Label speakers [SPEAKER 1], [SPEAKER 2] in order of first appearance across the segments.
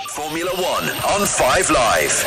[SPEAKER 1] Formula One on 5 Live.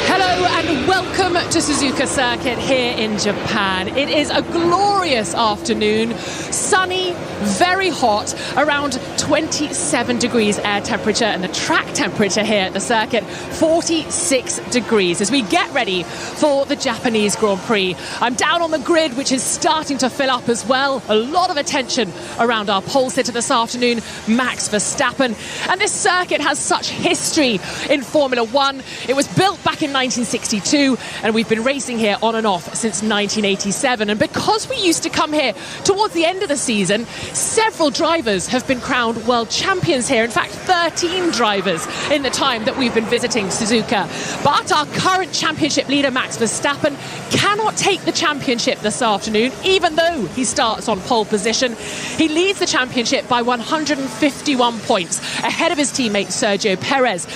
[SPEAKER 2] Hello and welcome to Suzuka Circuit here in Japan. It is a glorious afternoon, sunny, very hot, around 27 degrees air temperature, and the track temperature here at the circuit 46 degrees as we get ready for the Japanese Grand Prix. I'm down on the grid, which is starting to fill up as well. A lot of attention around our pole sitter this afternoon, Max Verstappen. And this circuit has such history in Formula One. It was built back in 1962 and we've been racing here on and off since 1987. And because we used to come here towards the end of the season, several drivers have been crowned world champions here. In fact, 13 drivers in the time that we've been visiting Suzuka. But our current championship leader, Max Verstappen, cannot take the championship this afternoon, even though he starts on pole position. He leads the championship by 151 points, ahead of his teammate Sergio Perez.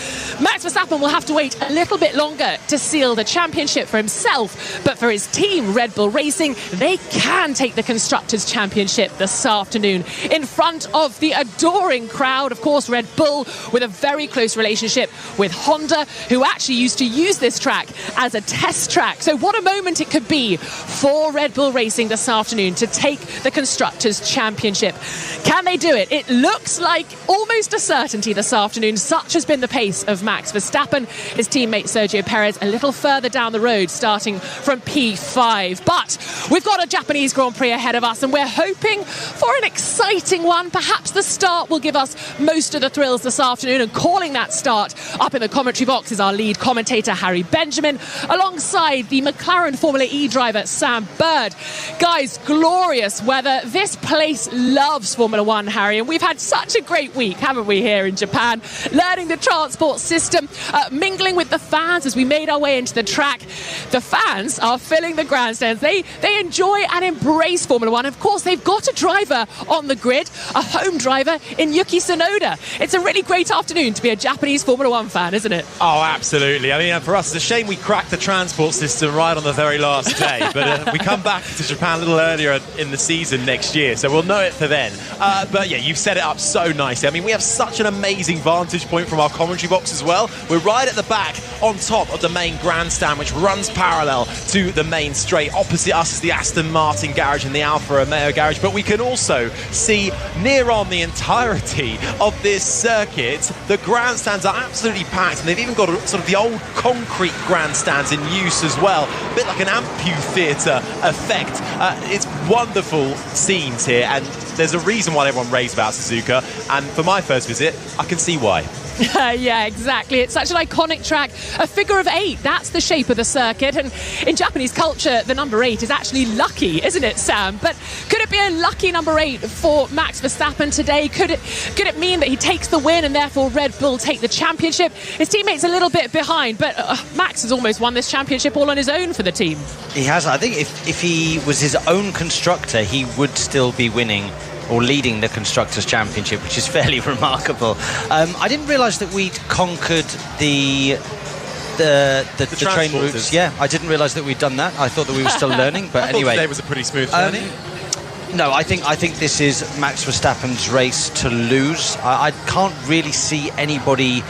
[SPEAKER 2] Max Verstappen will have to wait a little bit longer to seal the championship for himself, but for his team, Red Bull Racing, they can take the Constructors' Championship this afternoon in front of the adoring crowd. Of course, Red Bull with a very close relationship with Honda, who actually used to use this track as a test track. So what a moment it could be for Red Bull Racing this afternoon to take the Constructors' Championship. Can they do it? It looks like almost a certainty this afternoon. Such has been the pace of Max Verstappen. His teammate Sergio Perez a little further down the road, starting from P5. But we've got a Japanese Grand Prix ahead of us, and we're hoping for an exciting one. Perhaps the start will give us most of the thrills this afternoon, and calling that start up in the commentary box is our lead commentator Harry Benjamin, alongside the McLaren Formula E driver Sam Bird. Guys, glorious weather. This place loves Formula One, Harry, and we've had such a great week, haven't we, here in Japan, learning the transport system, mingling with the fans as we made our way into the track. The fans are filling the grandstands. They enjoy and embrace Formula One. Of course, they've got a driver on the grid, a home driver in Yuki Tsunoda. It's a really great afternoon to be a Japanese Formula One fan, isn't it?
[SPEAKER 3] Oh, absolutely. I mean, for us, it's a shame we cracked the transport system right on the very last day, but we come back to Japan a little earlier in the season next year, so we'll know it for then. But yeah, you've set it up so nicely. I mean, we have such an amazing vantage point from our commentary box as well. We're right at the back, on top of the main grandstand, which runs parallel to the main straight. Opposite us is the Aston Martin garage and the Alfa Romeo garage, but we can also see near on the entirety of this circuit, the grandstands are absolutely packed, and they've even got sort of the old concrete grandstands in use as well, a bit like an amphitheatre effect. It's wonderful scenes here, and there's a reason why everyone raves about Suzuka, and for my first visit, I can see why.
[SPEAKER 2] Yeah, exactly. It's such an iconic track, a figure of 8. That's the shape of the circuit. And in Japanese culture, the number 8 is actually lucky, isn't it, Sam? But could it be a lucky number 8 for Max Verstappen today? Could it mean that he takes the win and therefore Red Bull take the championship? His teammate's a little bit behind, but Max has almost won this championship all on his own for the team.
[SPEAKER 4] He has. I think if he was his own constructor, he would still be winning or leading the Constructors' Championship, which is fairly remarkable. I didn't realise that we'd conquered the train routes. Yeah, I didn't realise that we'd done that. I thought that we were still learning, but anyway.
[SPEAKER 3] Today was a pretty smooth journey.
[SPEAKER 4] No, I think this is Max Verstappen's race to lose. I can't really see anybody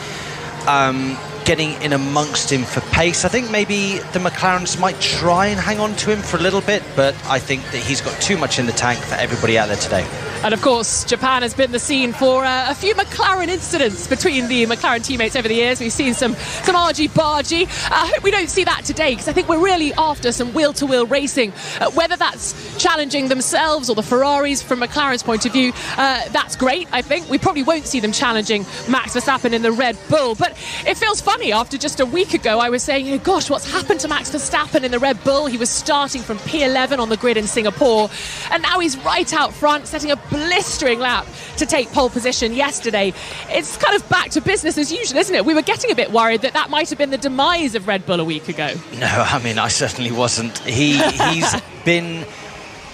[SPEAKER 4] getting in amongst him for pace. I think maybe the McLarens might try and hang on to him for a little bit, but I think that he's got too much in the tank for everybody out there today.
[SPEAKER 2] And of course, Japan has been the scene for a few McLaren incidents between the McLaren teammates over the years. We've seen some argy-bargy. I hope we don't see that today, because I think we're really after some wheel-to-wheel racing. Whether that's challenging themselves or the Ferraris from McLaren's point of view, that's great, I think. We probably won't see them challenging Max Verstappen in the Red Bull. But it feels funny, after just a week ago, I was saying, oh, gosh, what's happened to Max Verstappen in the Red Bull? He was starting from P11 on the grid in Singapore, and now he's right out front, setting a blistering lap to take pole position yesterday. It's kind of back to business as usual, isn't it? We were getting a bit worried that might have been the demise of Red Bull a week ago.
[SPEAKER 4] No, I mean, I certainly wasn't. He's been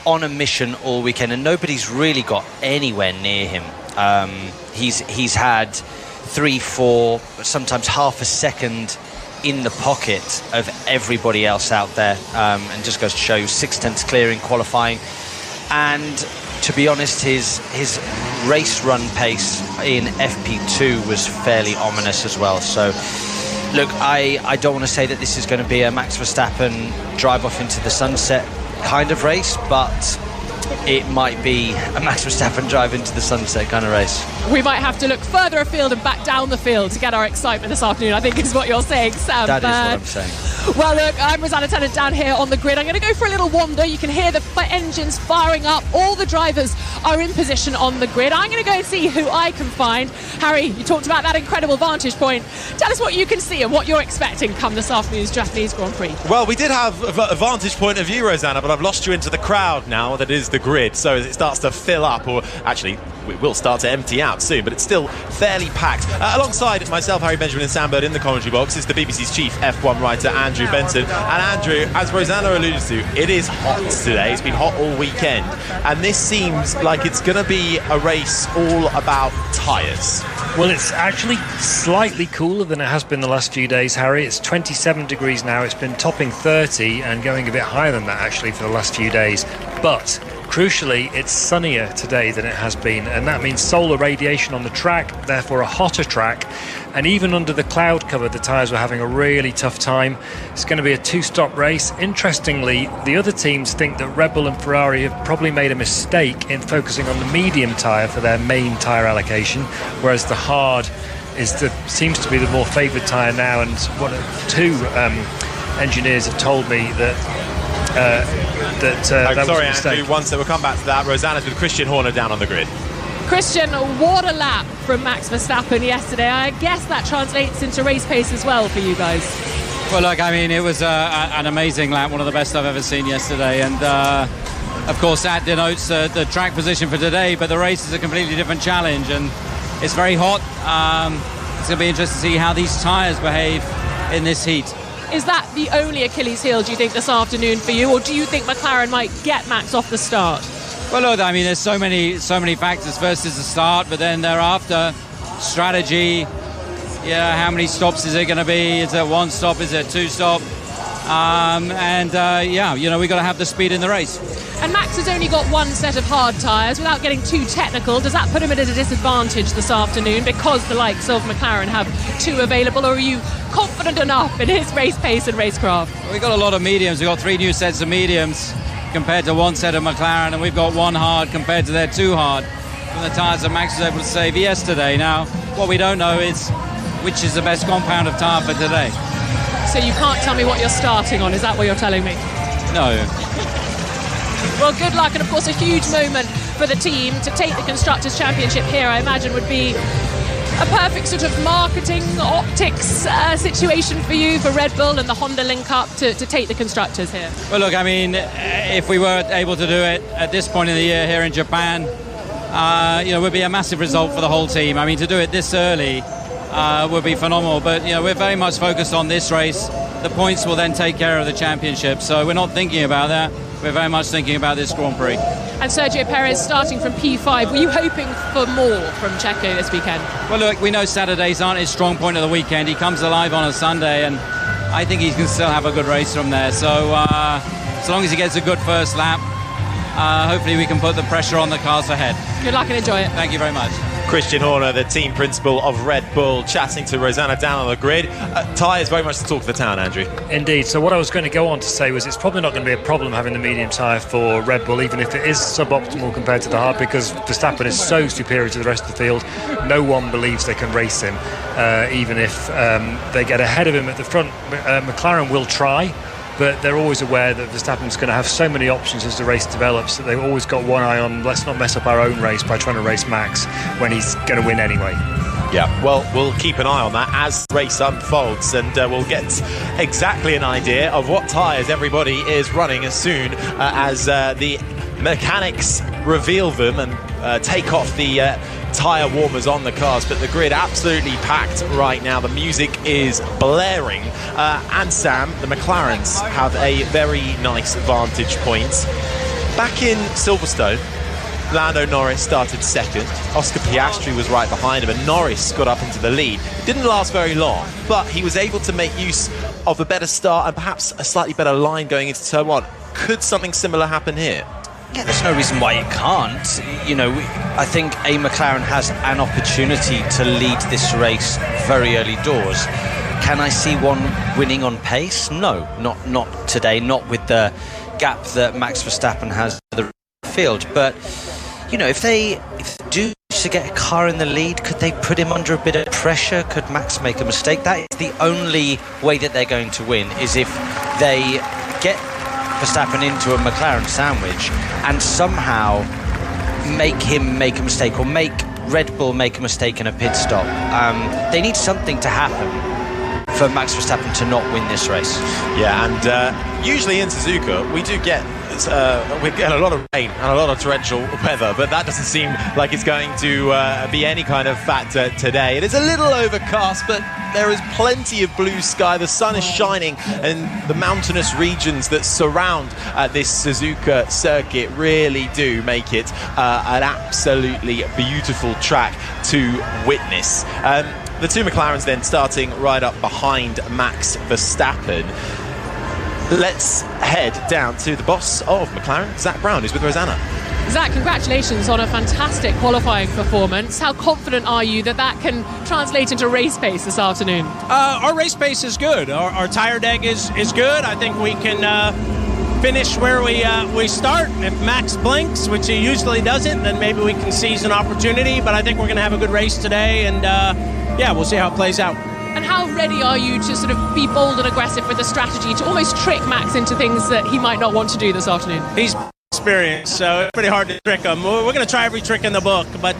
[SPEAKER 4] on a mission all weekend, and nobody's really got anywhere near him. He's had 3, 4, sometimes half a second in the pocket of everybody else out there, and just goes to show you 6/10 clear in qualifying. And to be honest, his race run pace in FP2 was fairly ominous as well. So look, I don't want to say that this is going to be a Max Verstappen drive off into the sunset kind of race, but it might be a Max Verstappen drive into the sunset kind of race.
[SPEAKER 2] We might have to look further afield and back down the field to get our excitement this afternoon, I think is what you're saying, Sam.
[SPEAKER 4] That is what I'm saying.
[SPEAKER 2] Well, look, I'm Rosanna Tennant down here on the grid. I'm going to go for a little wander. You can hear the engines firing up. All the drivers are in position on the grid. I'm going to go and see who I can find. Harry, you talked about that incredible vantage point. Tell us what you can see and what you're expecting come this afternoon's Japanese Grand Prix.
[SPEAKER 3] Well, we did have a vantage point of view, Rosanna, but I've lost you into the crowd now that is the grid. So as it starts to fill up, or actually it will start to empty out soon, but it's still fairly packed. Alongside myself, Harry Benjamin and Sam Bird in the commentary box is the BBC's chief F1 writer, Andrew Benson. And Andrew, as Rosanna alluded to, it is hot today. It's been hot all weekend. And this seems like it's going to be a race all about tyres.
[SPEAKER 5] Well, it's actually slightly cooler than it has been the last few days, Harry. It's 27 degrees now. It's been topping 30 and going a bit higher than that, actually, for the last few days. But crucially, it's sunnier today than it has been, and that means solar radiation on the track, therefore a hotter track. And even under the cloud cover, the tyres were having a really tough time. It's going to be a two-stop race. Interestingly, the other teams think that Red Bull and Ferrari have probably made a mistake in focusing on the medium tyre for their main tyre allocation, whereas the hard seems to be the more favoured tyre now. And two engineers have told me that
[SPEAKER 3] sorry, Andrew, one second, we'll come back to that. Rosanna's with Christian Horner down on the grid.
[SPEAKER 2] Christian, what a lap from Max Verstappen yesterday. I guess that translates into race pace as well for you guys.
[SPEAKER 6] Well, look, I mean, it was an amazing lap, one of the best I've ever seen yesterday. And, of course, that denotes the track position for today, but the race is a completely different challenge, and it's very hot. It's going to be interesting to see how these tyres behave in this heat.
[SPEAKER 2] Is that the only Achilles heel, do you think, this afternoon for you, or do you think McLaren might get Max off the start?
[SPEAKER 6] Well, look, I mean, there's so many factors. First is the start, but then thereafter, strategy. Yeah, how many stops is it going to be? Is it one stop? Is it two stop? Yeah, you know, we've got to have the speed in the race.
[SPEAKER 2] And Max has only got one set of hard tyres. Without getting too technical, does that put him at a disadvantage this afternoon because the likes of McLaren have two available, or are you confident enough in his race pace and racecraft?
[SPEAKER 6] Well, we've got a lot of mediums. We've got 3 new sets of mediums compared to one set of McLaren, and we've got one hard compared to their 2 hard from the tyres that Max was able to save yesterday. Now, what we don't know is which is the best compound of tyre for today.
[SPEAKER 2] So you can't tell me what you're starting on, is that what you're telling me?
[SPEAKER 6] No.
[SPEAKER 2] Well, good luck, and of course a huge moment for the team to take the Constructors' Championship here, I imagine would be a perfect sort of marketing optics situation for you, for Red Bull and the Honda link-up to take the Constructors here.
[SPEAKER 6] Well, look, I mean, if we were able to do it at this point in the year here in Japan, you know, would be a massive result for the whole team. I mean, to do it this early would be phenomenal, but, you know, we're very much focused on this race. The points will then take care of the championship, so we're not thinking about that. We're very much thinking about this Grand Prix.
[SPEAKER 2] And Sergio Perez starting from P5. Were you hoping for more from Checo this weekend?
[SPEAKER 6] Well, look, we know Saturdays aren't his strong point of the weekend. He comes alive on a Sunday, and I think he can still have a good race from there. So, as long as he gets a good first lap, hopefully we can put the pressure on the cars ahead.
[SPEAKER 2] Good luck and enjoy it.
[SPEAKER 6] Thank you very much.
[SPEAKER 3] Christian Horner, the team principal of Red Bull, chatting to Rosanna down on the grid. Tyres very much the talk of the town, Andrew.
[SPEAKER 5] Indeed. So what I was going to go on to say was it's probably not going to be a problem having the medium tyre for Red Bull, even if it is suboptimal compared to the hard, because Verstappen is so superior to the rest of the field. No one believes they can race him, even if they get ahead of him at the front. McLaren will try, but they're always aware that Verstappen's going to have so many options as the race develops that they've always got one eye on, let's not mess up our own race by trying to race Max when he's going to win anyway.
[SPEAKER 3] Yeah, well, we'll keep an eye on that as the race unfolds, and we'll get exactly an idea of what tyres everybody is running as soon as the mechanics reveal them and take off the tyre warmers on the cars. But the grid absolutely packed right now. The music is blaring, and Sam, the McLarens have a very nice vantage point. Back in Silverstone, Lando Norris started second. Oscar Piastri was right behind him, and Norris got up into the lead. It didn't last very long, but he was able to make use of a better start and perhaps a slightly better line going into turn 1. Could something similar happen here?
[SPEAKER 4] Yeah, there's no reason why it can't. You know, I think a McLaren has an opportunity to lead this race very early doors. Can I see one winning on pace? No, not today, not with the gap that Max Verstappen has to the field. But, you know, if they do to get a car in the lead, could they put him under a bit of pressure? Could Max make a mistake? That is the only way that they're going to win, is if they get Verstappen into a McLaren sandwich and somehow make him make a mistake, or make Red Bull make a mistake in a pit stop. They need something to happen for Max Verstappen to not win this race.
[SPEAKER 3] Yeah, and usually in Suzuka we get a lot of rain and a lot of torrential weather, but that doesn't seem like it's going to be any kind of factor today. It is a little overcast, but there is plenty of blue sky. The sun is shining, and the mountainous regions that surround this Suzuka circuit really do make it an absolutely beautiful track to witness. The two McLarens then starting right up behind Max Verstappen. Let's head down to the boss of McLaren, Zak Brown, who's with Rosanna.
[SPEAKER 2] Zak, congratulations on a fantastic qualifying performance. How confident are you that that can translate into race pace this afternoon?
[SPEAKER 7] Our race pace is good. Our tire deck is good. I think we can finish where we start. If Max blinks, which he usually doesn't, then maybe we can seize an opportunity. But I think we're going to have a good race today, and yeah, we'll see how it plays out.
[SPEAKER 2] And how ready are you to sort of be bold and aggressive with the strategy to almost trick Max into things that he might not want to do this afternoon?
[SPEAKER 7] He's experienced, so it's pretty hard to trick him. We're going to try every trick in the book, but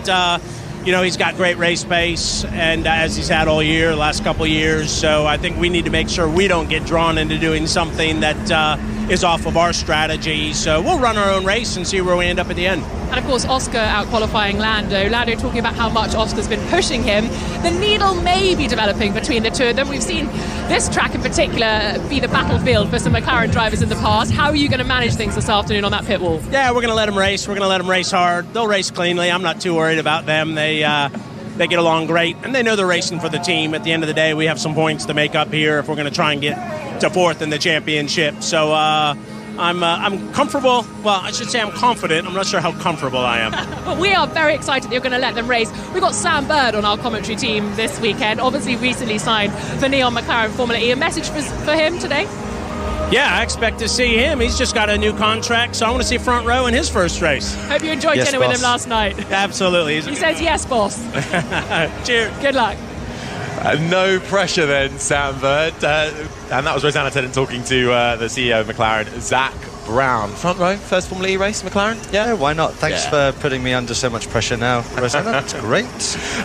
[SPEAKER 7] you know, he's got great race pace, and as he's had all year, last couple of years. So I think we need to make sure we don't get drawn into doing something that is off of our strategy. So we'll run our own race and see where we end up at the end.
[SPEAKER 2] And of course, Oscar out qualifying Lando. Lando talking about how much Oscar's been pushing him. The needle may be developing between the two of them. We've seen this track in particular be the battlefield for some McLaren drivers in the past. How are you going to manage things this afternoon on that pit wall?
[SPEAKER 7] Yeah, we're going to let them race. We're going to let them race hard. They'll race cleanly. I'm not too worried about them. They get along great, and they know they're racing for the team. At the end of the day, we have some points to make up here if we're going to try and get to fourth in the championship. So I'm comfortable. Well, I should say I'm confident. I'm not sure how comfortable I am.
[SPEAKER 2] But we are very excited that you're going to let them race. We've got Sam Bird on our commentary team this weekend, obviously recently signed for Neon McLaren Formula E. A message for him today?
[SPEAKER 7] Yeah, I expect to see him. He's just got a new contract, so I want to see front row in his first race.
[SPEAKER 2] Hope you enjoyed dinner with him last night.
[SPEAKER 7] Absolutely.
[SPEAKER 2] He says yes, boss.
[SPEAKER 7] Cheers.
[SPEAKER 2] Good luck.
[SPEAKER 3] No pressure then, Sam Bird. And that was Rosanna Tennant talking to the CEO of McLaren, Zak Brown. Front row, first Formula E race, McLaren?
[SPEAKER 4] Yeah, why not? Thanks for putting me under so much pressure now, Rosanna. That's great.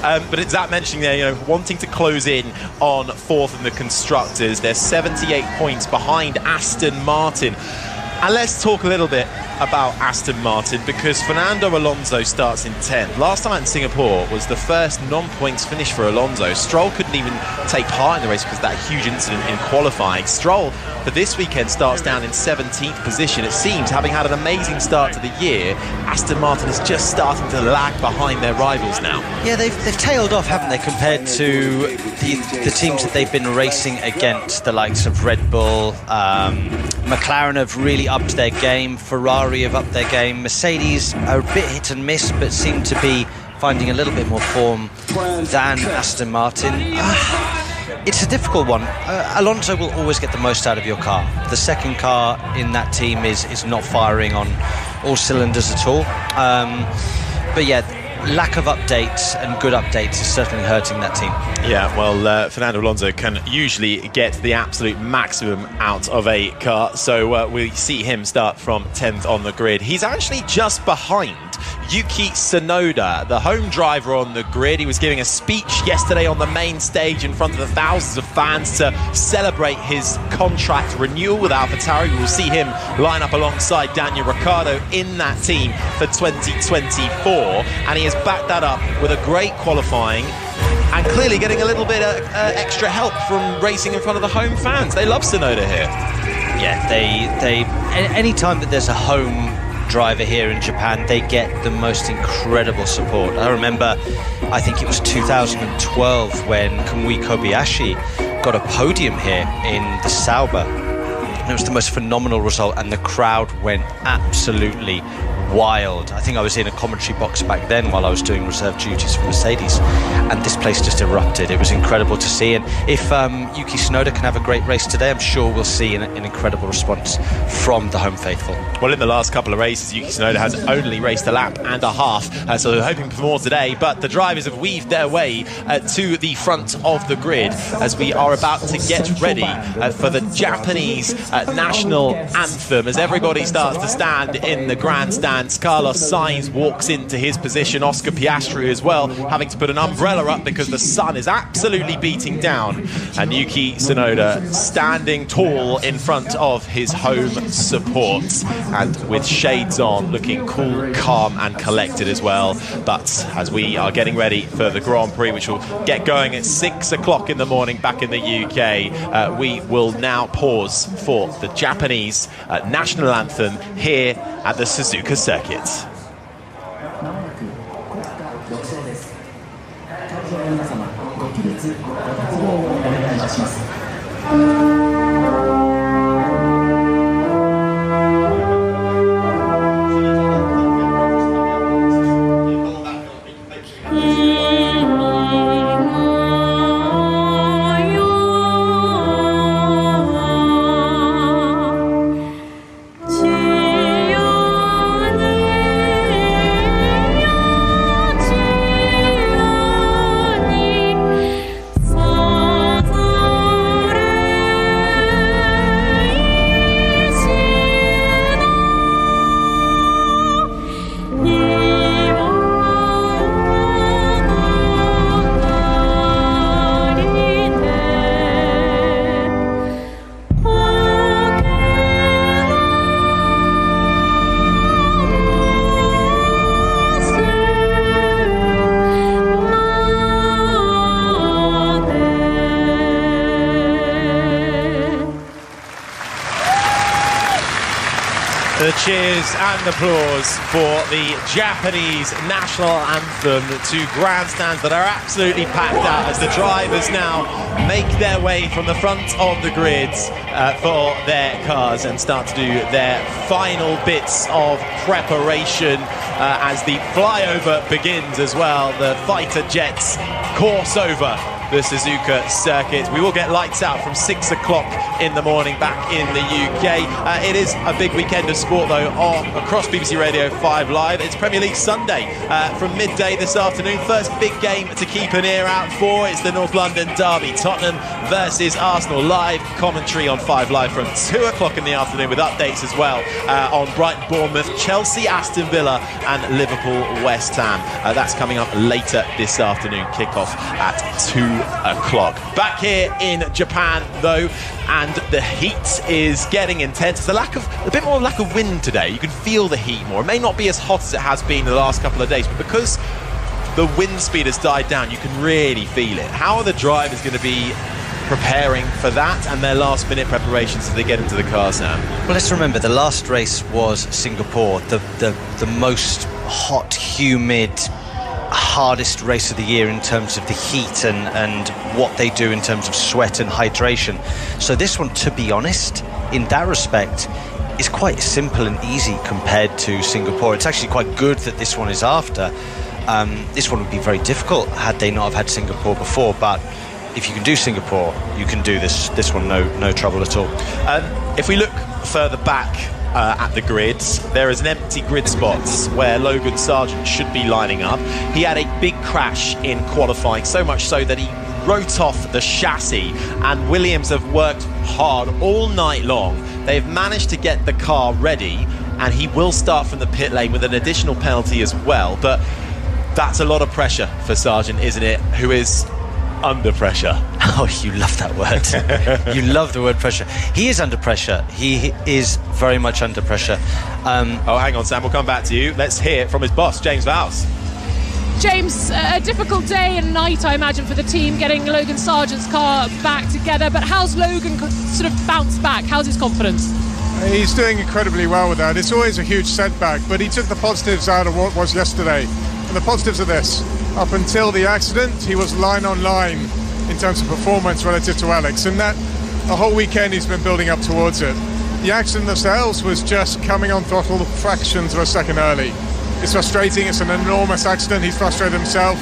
[SPEAKER 3] But it's Zak mentioning there, you know, wanting to close in on fourth in the Constructors. They're 78 points behind Aston Martin. And let's talk a little bit about Aston Martin, because Fernando Alonso starts in 10th. Last time in Singapore was the first non-points finish for Alonso. Stroll couldn't even take part in the race because of that huge incident in qualifying. Stroll, for this weekend, starts down in 17th position. It seems, having had an amazing start to the year, Aston Martin is just starting to lag behind their rivals now.
[SPEAKER 4] Yeah, they've tailed off, haven't they, compared to the teams that they've been racing against, the likes of Red Bull. McLaren have really upped their game. Ferrari have upped their game. Mercedes are a bit hit and miss, but seem to be finding a little bit more form than Aston Martin. It's a difficult one. Alonso will always get the most out of your car. The second car in that team is not firing on all cylinders at all. But yeah, lack of updates and good updates is certainly hurting that team.
[SPEAKER 3] Yeah, well, Fernando Alonso can usually get the absolute maximum out of a car, so we see him start from 10th on the grid. He's actually just behind Yuki Tsunoda, the home driver on the grid. He was giving a speech yesterday on the main stage in front of the thousands of fans to celebrate his contract renewal with AlphaTauri. We will see him line up alongside Daniel Ricciardo in that team for 2024, and he has backed that up with a great qualifying and clearly getting a little bit of extra help from racing in front of the home fans. They love Tsunoda here.
[SPEAKER 4] Yeah, they any time that there's a home driver here in Japan, they get the most incredible support. I remember, I think it was 2012 when Kamui Kobayashi got a podium here in the Sauber. It was the most phenomenal result, and the crowd went absolutely wild. I think I was in a commentary box back then while I was doing reserve duties for Mercedes, and this place just erupted. It was incredible to see, and if Yuki Tsunoda can have a great race today, I'm sure we'll see an incredible response from the home faithful.
[SPEAKER 3] Well, in the last couple of races, Yuki Tsunoda has only raced a lap and a half, so they're hoping for more today, but the drivers have weaved their way to the front of the grid as we are about to get ready for the Japanese national anthem. As everybody starts to stand in the grandstands, Carlos Sainz walks into his position, Oscar Piastri as well, having to put an umbrella up because the sun is absolutely beating down, and Yuki Tsunoda standing tall in front of his home support and with shades on, looking cool, calm and collected as well. But as we are getting ready for the Grand Prix, which will get going at 6 o'clock in the morning back in the UK, we will now pause for the Japanese national anthem here at the Suzuka circuit. The cheers and applause for the Japanese national anthem to grandstands that are absolutely packed out as the drivers now make their way from the front of the grids for their cars and start to do their final bits of preparation as the flyover begins as well. The fighter jets course over the Suzuka circuit. We will get lights out from 6 o'clock in the morning back in the UK. It is a big weekend of sport though across BBC Radio 5 Live. It's Premier League Sunday from midday this afternoon. First big game to keep an ear out for. It's the North London derby. Tottenham versus Arsenal. Live commentary on 5 Live from 2 o'clock in the afternoon with updates as well on Brighton Bournemouth, Chelsea Aston Villa and Liverpool West Ham. That's coming up later this afternoon. Kickoff at 2 o'clock. Back here in Japan though, and the heat is getting intense. There's a bit more lack of wind today. You can feel the heat more. It may not be as hot as it has been the last couple of days, but because the wind speed has died down, you can really feel it. How are the drivers going to be preparing for that and their last minute preparations as they get into the car, Sam?
[SPEAKER 4] Well, let's remember the last race was Singapore, the most hot, humid, hardest race of the year in terms of the heat and what they do in terms of sweat and hydration. So this one, to be honest, in that respect, is quite simple and easy compared to Singapore. It's actually quite good that this one is after. This one would be very difficult had they not have had Singapore before, but if you can do Singapore, you can do this one no trouble at all.
[SPEAKER 3] If we look further back at the grids, there is an empty grid spot where Logan Sargent should be lining up. He had a big crash in qualifying, so much so that he wrote off the chassis, and Williams have worked hard all night long. They've managed to get the car ready, and he will start from the pit lane with an additional penalty as well, but that's a lot of pressure for Sargent, isn't it, who is under pressure.
[SPEAKER 4] Oh, you love that word. You love the word pressure. He is under pressure. He is very much under pressure.
[SPEAKER 3] Oh, hang on, Sam, we'll come back to you. Let's hear from his boss, James Vowles.
[SPEAKER 2] James, a difficult day and night, I imagine, for the team getting Logan Sargent's car back together, but how's Logan sort of bounced back? How's his confidence?
[SPEAKER 8] He's doing incredibly well with that. It's always a huge setback, but he took the positives out of what was yesterday. And the positives are this: up until the accident, he was line on line in terms of performance relative to Alex, and that the whole weekend he's been building up towards it. the accident themselves was just coming on throttle fractions of a second early. It's frustrating. It's an enormous accident. He's frustrated himself.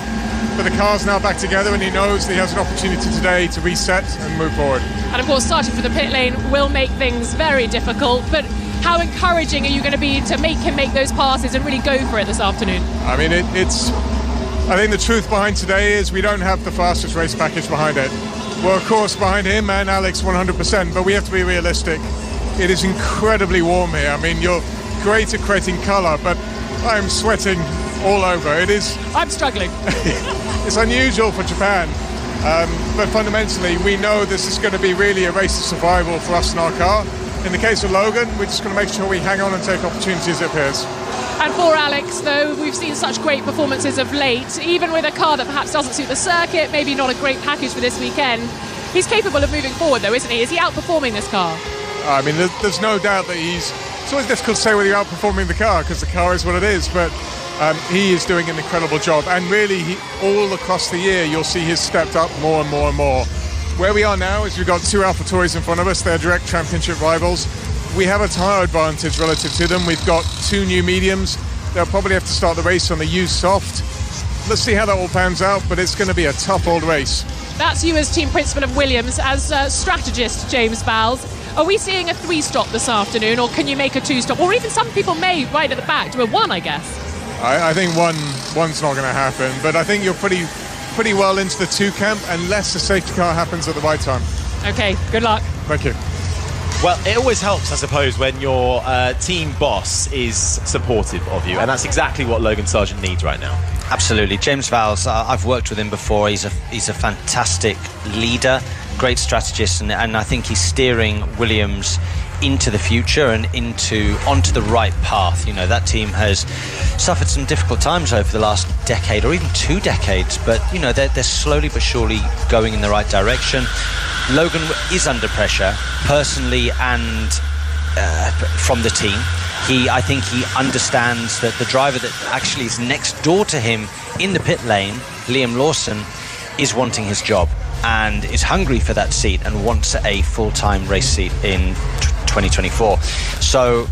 [SPEAKER 8] But the car's now back together, and he knows that he has an opportunity today to reset and move forward.
[SPEAKER 2] And of course, starting for the pit lane will make things very difficult. But how encouraging are you going to be to make him make those passes and really go for it this afternoon?
[SPEAKER 8] I mean, I think the truth behind today is we don't have the fastest race package behind it. We're, of course, behind him and Alex 100%, but we have to be realistic. It is incredibly warm here. I mean, you're great at creating colour, but I'm sweating all over. I'm struggling. It's unusual for Japan, but fundamentally we know this is going to be really a race of survival for us in our car. In the case of Logan, we're just going to make sure we hang on and take opportunities, it appears.
[SPEAKER 2] And for Alex, though, we've seen such great performances of late, even with a car that perhaps doesn't suit the circuit, maybe not a great package for this weekend. He's capable of moving forward, though, isn't he? Is he outperforming this car?
[SPEAKER 8] I mean, there's no doubt that it's always difficult to say whether you're outperforming the car, because the car is what it is, but he is doing an incredible job. And really, all across the year, you'll see he's stepped up more and more and more. Where we are now is we've got two AlphaTauris in front of us. They're direct championship rivals. We have a tyre advantage relative to them. We've got two new mediums. They'll probably have to start the race on the used soft. Let's see how that all pans out, but it's going to be a tough old race. That's you as team principal of Williams. As strategist, James Bowles, are we seeing a 3-stop this afternoon, or can you make a 2-stop? Or even some people may, right at the back, do a 1, I guess. I think one's not going to happen, but I think you're pretty well into the 2 camp unless the safety car happens at the right time. Okay, good luck. Thank you.
[SPEAKER 3] Well, it always helps, I suppose, when your team boss is supportive of you, and that's exactly what Logan Sargent needs right now.
[SPEAKER 4] Absolutely. James Vowles, I've worked with him before. He's a fantastic leader, great strategist, and I think he's steering Williams into the future and onto the right path. You know, that team has suffered some difficult times over the last decade or even 2 decades, but you know, they're slowly but surely going in the right direction. Logan is under pressure personally and from the team. I think he understands that the driver that actually is next door to him in the pit lane, Liam Lawson, is wanting his job and is hungry for that seat and wants a full-time race seat in 2024. So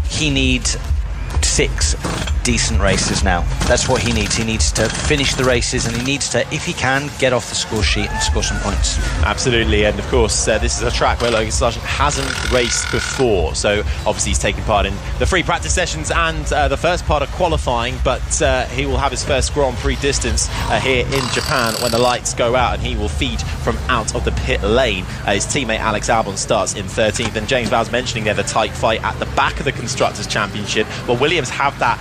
[SPEAKER 4] he needs 6 decent races now. That's what he needs. He needs to finish the races, and he needs to, if he can, get off the score sheet and score some points.
[SPEAKER 3] Absolutely, and of course this is a track where Logan Sargent hasn't raced before, so obviously he's taken part in the free practice sessions and the first part of qualifying, but he will have his first Grand Prix distance here in Japan when the lights go out, and he will feed from out of the pit lane. His teammate Alex Albon starts in 13th, and James Vowles mentioning there the tight fight at the back of the Constructors' Championship. Well, Williams have that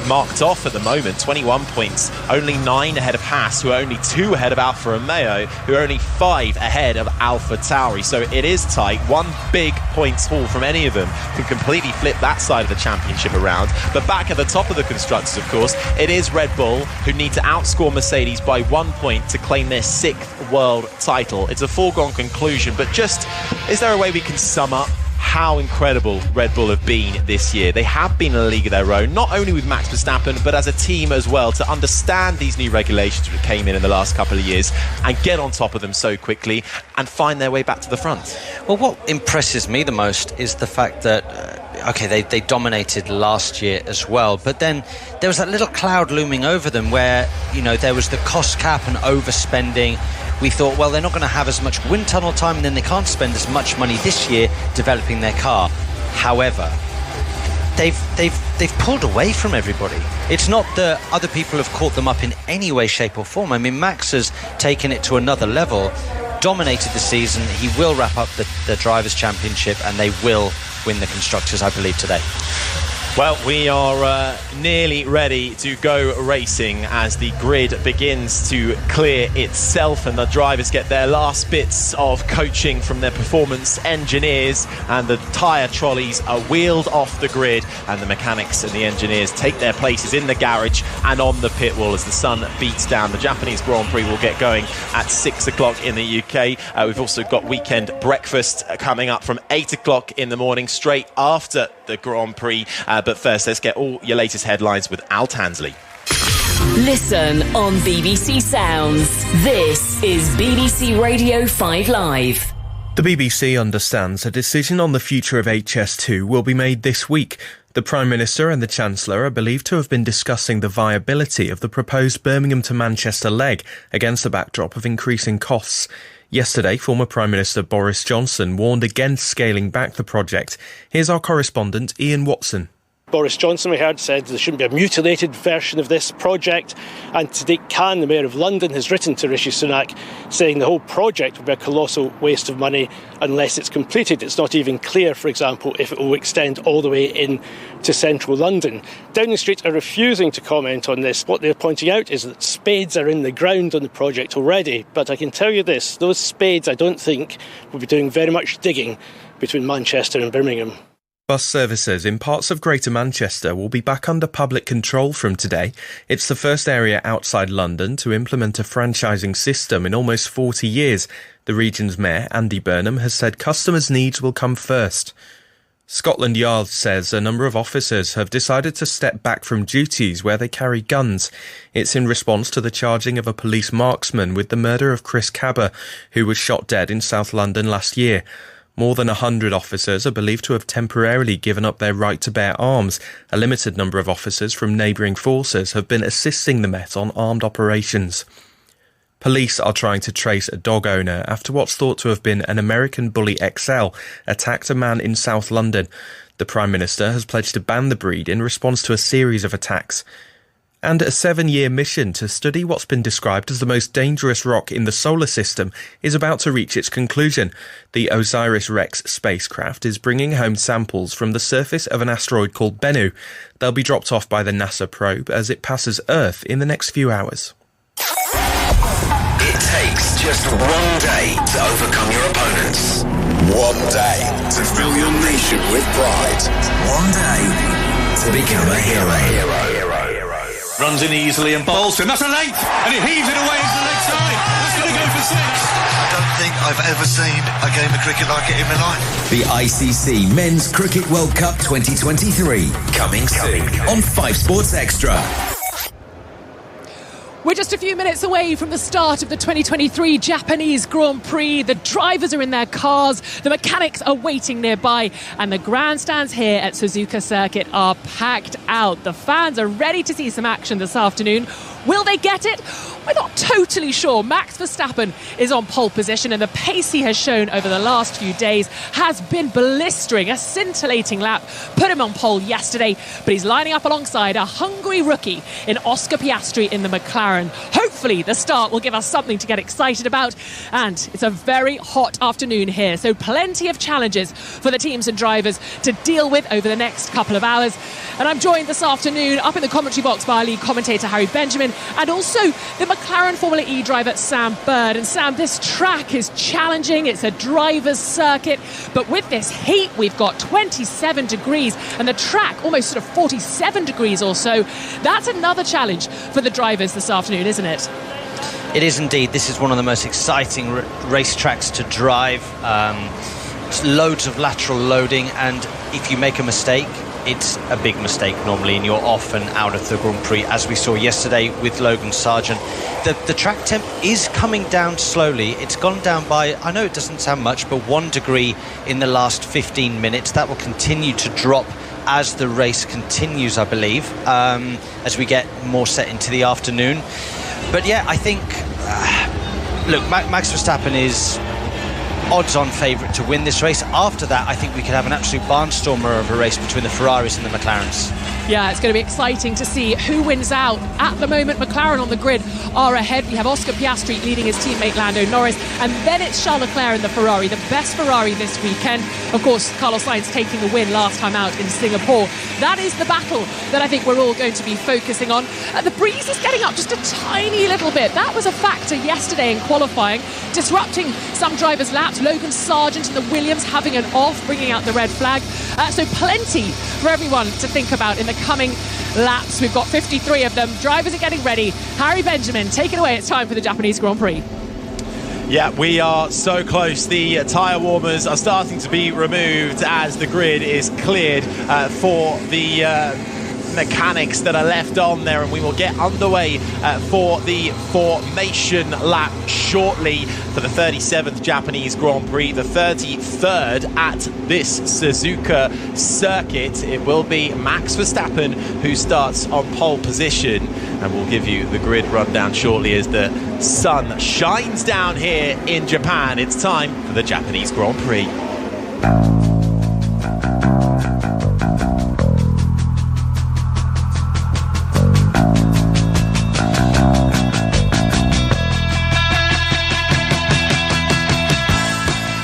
[SPEAKER 3] marked off at the moment, 21 points, only 9 ahead of Haas, who are only 2 ahead of Alfa Romeo, who are only 5 ahead of AlphaTauri. So it is tight. 1 big points haul from any of them can completely flip that side of the championship around. But back at the top of the Constructors, of course, it is Red Bull, who need to outscore Mercedes by 1 point to claim their 6th world title. It's a foregone conclusion, but just, is there a way we can sum up how incredible Red Bull have been this year? They have been in a league of their own, not only with Max Verstappen, but as a team as well, to understand these new regulations that came in the last couple of years and get on top of them so quickly and find their way back to the front.
[SPEAKER 4] Well, what impresses me the most is the fact that they dominated last year as well, but then there was that little cloud looming over them where, you know, there was the cost cap and overspending. We thought, well, they're not going to have as much wind tunnel time, and then they can't spend as much money this year developing their car. However, they've pulled away from everybody. It's not that other people have caught them up in any way, shape or form. I mean, Max has taken it to another level, dominated the season. He will wrap up the Drivers' Championship, and they will win the Constructors, I believe, today.
[SPEAKER 3] Well, we are nearly ready to go racing as the grid begins to clear itself and the drivers get their last bits of coaching from their performance engineers, and the tyre trolleys are wheeled off the grid, and the mechanics and the engineers take their places in the garage and on the pit wall as the sun beats down. The Japanese Grand Prix will get going at 6 o'clock in the UK. We've also got weekend breakfast coming up from 8 o'clock in the morning, straight after the Grand Prix. But first, let's get all your latest headlines with Al Tansley.
[SPEAKER 9] Listen on BBC Sounds. This is BBC Radio 5 Live.
[SPEAKER 10] The BBC understands a decision on the future of HS2 will be made this week. The Prime Minister and the Chancellor are believed to have been discussing the viability of the proposed Birmingham to Manchester leg against the backdrop of increasing costs. Yesterday, former Prime Minister Boris Johnson warned against scaling back the project. Here's our correspondent Ian Watson.
[SPEAKER 11] Boris Johnson, we heard, said there shouldn't be a mutilated version of this project. And Sadiq Khan, the Mayor of London, has written to Rishi Sunak saying the whole project will be a colossal waste of money unless it's completed. It's not even clear, for example, if it will extend all the way in to central London. Downing Street are refusing to comment on this. What they're pointing out is that spades are in the ground on the project already. But I can tell you this, those spades I don't think will be doing very much digging between Manchester and Birmingham.
[SPEAKER 10] Bus services in parts of Greater Manchester will be back under public control from today. It's the first area outside London to implement a franchising system in almost 40 years. The region's mayor, Andy Burnham, has said customers' needs will come first. Scotland Yard says a number of officers have decided to step back from duties where they carry guns. It's in response to the charging of a police marksman with the murder of Chris Cabber, who was shot dead in South London last year. More than 100 officers are believed to have temporarily given up their right to bear arms. A limited number of officers from neighbouring forces have been assisting the Met on armed operations. Police are trying to trace a dog owner after what's thought to have been an American Bully XL attacked a man in South London. The Prime Minister has pledged to ban the breed in response to a series of attacks. And a 7-year mission to study what's been described as the most dangerous rock in the solar system is about to reach its conclusion. The OSIRIS-REx spacecraft is bringing home samples from the surface of an asteroid called Bennu. They'll be dropped off by the NASA probe as it passes Earth in the next few hours.
[SPEAKER 1] It takes just one day to overcome your opponents. One day to fill your nation with pride. One day to become a hero.
[SPEAKER 12] Runs in easily and bowls him. That's a length, and he heaves it away into the leg side. That's going to go for 6.
[SPEAKER 13] I don't think I've ever seen a game of cricket like it in my life.
[SPEAKER 1] The ICC Men's Cricket World Cup 2023 coming soon on 5 Sports Extra.
[SPEAKER 2] We're just a few minutes away from the start of the 2023 Japanese Grand Prix. The drivers are in their cars, the mechanics are waiting nearby, and the grandstands here at Suzuka Circuit are packed out. The fans are ready to see some action this afternoon. Will they get it? We're not totally sure. Max Verstappen is on pole position, and the pace he has shown over the last few days has been blistering. A scintillating lap put him on pole yesterday, but he's lining up alongside a hungry rookie in Oscar Piastri in the McLaren. Hopefully the start will give us something to get excited about, and it's a very hot afternoon here, so plenty of challenges for the teams and drivers to deal with over the next couple of hours. And I'm joined this afternoon up in the commentary box by our lead commentator Harry Benjamin, and also the McLaren Formula E driver Sam Bird. And Sam, this track is challenging. It's a driver's circuit, but with this heat we've got 27 degrees and the track almost sort of 47 degrees or so. That's another challenge for the drivers this afternoon, isn't it?
[SPEAKER 4] It is indeed. This is one of the most exciting race tracks to drive. Loads of lateral loading, and if you make a mistake, it's a big mistake normally, and you're off and out of the Grand Prix, as we saw yesterday with Logan Sargent. The track temp is coming down slowly. It's gone down by, I know it doesn't sound much, but 1 degree in the last 15 minutes. That will continue to drop as the race continues, I believe, as we get more set into the afternoon. But yeah, I think, look, Max Verstappen is odds-on favourite to win this race. After that, I think we could have an absolute barnstormer of a race between the Ferraris and the McLarens.
[SPEAKER 2] Yeah, it's going to be exciting to see who wins out. At the moment, McLaren on the grid are ahead. We have Oscar Piastri leading his teammate Lando Norris, and then it's Charles Leclerc in the Ferrari, the best Ferrari this weekend. Of course, Carlos Sainz taking the win last time out in Singapore. That is the battle that I think we're all going to be focusing on. The breeze is getting up just a tiny little bit. That was a factor yesterday in qualifying, disrupting some drivers' laps. Logan Sargent and the Williams having an off, bringing out the red flag. So plenty for everyone to think about in the coming laps. We've got 53 of them. Drivers are getting ready. Harry Benjamin, take it away. It's time for the Japanese Grand Prix.
[SPEAKER 3] Yeah, we are so close. The tyre warmers are starting to be removed as the grid is cleared for the mechanics that are left on there, and we will get underway for the formation lap shortly for the 37th Japanese Grand Prix, the 33rd at this Suzuka circuit. It will be Max Verstappen who starts on pole position, and we'll give you the grid rundown shortly as the sun shines down here in Japan. It's time for the Japanese Grand Prix.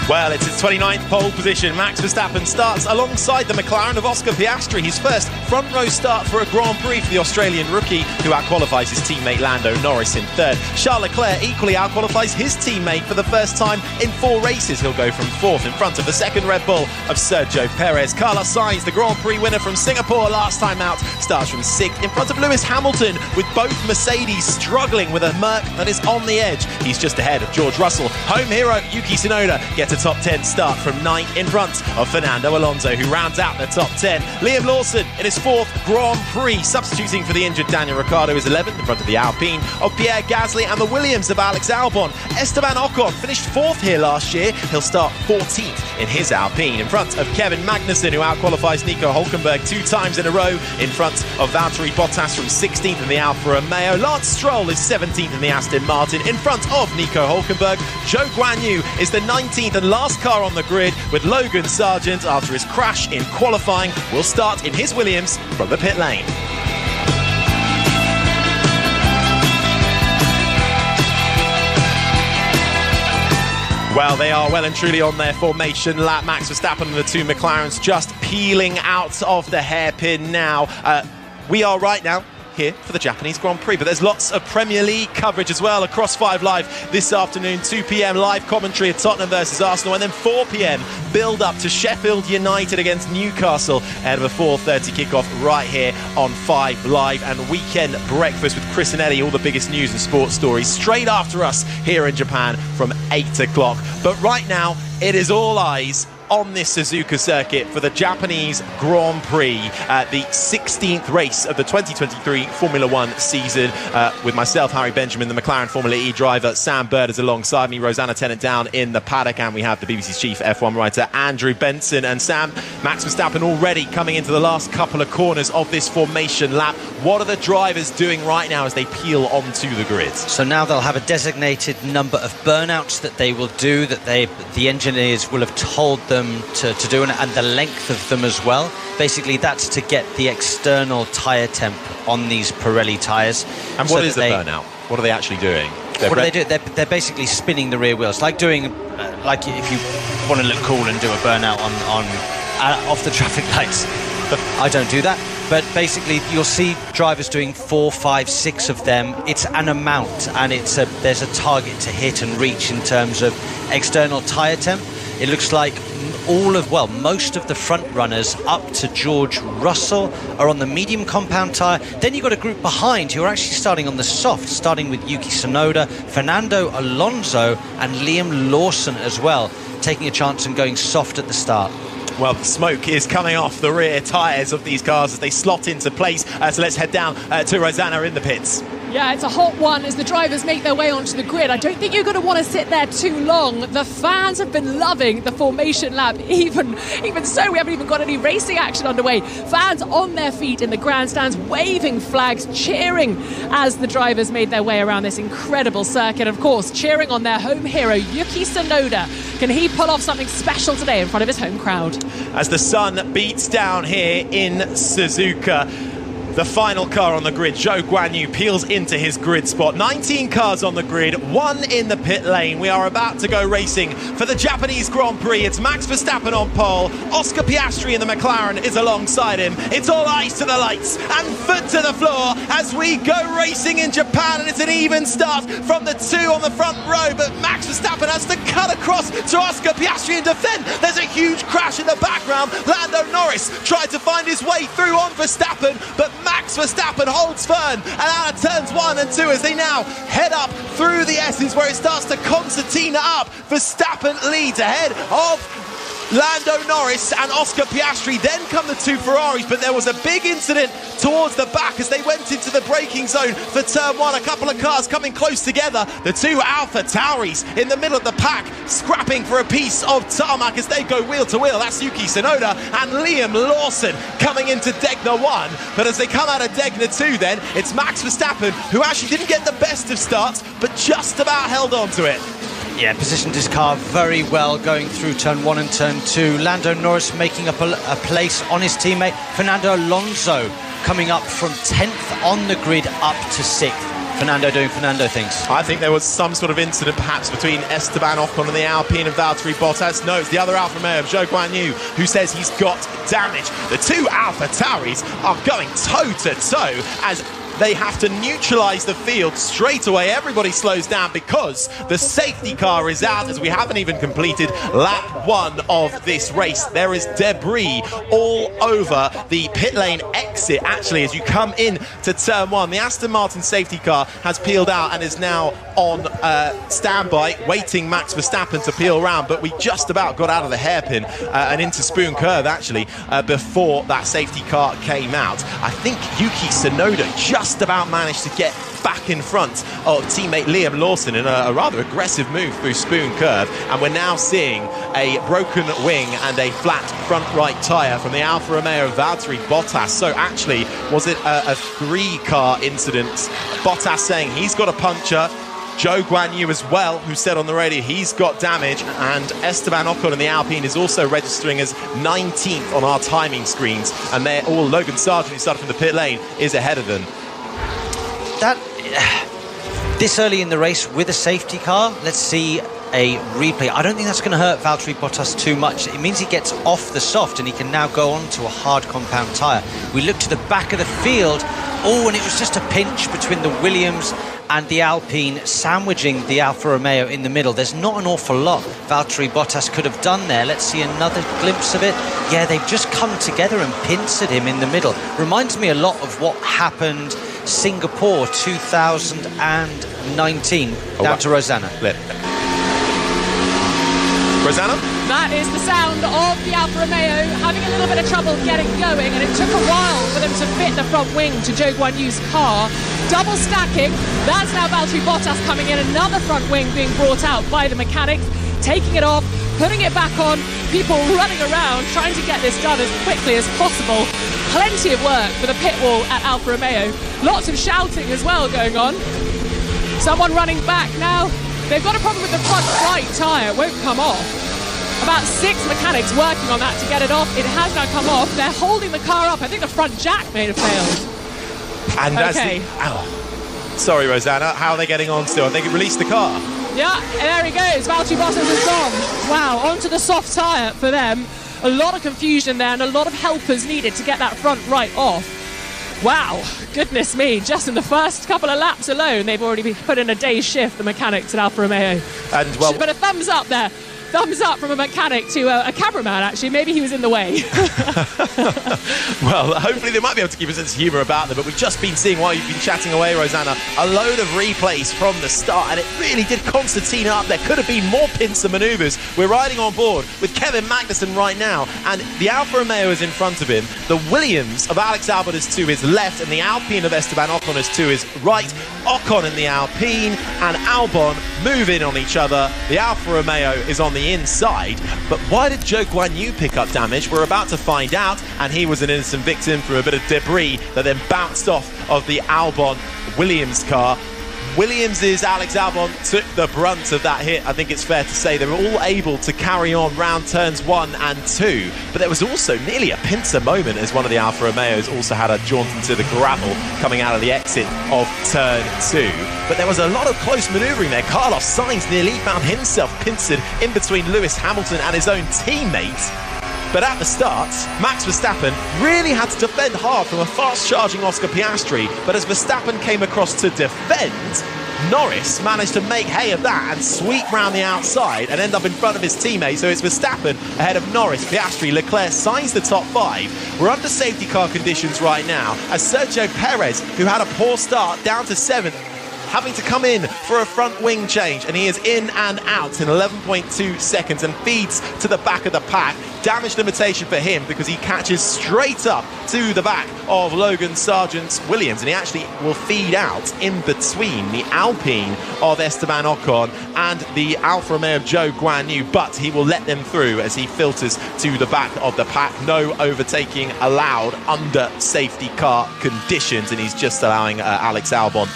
[SPEAKER 3] Well, it's his 29th pole position. Max Verstappen starts alongside the McLaren of Oscar Piastri, his first front row start for a Grand Prix for the Australian rookie, who outqualifies his teammate Lando Norris in third. Charles Leclerc equally outqualifies his teammate for the first time in 4 races. He'll go from 4th in front of the second Red Bull of Sergio Perez. Carlos Sainz, the Grand Prix winner from Singapore last time out, starts from 6th in front of Lewis Hamilton, with both Mercedes struggling with a Merc that is on the edge. He's just ahead of George Russell. Home hero Yuki Tsunoda gets a top 10 start from 9th in front of Fernando Alonso, who rounds out the top 10. Liam Lawson in his 4th Grand Prix, substituting for the injured Daniel Ricciardo, is 11th in front of the Alpine of Pierre Gasly and the Williams of Alex Albon. Esteban Ocon finished 4th here last year. He'll start 14th in his Alpine, in front of Kevin Magnussen, who outqualifies Nico Hülkenberg 2 times in a row, in front of Valtteri Bottas from 16th in the Alfa Romeo. Lance Stroll is 17th in the Aston Martin, in front of Nico Hülkenberg. Zhou Guanyu is the 19th and last car on the grid, with Logan Sargent, after his crash in qualifying, will start in his Williams from the pit lane. Well, they are well and truly on their formation lap. Max Verstappen and the 2 McLarens just peeling out of the hairpin now. We are right now here for the Japanese Grand Prix, but there's lots of Premier League coverage as well across 5 Live this afternoon. 2 p.m. live commentary of Tottenham versus Arsenal, and then 4 p.m. build up to Sheffield United against Newcastle ahead of a 4:30 kickoff right here on 5 Live, and weekend breakfast with Chris and Eddie, all the biggest news and sports stories straight after us here in Japan from 8 o'clock. But right now it is all eyes on this Suzuka circuit for the Japanese Grand Prix, the 16th race of the 2023 Formula One season, with myself, Harry Benjamin, the McLaren Formula E driver, Sam Bird is alongside me, Rosanna Tennant down in the paddock, and we have the BBC's chief F1 writer, Andrew Benson. And Sam, Max Verstappen already coming into the last couple of corners of this formation lap. What are the drivers doing right now as they peel onto the grid?
[SPEAKER 4] So now they'll have a designated number of burnouts that they will do, that the engineers will have told them to do, and the length of them as well. Basically, that's to get the external tyre temp on these Pirelli tyres.
[SPEAKER 3] And what is a burnout? What are they actually doing?
[SPEAKER 4] What do they do? They're basically spinning the rear wheels, like doing, like if you want to look cool and do a burnout on off the traffic lights. I don't do that. But basically, you'll see drivers doing 4, 5, 6 of them. It's an amount, and there's a target to hit and reach in terms of external tyre temp. It looks like most of the front runners up to George Russell are on the medium compound tyre. Then you've got a group behind who are actually starting on the soft, starting with Yuki Tsunoda, Fernando Alonso and Liam Lawson as well, taking a chance and going soft at the start.
[SPEAKER 3] Well, the smoke is coming off the rear tyres of these cars as they slot into place. So let's head down to Rosanna in the pits.
[SPEAKER 2] Yeah, it's a hot one as the drivers make their way onto the grid. I don't think you're going to want to sit there too long. The fans have been loving the formation lap. Even so, we haven't even got any racing action underway. Fans on their feet in the grandstands, waving flags, cheering as the drivers made their way around this incredible circuit. Of course, cheering on their home hero, Yuki Tsunoda. Can he pull off something special today in front of his home crowd?
[SPEAKER 3] As the sun beats down here in Suzuka, the final car on the grid, Zhou Guanyu, peels into his grid spot. 19 cars on the grid, 1 in the pit lane. We are about to go racing for the Japanese Grand Prix. It's Max Verstappen on pole. Oscar Piastri in the McLaren is alongside him. It's all eyes to the lights and foot to the floor as we go racing in Japan. And it's an even start from the 2 on the front row. But Max Verstappen has to cut across to Oscar Piastri and defend. There's a huge crash in the background. Lando Norris tried to find his way through on Verstappen, but Max Verstappen holds firm and out of turns 1 and 2 as they now head up through the S's, where it starts to concertina up. Verstappen leads ahead of Lando Norris and Oscar Piastri. Then come the two Ferraris, but there was a big incident towards the back as they went into the braking zone for turn one. A couple of cars coming close together. The two Alpha Tauris in the middle of the pack, scrapping for a piece of tarmac as they go wheel to wheel. That's Yuki Tsunoda and Liam Lawson coming into Degner 1. But as they come out of Degner 2 then, it's Max Verstappen, who actually didn't get the best of starts, but just about held on to it.
[SPEAKER 4] Yeah, positioned his car very well going through turn 1 and turn 2. Lando Norris making up a place on his teammate. Fernando Alonso coming up from 10th on the grid up to 6th. Fernando doing Fernando things.
[SPEAKER 3] I think there was some sort of incident perhaps between Esteban Ocon and the Alpine and Valtteri Bottas. No, it's the other Alfa Romeo of Zhou Guanyu who says he's got damage. The two Alpha Tauris are going toe-to-toe as they have to neutralise the field straight away. Everybody slows down because the safety car is out as we haven't even completed lap 1 of this race. There is debris all over the pit lane exit actually as you come in to turn 1. The Aston Martin safety car has peeled out and is now on standby waiting Max Verstappen to peel round, but we just about got out of the hairpin and into Spoon Curve actually before that safety car came out. I think Yuki Tsunoda just about managed to get back in front of teammate Liam Lawson in a rather aggressive move through Spoon Curve, and we're now seeing a broken wing and a flat front right tyre from the Alfa Romeo of Valtteri Bottas. So actually, was it a 3-car incident? Bottas saying he's got a puncture, Zhou Guanyu as well, who said on the radio he's got damage, and Esteban Ocon in the Alpine is also registering as 19th on our timing screens, and they're all Logan Sargent, who started from the pit lane, is ahead of them.
[SPEAKER 4] This early in the race with a safety car, let's see a replay. I don't think that's going to hurt Valtteri Bottas too much. It means he gets off the soft and he can now go on to a hard compound tyre. We look to the back of the field. Oh, and it was just a pinch between the Williams and the Alpine, sandwiching the Alfa Romeo in the middle. There's not an awful lot Valtteri Bottas could have done there. Let's see another glimpse of it. Yeah, they've just come together and pincered him in the middle. Reminds me a lot of what happened Singapore 2019. Down to Rosanna.
[SPEAKER 3] Rosanna?
[SPEAKER 2] That is the sound of the Alfa Romeo having a little bit of trouble getting going, and it took a while for them to fit the front wing to Zhou Guanyu's car. Double stacking, that's now Valtteri Bottas coming in, another front wing being brought out by the mechanics, taking it off, putting it back on, people running around trying to get this done as quickly as possible. Plenty of work for the pit wall at Alfa Romeo. Lots of shouting as well going on. Someone running back now. They've got a problem with the front right tyre, it won't come off. About 6 mechanics working on that to get it off. It has now come off. They're holding the car up. I think the front jack may have failed.
[SPEAKER 3] And sorry, Rosanna, how are they getting on still? They released the car.
[SPEAKER 2] Yeah, and there he goes. Valtteri Bottas is gone. Wow, onto the soft tyre for them. A lot of confusion there and a lot of helpers needed to get that front right off. Wow, goodness me, just in the first couple of laps alone, they've already put in a day's shift, the mechanics at Alfa Romeo.
[SPEAKER 3] And well,
[SPEAKER 2] but a thumbs up there. Thumbs up from a mechanic to a cameraman, actually. Maybe he was in the way.
[SPEAKER 3] Well, hopefully they might be able to keep a sense of humour about them, but we've just been seeing, while you've been chatting away, Rosanna, a load of replays from the start, and it really did Constantina up. There could have been more pincer manoeuvres. We're riding on board with Kevin Magnussen right now, and the Alfa Romeo is in front of him. The Williams of Alex Albon is to his left, and the Alpine of Esteban Ocon is to his right. Ocon in the Alpine and Albon move in on each other. The Alfa Romeo is on the inside, but why did Zhou Guanyu pick up damage? We're about to find out, and he was an innocent victim from a bit of debris that then bounced off of the Albon Williams car. Williams's Alex Albon took the brunt of that hit. I think it's fair to say they were all able to carry on round turns 1 and 2, but there was also nearly a pincer moment as one of the Alfa Romeos also had a jaunt into the gravel coming out of the exit of turn 2. But there was a lot of close manoeuvring there. Carlos Sainz nearly found himself pincered in between Lewis Hamilton and his own teammate. But at the start, Max Verstappen really had to defend hard from a fast-charging Oscar Piastri. But as Verstappen came across to defend, Norris managed to make hay of that and sweep round the outside and end up in front of his teammate. So it's Verstappen ahead of Norris, Piastri, Leclerc, Sainz, the top 5. We're under safety car conditions right now as Sergio Perez, who had a poor start, down to 7th, having to come in for a front wing change, and he is in and out in 11.2 seconds and feeds to the back of the pack. Damage limitation for him because he catches straight up to the back of Logan Sargent Williams, and he actually will feed out in between the Alpine of Esteban Ocon and the Alfa Romeo of Zhou Guanyu, but he will let them through as he filters to the back of the pack. No overtaking allowed under safety car conditions, and he's just allowing Alex Albon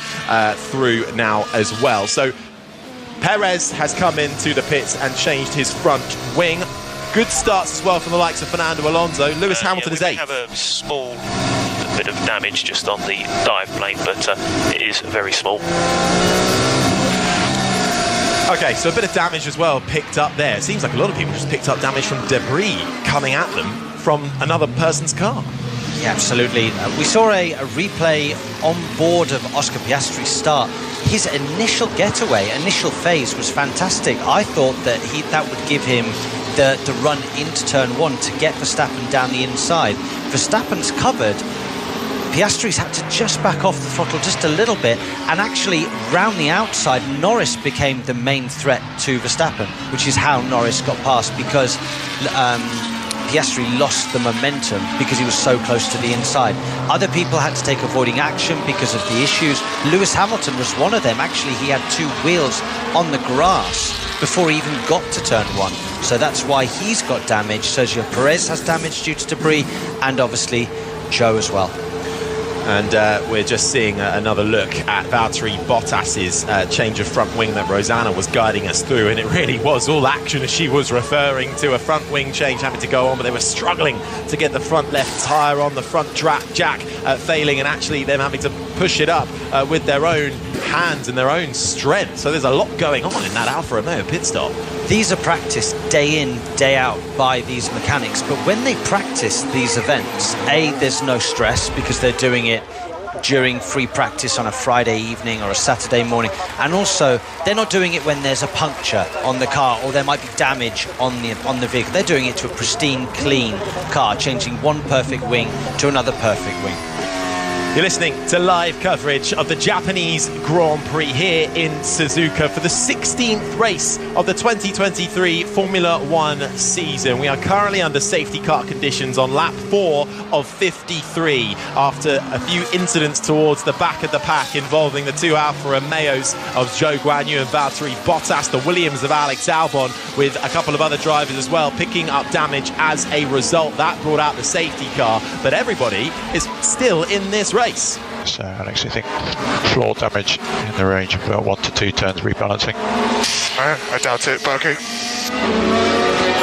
[SPEAKER 3] through now as well. So Perez has come into the pits and changed his front wing. Good starts as well from the likes of Fernando Alonso. Lewis Hamilton is 8th.
[SPEAKER 14] We have a small bit of damage just on the dive plate, but it is very small.
[SPEAKER 3] Okay, so a bit of damage as well picked up there. It seems like a lot of people just picked up damage from debris coming at them from another person's car.
[SPEAKER 4] Yeah, absolutely. We saw a replay on board of Oscar Piastri's start. His initial getaway, initial phase was fantastic. I thought that that would give him the run into turn 1 to get Verstappen down the inside. Verstappen's covered. Piastri's had to just back off the throttle just a little bit, and actually round the outside Norris became the main threat to Verstappen, which is how Norris got past, because Piastri lost the momentum because he was so close to the inside. Other people had to take avoiding action because of the issues. Lewis Hamilton was one of them. Actually, he had 2 wheels on the grass before he even got to turn 1. So that's why he's got damage. Sergio Perez has damage due to debris, and obviously Zhou as well.
[SPEAKER 3] And we're just seeing another look at Valtteri Bottas's change of front wing that Rosanna was guiding us through, and it really was all action as she was referring to a front wing change having to go on, but they were struggling to get the front left tyre on, the front jack failing, and actually them having to push it up with their own hands and their own strength. So there's a lot going on in that Alfa Romeo pit stop.
[SPEAKER 4] These are practiced day in, day out by these mechanics, but when they practice these events, there's no stress because they're doing it during free practice on a Friday evening or a Saturday morning, and also they're not doing it when there's a puncture on the car or there might be damage on the vehicle. They're doing it to a pristine, clean car, changing one perfect wing to another perfect wing.
[SPEAKER 3] You're listening to live coverage of the Japanese Grand Prix here in Suzuka for the 16th race of the 2023 Formula One season. We are currently under safety car conditions on lap 4 of 53 after a few incidents towards the back of the pack involving the 2 Alfa Romeos of Zhou Guanyu and Valtteri Bottas, the Williams of Alex Albon, with a couple of other drivers as well picking up damage as a result. That brought out the safety car, but everybody is still in this race.
[SPEAKER 15] So I actually think floor damage in the range of about 1 to 2 turns rebalancing.
[SPEAKER 8] I doubt it, but okay.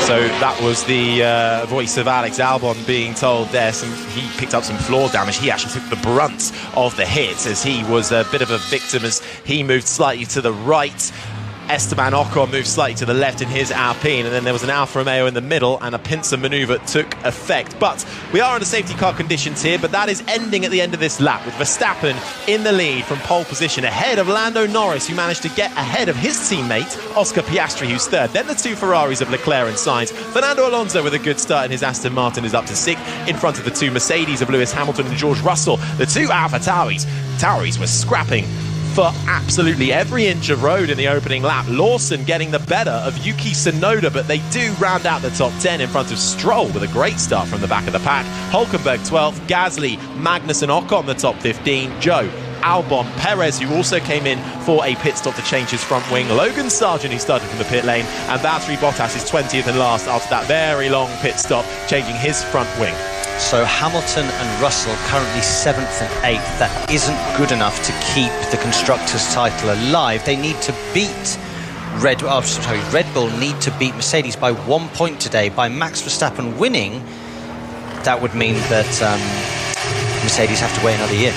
[SPEAKER 3] So that was the voice of Alex Albon being told there he picked up some floor damage. He actually took the brunt of the hit as he was a bit of a victim as he moved slightly to the right. Esteban Ocon moved slightly to the left in his Alpine, and then there was an Alfa Romeo in the middle, and a pincer manoeuvre took effect. But we are under safety car conditions here, but that is ending at the end of this lap, with Verstappen in the lead from pole position, ahead of Lando Norris, who managed to get ahead of his teammate, Oscar Piastri, who's 3rd. Then the 2 Ferraris of Leclerc and Sainz. Fernando Alonso with a good start in his Aston Martin is up to 6th, in front of the 2 Mercedes of Lewis Hamilton and George Russell. The 2 Alfa Tauris were scrapping for absolutely every inch of road in the opening lap. Lawson getting the better of Yuki Tsunoda, but they do round out the top 10 in front of Stroll with a great start from the back of the pack. Hulkenberg 12th, Gasly, Magnussen, Ocon the top 15, Zhou, Albon, Perez, who also came in for a pit stop to change his front wing, Logan Sargent, who started from the pit lane, and Valtteri Bottas is 20th and last after that very long pit stop, changing his front wing.
[SPEAKER 4] So Hamilton and Russell currently 7th and 8th. That isn't good enough to keep the Constructors' title alive. They need to beat Red Bull need to beat Mercedes by 1 point today. By Max Verstappen winning, that would mean that Mercedes have to wait another year.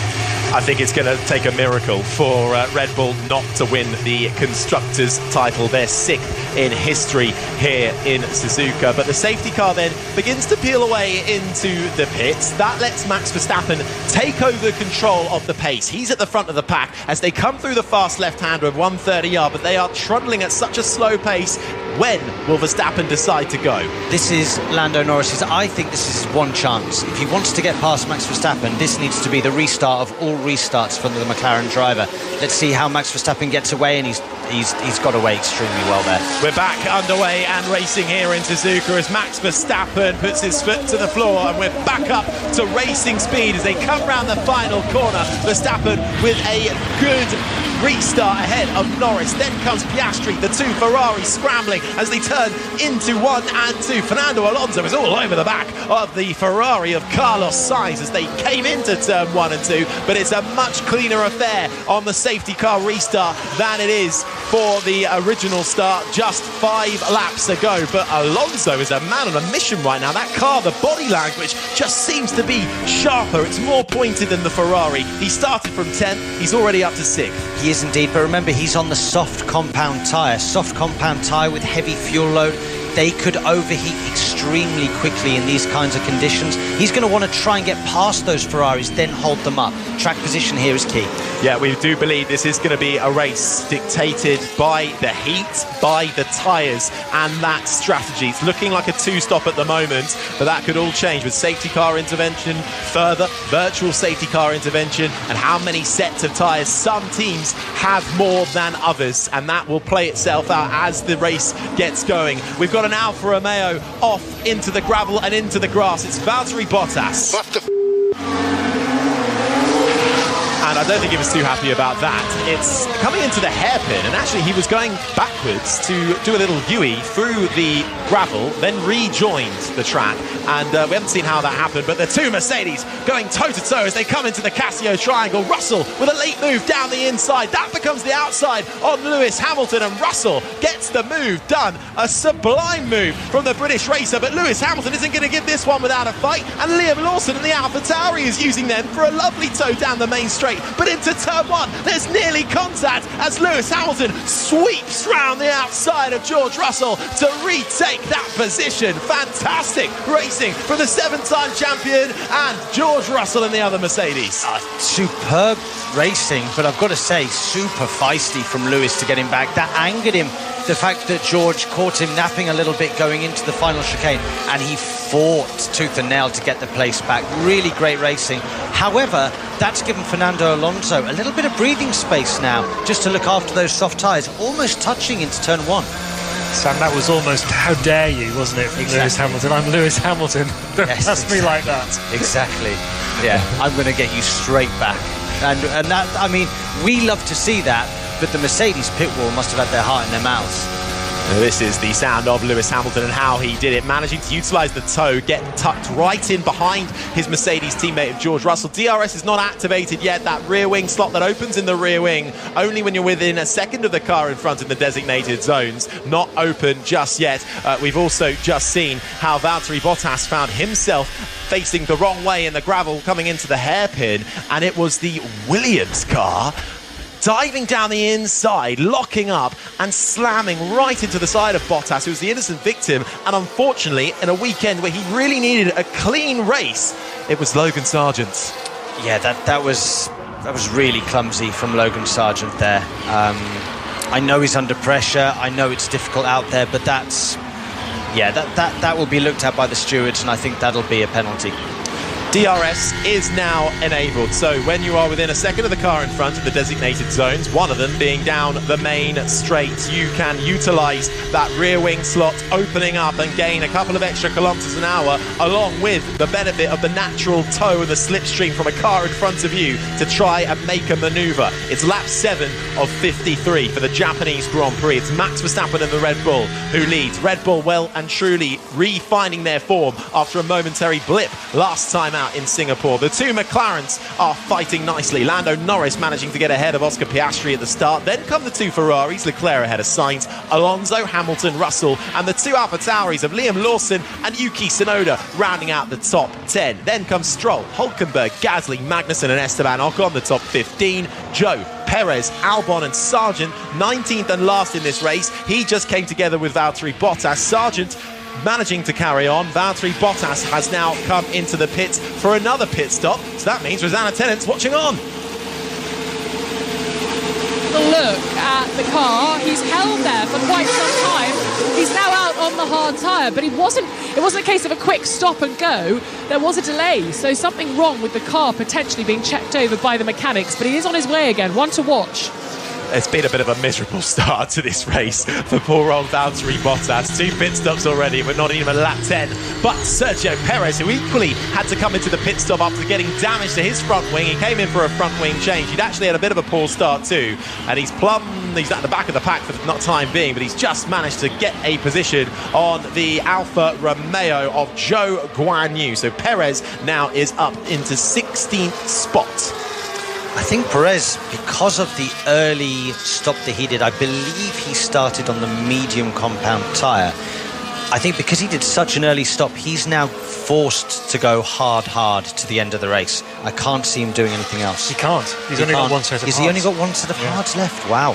[SPEAKER 3] I think it's going to take a miracle for Red Bull not to win the Constructors' title. They're 6th in history here in Suzuka. But the safety car then begins to peel away into the pits. That lets Max Verstappen take over control of the pace. He's at the front of the pack as they come through the fast left-hander of 130R, but they are trundling at such a slow pace. When will Verstappen decide to go?
[SPEAKER 4] This is Lando Norris's. I think this is his one chance. If he wants to get past Max Verstappen, this needs to be the restart of all restarts for the McLaren driver. Let's see how Max Verstappen gets away, and he's got away extremely well there.
[SPEAKER 3] We're back underway and racing here in Suzuka as Max Verstappen puts his foot to the floor, and we're back up to racing speed as they come round the final corner. Verstappen with a good restart ahead of Norris. Then comes Piastri, the two Ferraris scrambling as they turn into 1 and 2. Fernando Alonso is all over the back of the Ferrari of Carlos Sainz as they came into turn 1 and 2, but it's a much cleaner affair on the safety car restart than it is for the original start just 5 laps ago. But Alonso is a man on a mission right now. That car, the body language just seems to be sharper. It's more pointed than the Ferrari. He started from 10th, he's already up to 6th.
[SPEAKER 4] He is indeed, but remember, he's on the soft compound tyre. Soft compound tyre with heavy fuel load. They could overheat extremely quickly in these kinds of conditions. He's going to want to try and get past those Ferraris, then hold them up. Track position here is key.
[SPEAKER 3] Yeah, we do believe this is going to be a race dictated by the heat, by the tyres, and that strategy. It's looking like a two-stop at the moment, but that could all change with safety car intervention, further virtual safety car intervention, and how many sets of tyres. Some teams have more than others, and that will play itself out as the race gets going. We've got an Alfa Romeo off into the gravel and into the grass. It's Valtteri Bottas. And I don't think he was too happy about that. It's coming into the hairpin, and actually he was going backwards to do a little U-ey through the gravel, then rejoined the track, and we haven't seen how that happened, but the two Mercedes going toe-to-toe as they come into the Casio triangle. Russell with a late move down the inside. That becomes the outside on Lewis Hamilton, and Russell gets the move done. A sublime move from the British racer, but Lewis Hamilton isn't going to give this one without a fight, and Liam Lawson in the AlphaTauri is using them for a lovely tow down the main straight. But into turn 1, there's nearly contact as Lewis Hamilton sweeps round the outside of George Russell to retake that position. Fantastic racing for the 7-time champion and George Russell in the other Mercedes.
[SPEAKER 4] Superb racing, but I've got to say, super feisty from Lewis to get him back. That angered him, the fact that George caught him napping a little bit going into the final chicane, and he fought tooth and nail to get the place back. Really great racing. However, that's given Fernando Alonso a little bit of breathing space now, just to look after those soft tyres, almost touching into turn 1.
[SPEAKER 5] Sam, that was almost how dare you, wasn't it, from exactly. Lewis Hamilton? I'm Lewis Hamilton. Don't
[SPEAKER 4] yes,
[SPEAKER 5] ask me like that.
[SPEAKER 4] Exactly. Yeah, I'm going to get you straight back. And that, I mean, we love to see that, but the Mercedes pit wall must have had their heart in their mouths.
[SPEAKER 3] This is the sound of Lewis Hamilton and how he did it, managing to utilise the toe, get tucked right in behind his Mercedes teammate of George Russell. DRS is not activated yet. That rear wing slot that opens in the rear wing only when you're within a second of the car in front in the designated zones. Not open just yet. We've also just seen how Valtteri Bottas found himself facing the wrong way in the gravel coming into the hairpin, and it was the Williams car diving down the inside, locking up and slamming right into the side of Bottas, who was the innocent victim. And unfortunately, in a weekend where he really needed a clean race, it was Logan Sargent.
[SPEAKER 4] Yeah, that was really clumsy from Logan Sargent there. I know he's under pressure. I know it's difficult out there, but that will be looked at by the stewards, and I think that'll be a penalty.
[SPEAKER 3] DRS is now enabled, so when you are within a second of the car in front of the designated zones, one of them being down the main straight, you can utilise that rear wing slot opening up and gain a couple of extra kilometres an hour, along with the benefit of the natural tow and the slipstream from a car in front of you to try and make a manoeuvre. It's lap 7 of 53 for the Japanese Grand Prix. It's Max Verstappen and the Red Bull who leads. Red Bull well and truly refining their form after a momentary blip last time out in Singapore. The two McLarens are fighting nicely. Lando Norris managing to get ahead of Oscar Piastri at the start. Then come the two Ferraris, Leclerc ahead of Sainz, Alonso, Hamilton, Russell, and the two AlphaTauris of Liam Lawson and Yuki Tsunoda rounding out the top 10. Then comes Stroll, Hülkenberg, Gasly, Magnussen and Esteban Ocon, the top 15. Joe Perez, Albon and Sargent, 19th and last in this race. He just came together with Valtteri Bottas. Sargent managing to carry on. Valtteri Bottas has now come into the pits for another pit stop. So that means Rosanna Tennant's watching on.
[SPEAKER 2] Look at the car. He's held there for quite some time. He's now out on the hard tyre, but it wasn't a case of a quick stop and go. There was a delay, so something wrong with the car potentially being checked over by the mechanics, but he is on his way again. One to watch.
[SPEAKER 3] It's been a bit of a miserable start to this race for poor old Valtteri Bottas. 2 pit stops already, but not even a lap 10. But Sergio Perez, who equally had to come into the pit stop after getting damage to his front wing, he came in for a front wing change. He'd actually had a bit of a poor start too, and he's at the back of the pack for the time being, but he's just managed to get a position on the Alfa Romeo of Zhou Guanyu. So Perez now is up into 16th spot.
[SPEAKER 4] I think Perez, because of the early stop that he did, I believe he started on the medium compound tyre. I think because he did such an early stop, he's now forced to go hard to the end of the race. I can't see him doing anything else.
[SPEAKER 5] He can't. He's only got one set of hards.
[SPEAKER 4] He's only got one set of hards left. Wow.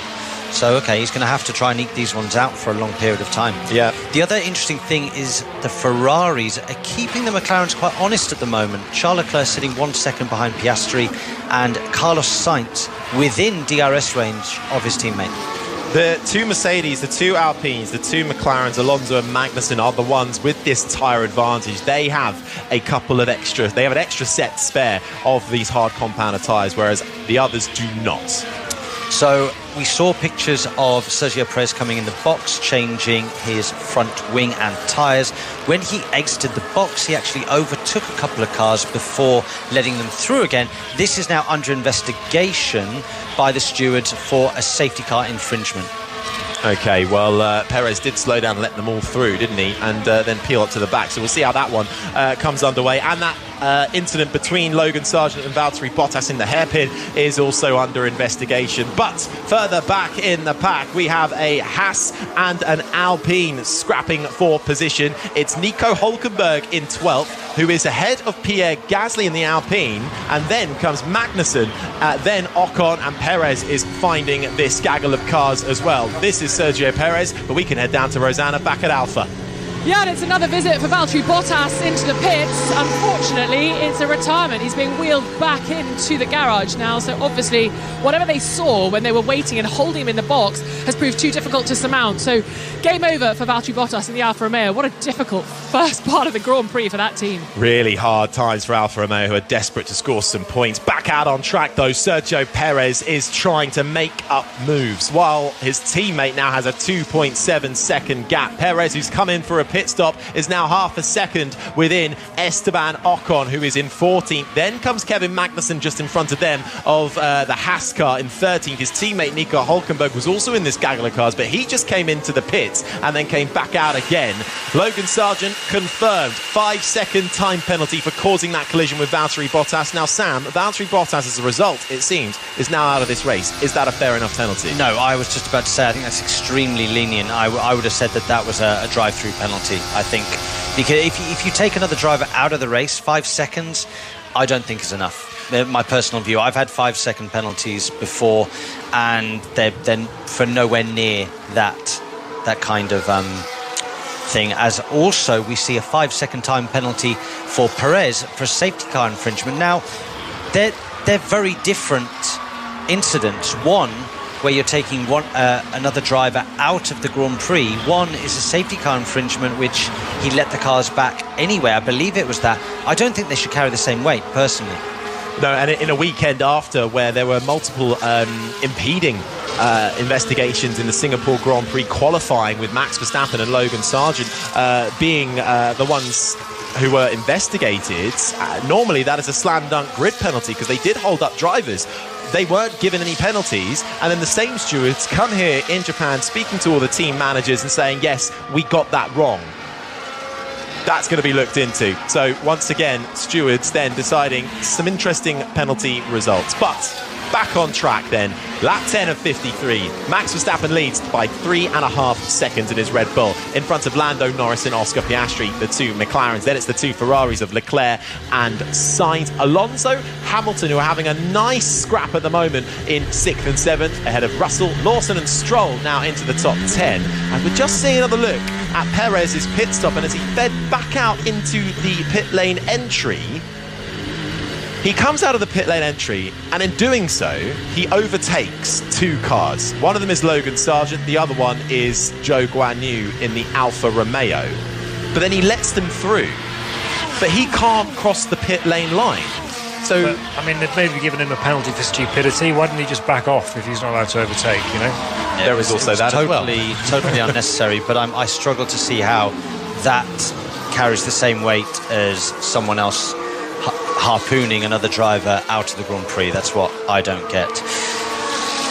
[SPEAKER 4] So, okay, he's going to have to try and eke these ones out for a long period of time.
[SPEAKER 3] Yeah.
[SPEAKER 4] The other interesting thing is the Ferraris are keeping the McLarens quite honest at the moment. Charles Leclerc sitting 1 second behind Piastri and Carlos Sainz within DRS range of his teammate.
[SPEAKER 3] The 2 Mercedes, the 2 Alpines, the 2 McLarens, Alonso and Magnussen are the ones with this tyre advantage. They have an extra set spare of these hard compounder tyres, whereas the others do not.
[SPEAKER 4] So we saw pictures of Sergio Perez coming in the box, changing his front wing and tyres. When he exited the box, he actually overtook a couple of cars before letting them through again. This is now under investigation by the stewards for a safety car infringement.
[SPEAKER 3] Okay, well, Perez did slow down and let them all through, didn't he? And then peel up to the back. So we'll see how that one comes underway. And that incident between Logan Sargent and Valtteri Bottas in the hairpin is also under investigation. But further back in the pack, we have a Haas and an Alpine scrapping for position. It's Nico Hülkenberg in 12th, who is ahead of Pierre Gasly in the Alpine. And then comes Magnussen, then Ocon, and Perez is finding this gaggle of cars as well. This is Sergio Perez, but we can head down to Rosanna back at Alfa.
[SPEAKER 2] Yeah, and it's another visit for Valtteri Bottas into the pits. Unfortunately, it's a retirement. He's being wheeled back into the garage now. So obviously, whatever they saw when they were waiting and holding him in the box has proved too difficult to surmount. So game over for Valtteri Bottas in the Alfa Romeo. What a difficult first part of the Grand Prix for that team.
[SPEAKER 3] Really hard times for Alfa Romeo, who are desperate to score some points. Back out on track, though, Sergio Perez is trying to make up moves, while his teammate now has a 2.7 second gap. Perez, who's come in for a pit stop, is now half a second within Esteban Ocon, who is in 14th. Then comes Kevin Magnussen just in front of them of the Haas car in 13th. His teammate Nico Hülkenberg was also in this gaggle of cars, but he just came into the pits and then came back out again. Logan Sargent confirmed 5-second time penalty for causing that collision with Valtteri Bottas. Now, Sam, Valtteri Bottas, as a result, it seems, is now out of this race. Is that a fair enough penalty?
[SPEAKER 4] No, I was just about to say, I think that's extremely lenient. I would have said that was a drive-through penalty. I think because if you take another driver out of the race, 5 seconds, I don't think is enough. My personal view. I've had 5-second penalties before, and they're for nowhere near that kind of thing. As also we see a 5-second time penalty for Perez for a safety car infringement. Now they're very different incidents. One where you're taking another driver out of the Grand Prix. One is a safety car infringement, which he let the cars back anyway. I believe it was that. I don't think they should carry the same weight, personally.
[SPEAKER 3] No, and in a weekend after where there were multiple impeding investigations in the Singapore Grand Prix qualifying, with Max Verstappen and Logan Sargent being the ones who were investigated, normally that is a slam dunk grid penalty because they did hold up drivers. They weren't given any penalties, and then the same stewards come here in Japan speaking to all the team managers and saying, yes, we got that wrong. That's going to be looked into. So once again, stewards then deciding some interesting penalty results. But Back on track then. Lap 10 of 53. Max Verstappen leads by 3.5 seconds in his Red Bull in front of Lando Norris and Oscar Piastri, the two McLarens. Then it's the two Ferraris of Leclerc and Sainz. Alonso, Hamilton, who are having a nice scrap at the moment in 6th and 7th, ahead of Russell, Lawson and Stroll now into the top 10. And we're just seeing another look at Perez's pit stop, and as he fed back out into the pit lane entry, he comes out of the pit lane entry, and in doing so, he overtakes two cars. One of them is Logan Sargent, the other one is Zhou Guanyu in the Alfa Romeo. But then he lets them through. But he can't cross the pit lane line. So,
[SPEAKER 5] but, I mean, they've maybe given him a penalty for stupidity. Why didn't he just back off if he's not allowed to overtake, you know?
[SPEAKER 4] Yeah, there is also that totally, as well. Totally unnecessary, but I struggle to see how that carries the same weight as someone else harpooning another driver out of the Grand Prix. That's what I don't get.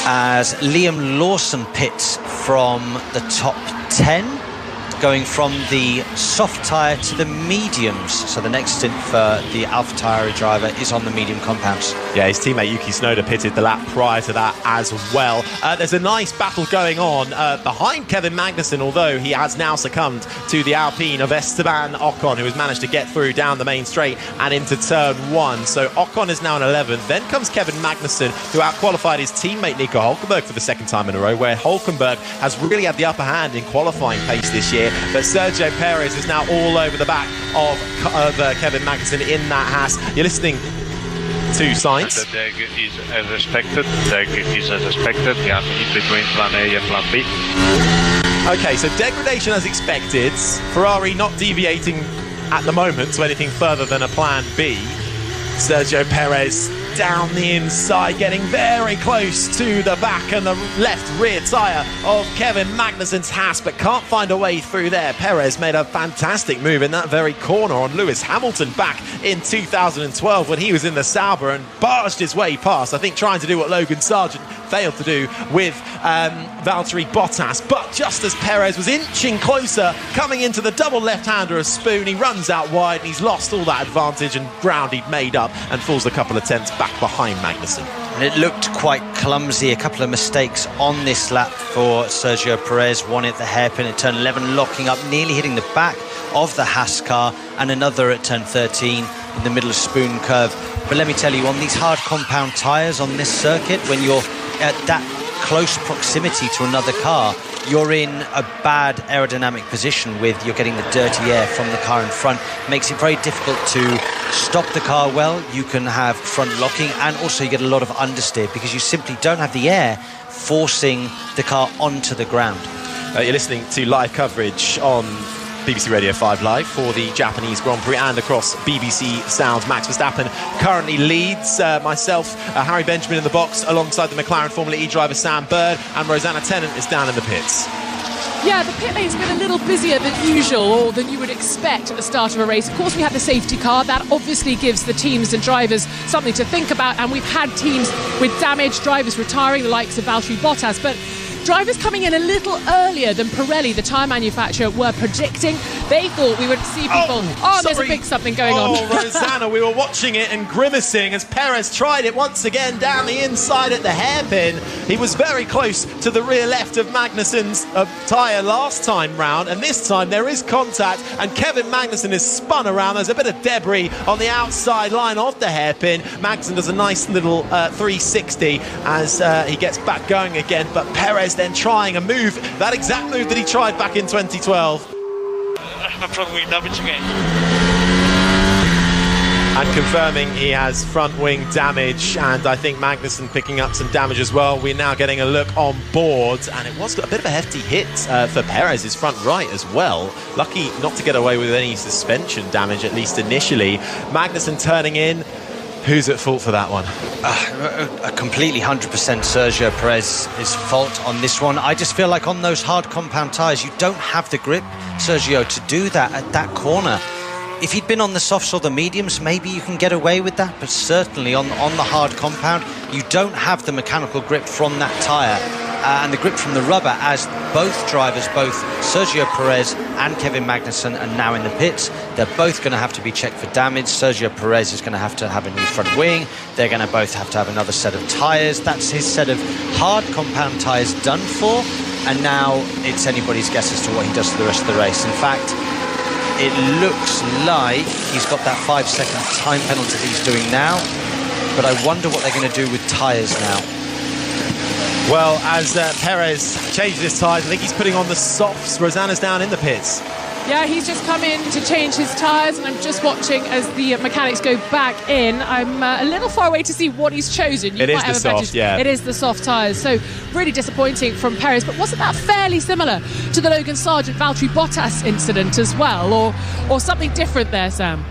[SPEAKER 4] As Liam Lawson pits from the top 10, going from the soft tyre to the mediums. So the next stint for the AlphaTauri driver is on the medium compounds.
[SPEAKER 3] Yeah, his teammate Yuki Tsunoda pitted the lap prior to that as well. There's a nice battle going on behind Kevin Magnussen, although he has now succumbed to the Alpine of Esteban Ocon, who has managed to get through down the main straight and into turn 1. So Ocon is now in 11th. Then comes Kevin Magnussen, who outqualified his teammate Nico Hülkenberg for the second time in a row, where Hülkenberg has really had the upper hand in qualifying pace this year. But Sergio Perez is now all over the back of Kevin Magnussen in that Haas. You're listening to Sainz.
[SPEAKER 16] The DEG is as expected. DEG is as expected. Yeah, in between plan A and plan B.
[SPEAKER 3] Okay, so degradation as expected. Ferrari not deviating at the moment to anything further than a plan B. Sergio Perez down the inside, getting very close to the back and the left rear tyre of Kevin Magnussen's Haas, but can't find a way through there. Perez made a fantastic move in that very corner on Lewis Hamilton back in 2012 when he was in the Sauber and barged his way past, I think trying to do what Logan Sargent failed to do with Valtteri Bottas. But just as Perez was inching closer, coming into the double left-hander of Spoon, he runs out wide and he's lost all that advantage and ground he'd made up and falls a couple of tenths back behind Magnussen.
[SPEAKER 4] And it looked quite clumsy. A couple of mistakes on this lap for Sergio Perez. One at the hairpin at turn 11, locking up, nearly hitting the back of the Haas car, and another at turn 13 in the middle of Spoon Curve. But let me tell you, on these hard compound tyres on this circuit, when you're at that close proximity to another car, you're in a bad aerodynamic position with you're getting the dirty air from the car in front. Makes it very difficult to stop the car well. You can have front locking, and also you get a lot of understeer because you simply don't have the air forcing the car onto the ground.
[SPEAKER 3] You're listening to live coverage on BBC Radio 5 Live for the Japanese Grand Prix and across BBC Sounds. Max Verstappen currently leads. Myself, Harry Benjamin in the box alongside the McLaren Formula E driver Sam Bird, and Rosanna Tennant is down in the pits.
[SPEAKER 2] Yeah, the pit lane's been a little busier than usual, or than you would expect at the start of a race. Of course, we had the safety car. That obviously gives the teams and drivers something to think about, and we've had teams with damaged drivers retiring, the likes of Valtteri Bottas, but drivers coming in a little earlier than Pirelli, the tyre manufacturer, were predicting. They thought we would see people, there's a big something going on.
[SPEAKER 3] Oh, Rosanna, we were watching it and grimacing as Perez tried it once again down the inside at the hairpin. He was very close to the rear left of Magnussen's tyre last time round, and this time there is contact, and Kevin Magnussen is spun around. There's a bit of debris on the outside line of the hairpin. Magnussen does a nice little 360 as he gets back going again, but Perez then trying a move, that exact move that he tried back in 2012.
[SPEAKER 16] I'm front wing damage again.
[SPEAKER 3] And confirming he has front wing damage, and I think Magnussen picking up some damage as well. We're now getting a look on board, and it was a bit of a hefty hit for Perez, his front right as well. Lucky not to get away with any suspension damage, at least initially. Magnussen turning in. Who's at fault for that one?
[SPEAKER 4] Completely 100% Sergio Perez's fault on this one. I just feel like on those hard compound tyres, you don't have the grip, Sergio, to do that at that corner. If he'd been on the softs or the mediums, maybe you can get away with that, but certainly on the hard compound, you don't have the mechanical grip from that tyre and the grip from the rubber, as both drivers, both Sergio Perez and Kevin Magnussen, are now in the pits. They're both going to have to be checked for damage. Sergio Perez is going to have a new front wing. They're going to both have to have another set of tyres. That's his set of hard compound tyres done for, and now it's anybody's guess as to what he does for the rest of the race. In fact, it looks like he's got that 5-second time penalty that he's doing now, but I wonder what they're going to do with tyres now.
[SPEAKER 3] Well, as Perez changes his tyres, I think he's putting on the softs. Rosanna's down in the pits.
[SPEAKER 2] Yeah, he's just come in to change his tyres, and I'm just watching as the mechanics go back in. I'm a little far away to see what he's chosen.
[SPEAKER 3] It is the soft, yeah.
[SPEAKER 2] It is the soft tyres, so really disappointing from Perez. But wasn't that fairly similar to the Logan Sargent Valtteri Bottas incident as well, or something different there, Sam?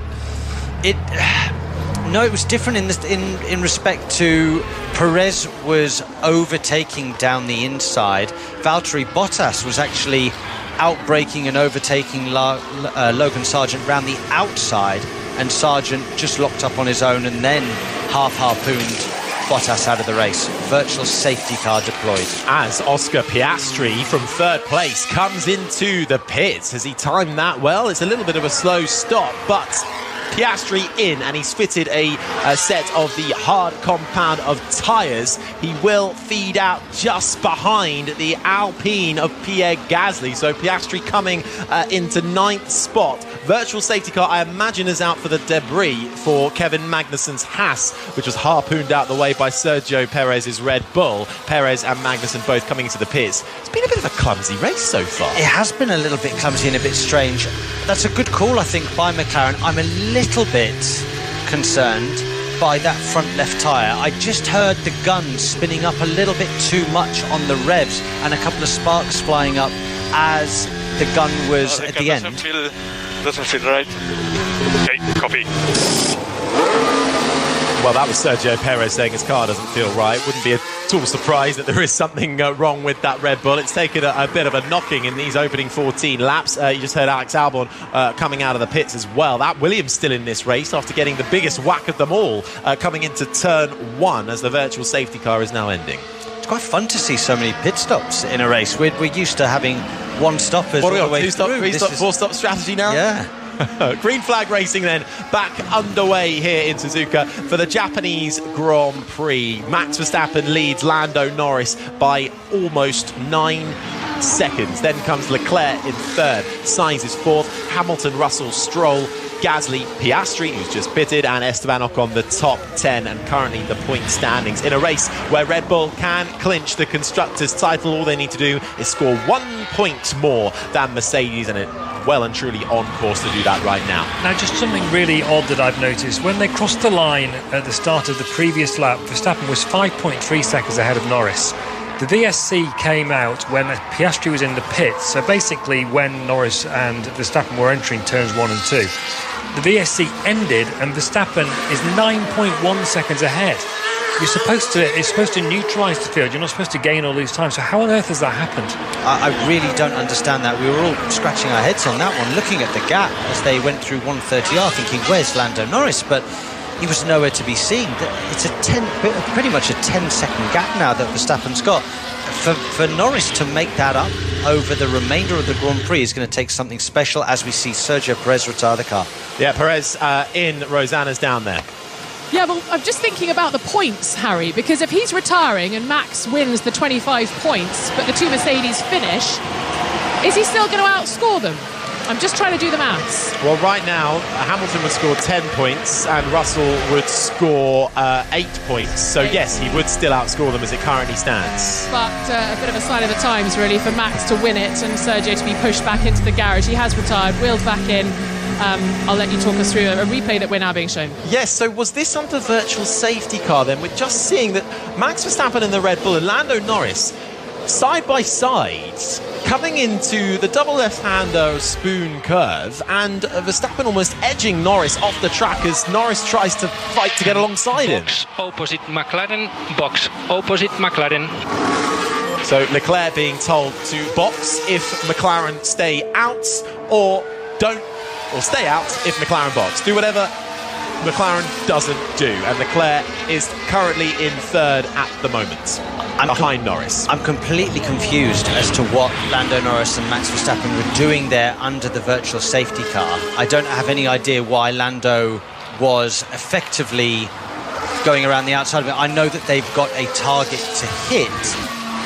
[SPEAKER 4] No, it was different in respect to Perez was overtaking down the inside. Valtteri Bottas was actually outbraking and overtaking Logan Sargent round the outside, and Sargent just locked up on his own and then half-harpooned Bottas out of the race. Virtual safety car deployed.
[SPEAKER 3] As Oscar Piastri from third place comes into the pits. Has he timed that well? It's a little bit of a slow stop, but Piastri in, and he's fitted a set of the hard compound of tyres. He will feed out just behind the Alpine of Pierre Gasly. So Piastri coming into 9th spot. Virtual safety car, I imagine, is out for the debris for Kevin Magnussen's Haas, which was harpooned out the way by Sergio Perez's Red Bull. Perez and Magnussen both coming into the pits. It's been a bit of a clumsy race so far.
[SPEAKER 4] It has been a little bit clumsy and a bit strange. That's a good call, I think, by McLaren. I'm a little bit concerned by that front left tyre. I just heard the gun spinning up a little bit too much on the revs, and a couple of sparks flying up as the gun was at the end.
[SPEAKER 16] Doesn't feel right. Okay, copy.
[SPEAKER 3] Well, that was Sergio Perez saying his car doesn't feel right. Wouldn't be at all surprised that there is something wrong with that Red Bull. It's taken a bit of a knocking in these opening 14 laps. You just heard Alex Albon coming out of the pits as well. That Williams still in this race after getting the biggest whack of them all coming into turn 1 as the virtual safety car is now ending.
[SPEAKER 4] It's quite fun to see so many pit stops in a race. We're used to having one stoppers all the way through.
[SPEAKER 3] 2-stop, 4-stop strategy now?
[SPEAKER 4] Yeah.
[SPEAKER 3] Green flag racing then back underway here in Suzuka for the Japanese Grand Prix. Max Verstappen leads Lando Norris by almost 9 seconds. Then comes Leclerc in third, Sainz is fourth, Hamilton, Russell, Stroll, Gasly, Piastri, who's just pitted, and Esteban Ocon the top 10, and currently the point standings in a race where Red Bull can clinch the Constructors' title. All they need to do is score 1 point more than Mercedes, and it well and truly on course to do that right now.
[SPEAKER 5] Now, just something really odd that I've noticed. When they crossed the line at the start of the previous lap, Verstappen was 5.3 seconds ahead of Norris. The VSC came out when Piastri was in the pits, so basically when Norris and Verstappen were entering turns 1 and 2. The VSC ended and Verstappen is 9.1 seconds ahead. It's supposed to neutralise the field. You're not supposed to gain or lose time. So how on earth has that happened?
[SPEAKER 4] I really don't understand that. We were all scratching our heads on that one, looking at the gap as they went through 130R, thinking, where's Lando Norris? But he was nowhere to be seen. It's pretty much a 10-second gap now that Verstappen's got. For Norris to make that up over the remainder of the Grand Prix is going to take something special as we see Sergio Perez retire the car.
[SPEAKER 3] Yeah, Perez in, Rosanna's down there.
[SPEAKER 2] Yeah, well, I'm just thinking about the points, Harry, because if he's retiring and Max wins the 25 points, but the two Mercedes finish, is he still going to outscore them? I'm just trying to do the maths.
[SPEAKER 3] Well, right now, Hamilton would score 10 points and Russell would score 8 points. So, yes, he would still outscore them as it currently stands.
[SPEAKER 2] But a bit of a sign of the times, really, for Max to win it and Sergio to be pushed back into the garage. He has retired, wheeled back in. I'll let you talk us through a replay that we're now being shown.
[SPEAKER 3] Yes, so was this under virtual safety car then? We're just seeing that Max Verstappen in the Red Bull and Lando Norris side by side coming into the double left-hander spoon curve, and Verstappen almost edging Norris off the track as Norris tries to fight to get alongside him.
[SPEAKER 17] Box opposite McLaren, box opposite McLaren.
[SPEAKER 3] So Leclerc being told to box if McLaren stay out, or stay out if McLaren box. Do whatever McLaren doesn't do, and Leclerc is currently in third at the moment. behind Norris.
[SPEAKER 4] I'm completely confused as to what Lando Norris and Max Verstappen were doing there under the virtual safety car. I don't have any idea why Lando was effectively going around the outside of it. I know that they've got a target to hit,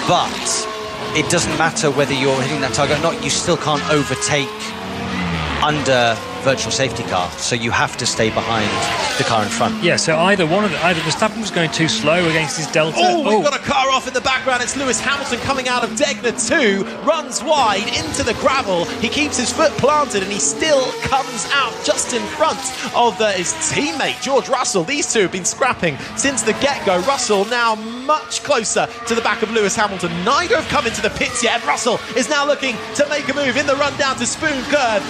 [SPEAKER 4] but it doesn't matter whether you're hitting that target or not. You still can't overtake under virtual safety car, so you have to stay behind the car in front.
[SPEAKER 5] Yeah, so either Verstappen was going too slow against his delta.
[SPEAKER 3] We've got a car off in the background. It's Lewis Hamilton coming out of Degner 2, runs wide into the gravel. He keeps his foot planted and he still comes out just in front of his teammate George Russell. These two have been scrapping since the get-go. Russell now much closer to the back of Lewis Hamilton. Neither have come into the pits yet, and Russell is now looking to make a move in the run down to Spoon Curve.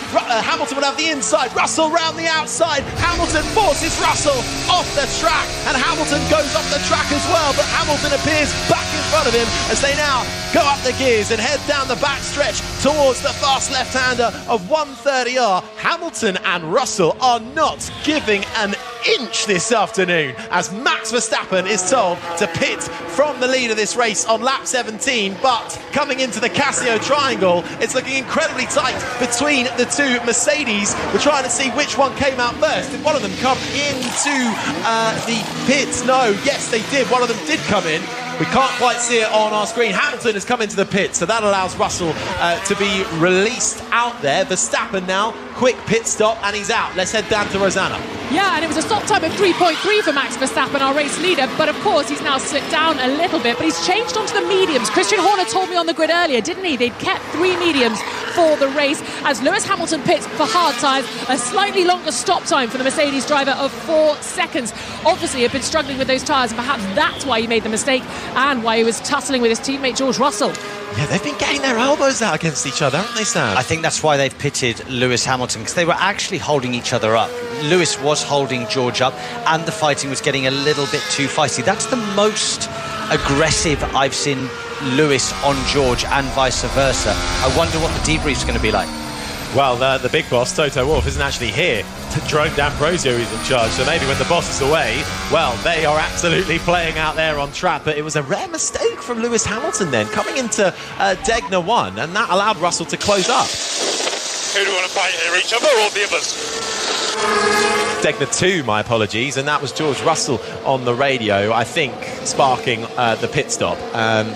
[SPEAKER 3] Hamilton will have the inside, Russell round the outside. Hamilton forces Russell off the track, and Hamilton goes off the track as well, but Hamilton appears back in front of him as they now go up the gears and head down the back stretch towards the fast left-hander of 130R. Hamilton and Russell are not giving an inch this afternoon as Max Verstappen is told to pit from the lead of this race on lap 17, but coming into the Casio triangle, it's looking incredibly tight between the two Mercedes. We're trying to see which one came out first. Did one of them come into the pits? No, yes they did. One of them did come in. We can't quite see it on our screen. Hamilton has come into the pit, so that allows Russell to be released out there. Verstappen now, quick pit stop, and he's out. Let's head down to Rosanna.
[SPEAKER 2] Yeah, and it was a stop time of 3.3 for Max Verstappen, our race leader, but of course he's now slipped down a little bit, but he's changed onto the mediums. Christian Horner told me on the grid earlier, didn't he? They'd kept 3 mediums for the race as Lewis Hamilton pits for hard tyres, a slightly longer stop time for the Mercedes driver of 4 seconds. Obviously, he'd been struggling with those tyres, and perhaps that's why he made the mistake and why he was tussling with his teammate George Russell.
[SPEAKER 3] Yeah, they've been getting their elbows out against each other, haven't they, Sam?
[SPEAKER 4] I think that's why they've pitted Lewis Hamilton, because they were actually holding each other up. Lewis was holding George up, and the fighting was getting a little bit too feisty. That's the most aggressive I've seen Lewis on George, and vice versa. I wonder what the debrief's going to be like.
[SPEAKER 3] Well, the big boss, Toto Wolff, isn't actually here. Jerome D'Ambrosio is in charge, so maybe when the boss is away, well, they are absolutely playing out there on track. But it was a rare mistake from Lewis Hamilton then, coming into Degner 1, and that allowed Russell to close up.
[SPEAKER 18] Who do you want to fight here, each other or the others?
[SPEAKER 3] Degner 2, my apologies, and that was George Russell on the radio, I think, sparking the pit stop,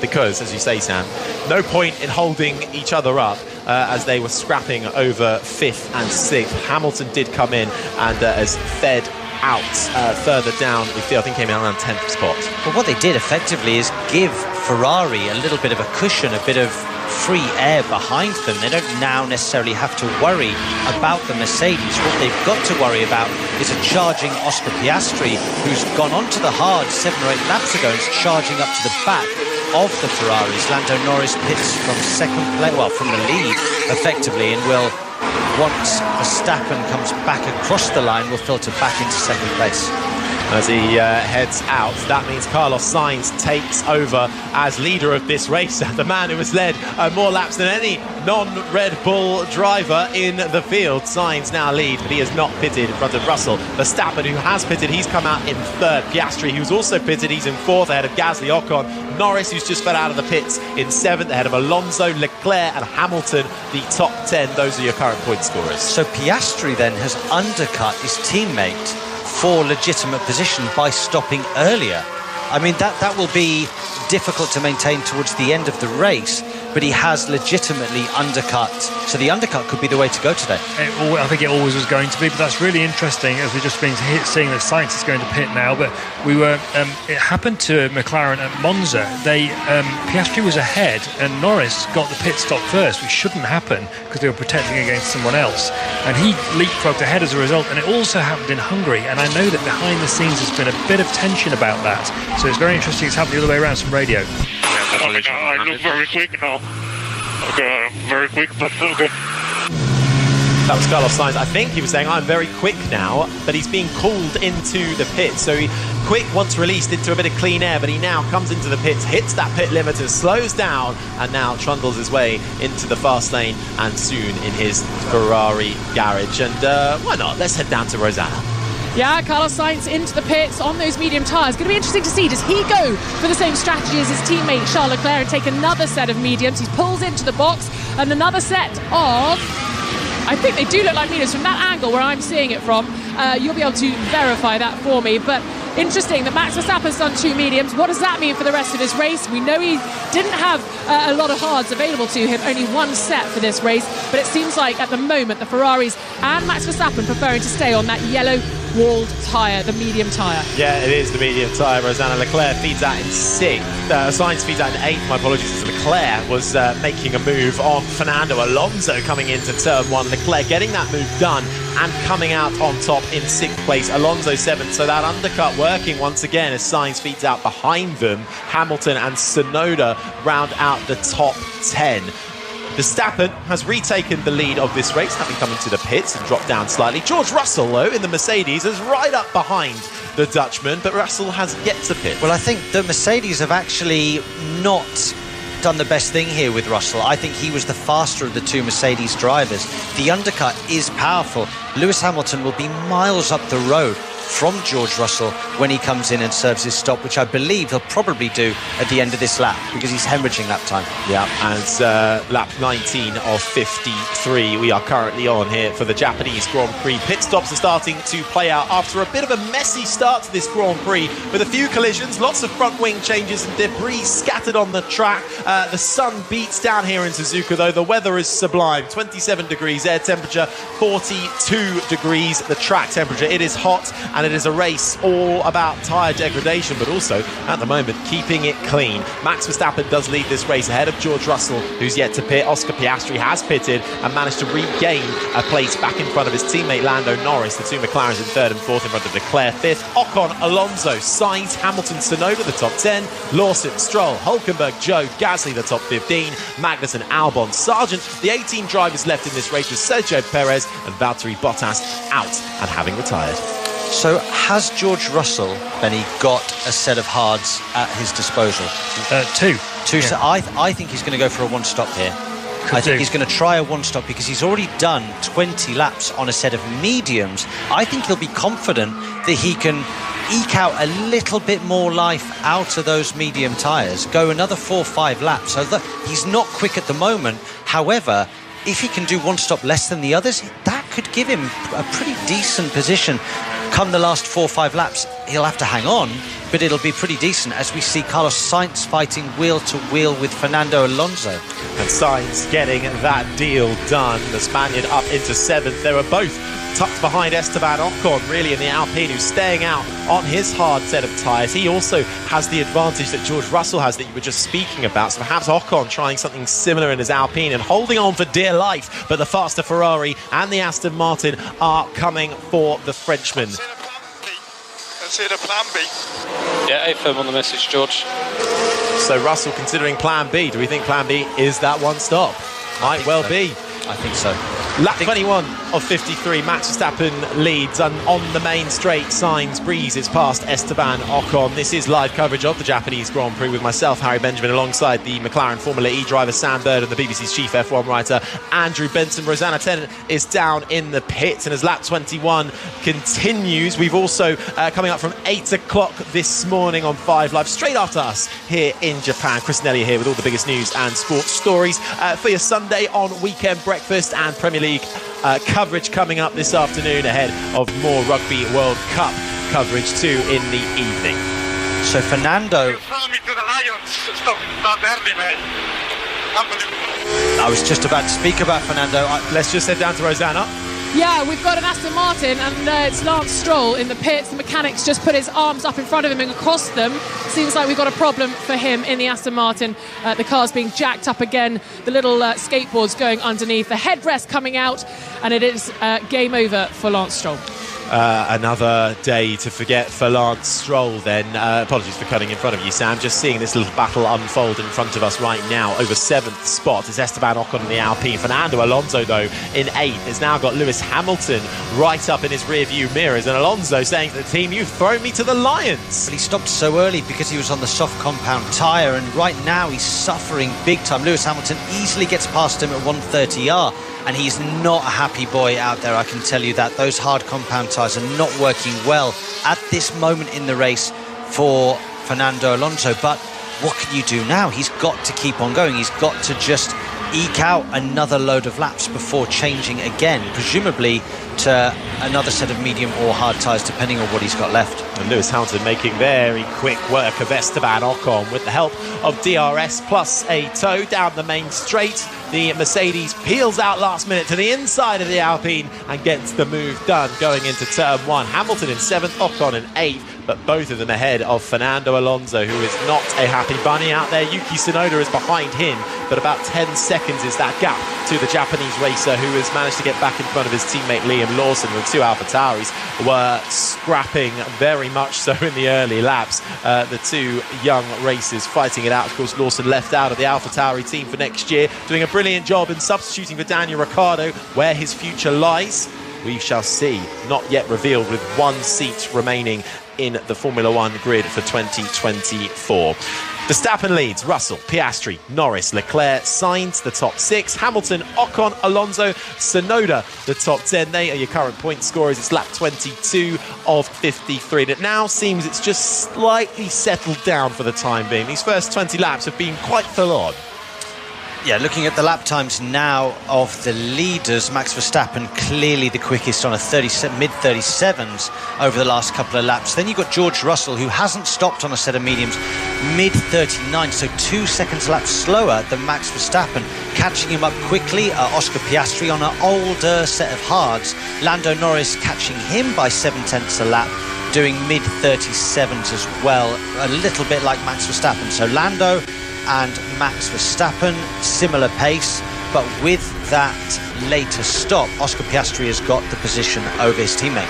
[SPEAKER 3] because, as you say, Sam, no point in holding each other up as they were scrapping over 5th and 6th. Hamilton did come in and has fed out further down the field. I think came in around 10th spot.
[SPEAKER 4] Well, what they did effectively is give Ferrari a little bit of a cushion, a bit of free air behind them. They don't now necessarily have to worry about the Mercedes. What they've got to worry about is a charging Oscar Piastri, who's gone onto the hard 7 or 8 laps ago and is charging up to the back of the Ferraris. Lando Norris pits from from the lead effectively, and will, once Verstappen comes back across the line, will filter back into 2nd place.
[SPEAKER 3] As he heads out, that means Carlos Sainz takes over as leader of this race. The man who has led more laps than any non-Red Bull driver in the field. Sainz now lead, but he has not pitted in front of Russell. Verstappen, who has pitted, he's come out in 3rd. Piastri, who's also pitted, he's in 4th, ahead of Gasly, Ocon. Norris, who's just fell out of the pits, in 7th, ahead of Alonso, Leclerc and Hamilton, the top 10. Those are your current point scorers.
[SPEAKER 4] So Piastri then has undercut his teammate for legitimate position by stopping earlier. I mean, that will be difficult to maintain towards the end of the race, but he has legitimately undercut. So the undercut could be the way to go today.
[SPEAKER 5] I think it always was going to be, but that's really interesting, as we've just been seeing that Sainz is going to pit now. But we were, it happened to McLaren at Monza. Piastri was ahead, and Norris got the pit stop first, which shouldn't happen because they were protecting against someone else. And he leapfrogged ahead as a result. And it also happened in Hungary. And I know that behind the scenes there's been a bit of tension about that. So it's very interesting. It's happened the other way around, some radio.
[SPEAKER 18] I look very quick now. Okay, very quick, but okay.
[SPEAKER 3] That was Carlos Sainz. I think he was saying, I'm very quick now, but he's being called into the pit. So he quick once released into a bit of clean air, but he now comes into the pits, hits that pit limiter, slows down, and now trundles his way into the fast lane and soon in his Ferrari garage. And why not? Let's head down to Rosanna.
[SPEAKER 2] Yeah, Carlos Sainz into the pits on those medium tyres. Going to be interesting to see, does he go for the same strategy as his teammate Charles Leclerc and take another set of mediums? He pulls into the box and another set of... I think they do look like mediums from that angle where I'm seeing it from. You'll be able to verify that for me. But interesting that Max Verstappen's done 2 mediums. What does that mean for the rest of his race? We know he didn't have a lot of hards available to him, only 1 set for this race. But it seems like at the moment the Ferraris and Max Verstappen preferring to stay on that yellow walled tyre, the medium tyre.
[SPEAKER 3] Yeah, it is the medium tyre. Rosanna Leclerc feeds out in 6th. Sainz feeds out in 8th. My apologies, as Leclerc was making a move on Fernando Alonso coming into turn 1. Leclerc getting that move done and coming out on top in 6th place. Alonso 7th. So that undercut working once again as Sainz feeds out behind them. Hamilton and Tsunoda round out the top 10. Verstappen has retaken the lead of this race, having come into the pits and dropped down slightly. George Russell, though, in the Mercedes, is right up behind the Dutchman, but Russell has yet to pit.
[SPEAKER 4] Well, I think the Mercedes have actually not done the best thing here with Russell. I think he was the faster of the 2 Mercedes drivers. The undercut is powerful. Lewis Hamilton will be miles up the road from George Russell when he comes in and serves his stop, which I believe he'll probably do at the end of this lap because he's hemorrhaging lap time.
[SPEAKER 3] Yeah, and lap 19 of 53 we are currently on here for the Japanese Grand Prix. Pit stops are starting to play out after a bit of a messy start to this Grand Prix with a few collisions, lots of front wing changes and debris scattered on the track. The sun beats down here in Suzuka, though. The weather is sublime. 27 degrees air temperature, 42 degrees the track temperature. It is hot, and it is a race all about tyre degradation, but also, at the moment, keeping it clean. Max Verstappen does lead this race ahead of George Russell, who's yet to pit. Oscar Piastri has pitted and managed to regain a place back in front of his teammate Lando Norris. The 2 McLarens in 3rd and 4th in front of Leclerc 5th. Ocon, Alonso, Sainz, Hamilton, Tsunoda, the top 10. Lawson, Stroll, Hülkenberg, Joe, Gasly, the top 15. Magnussen, Albon, Sargent. The 18 drivers left in this race with Sergio Perez and Valtteri Bottas out and having retired.
[SPEAKER 4] So has George Russell, Benny, got a set of hards at his disposal?
[SPEAKER 5] 2.
[SPEAKER 4] Yeah. So I think he's going to go for a 1-stop here. I think he's going to try a 1-stop because he's already done 20 laps on a set of mediums. I think he'll be confident that he can eke out a little bit more life out of those medium tyres, go another 4 or 5 laps. So that he's not quick at the moment. However, if he can do 1-stop less than the others, that could give him a pretty decent position. Come the last 4 or 5 laps, he'll have to hang on, but it'll be pretty decent as we see Carlos Sainz fighting wheel to wheel with Fernando Alonso.
[SPEAKER 3] And Sainz getting that deal done. The Spaniard up into 7th. They were both tucked behind Esteban Ocon, really, in the Alpine, who's staying out on his hard set of tyres. He also has the advantage that George Russell has that you were just speaking about. So perhaps Ocon trying something similar in his Alpine and holding on for dear life. But the faster Ferrari and the Aston Martin are coming for the Frenchman.
[SPEAKER 8] Consider plan B.
[SPEAKER 17] Yeah, affirm on the message, George.
[SPEAKER 3] So Russell considering plan B. Do we think plan B is that 1-stop? Might well be.
[SPEAKER 4] I think so.
[SPEAKER 3] Lap 21 of 53, Max Verstappen leads, and on the main straight, Sainz breezes past Esteban Ocon. This is live coverage of the Japanese Grand Prix with myself, Harry Benjamin, alongside the McLaren Formula E driver Sam Bird and the BBC's chief F1 writer Andrew Benson. Rosanna Tennant is down in the pits, and as lap 21 continues, we've also coming up from 8 o'clock this morning on 5 Live, straight after us here in Japan. Chris Nelly here with all the biggest news and sports stories for your Sunday on Weekend Breakfast, and Premier League coverage coming up this afternoon ahead of more Rugby World Cup coverage too in the evening.
[SPEAKER 4] So Fernando... I was just about to speak about Fernando.
[SPEAKER 3] Let's just head down to Rosanna.
[SPEAKER 2] Yeah, we've got an Aston Martin and it's Lance Stroll in the pits. The mechanics just put his arms up in front of him and across them. Seems like we've got a problem for him in the Aston Martin. The car's being jacked up again. The little skateboard's going underneath. The headrest coming out, and it is game over for Lance Stroll.
[SPEAKER 3] Another day to forget for Lance Stroll then. Apologies for cutting in front of you, Sam. Just seeing this little battle unfold in front of us right now. Over 7th spot is Esteban Ocon in the Alpine. Fernando Alonso, though, in 8th, has now got Lewis Hamilton right up in his rear-view mirrors. And Alonso saying to the team, "You've thrown me to the lions."
[SPEAKER 4] But he stopped so early because he was on the soft compound tyre, and right now he's suffering big time. Lewis Hamilton easily gets past him at 130R, and he's not a happy boy out there, I can tell you that. Those hard compound tyres are not working well at this moment in the race for Fernando Alonso. But what can you do now? He's got to keep on going. He's got to just eke out another load of laps before changing again, presumably to another set of medium or hard tyres, depending on what he's got left.
[SPEAKER 3] And Lewis Hamilton making very quick work of Esteban Ocon with the help of DRS plus a tow down the main straight. The Mercedes peels out last minute to the inside of the Alpine and gets the move done going into turn 1. Hamilton in 7th, Ocon in 8th, but both of them ahead of Fernando Alonso, who is not a happy bunny out there. Yuki Tsunoda is behind him, but about 10 seconds is that gap to the Japanese racer, who has managed to get back in front of his teammate Liam Lawson. The two AlphaTauris were scrapping very much so in the early laps. The two young racers fighting it out. Of course, Lawson left out of the AlphaTauri team for next year, doing a brilliant job in substituting for Daniel Ricciardo. Where his future lies, we shall see. Not yet revealed, with one seat remaining in the Formula One grid for 2024. Verstappen leads, Russell, Piastri, Norris, Leclerc, Sainz, the top 6, Hamilton, Ocon, Alonso, Tsunoda, the top 10. They are your current point scorers. It's lap 22 of 53. And it now seems it's just slightly settled down for the time being. These first 20 laps have been quite full on.
[SPEAKER 4] Yeah, looking at the lap times now of the leaders, Max Verstappen clearly the quickest on a mid-37s over the last couple of laps. Then you've got George Russell, who hasn't stopped on a set of mediums, mid-39, so 2 seconds a lap slower than Max Verstappen. Catching him up quickly, Oscar Piastri on an older set of hards. Lando Norris catching him by 7/10 a lap, doing mid-37s as well, a little bit like Max Verstappen. So Lando and Max Verstappen, similar pace, but with that later stop, Oscar Piastri has got the position over his teammate.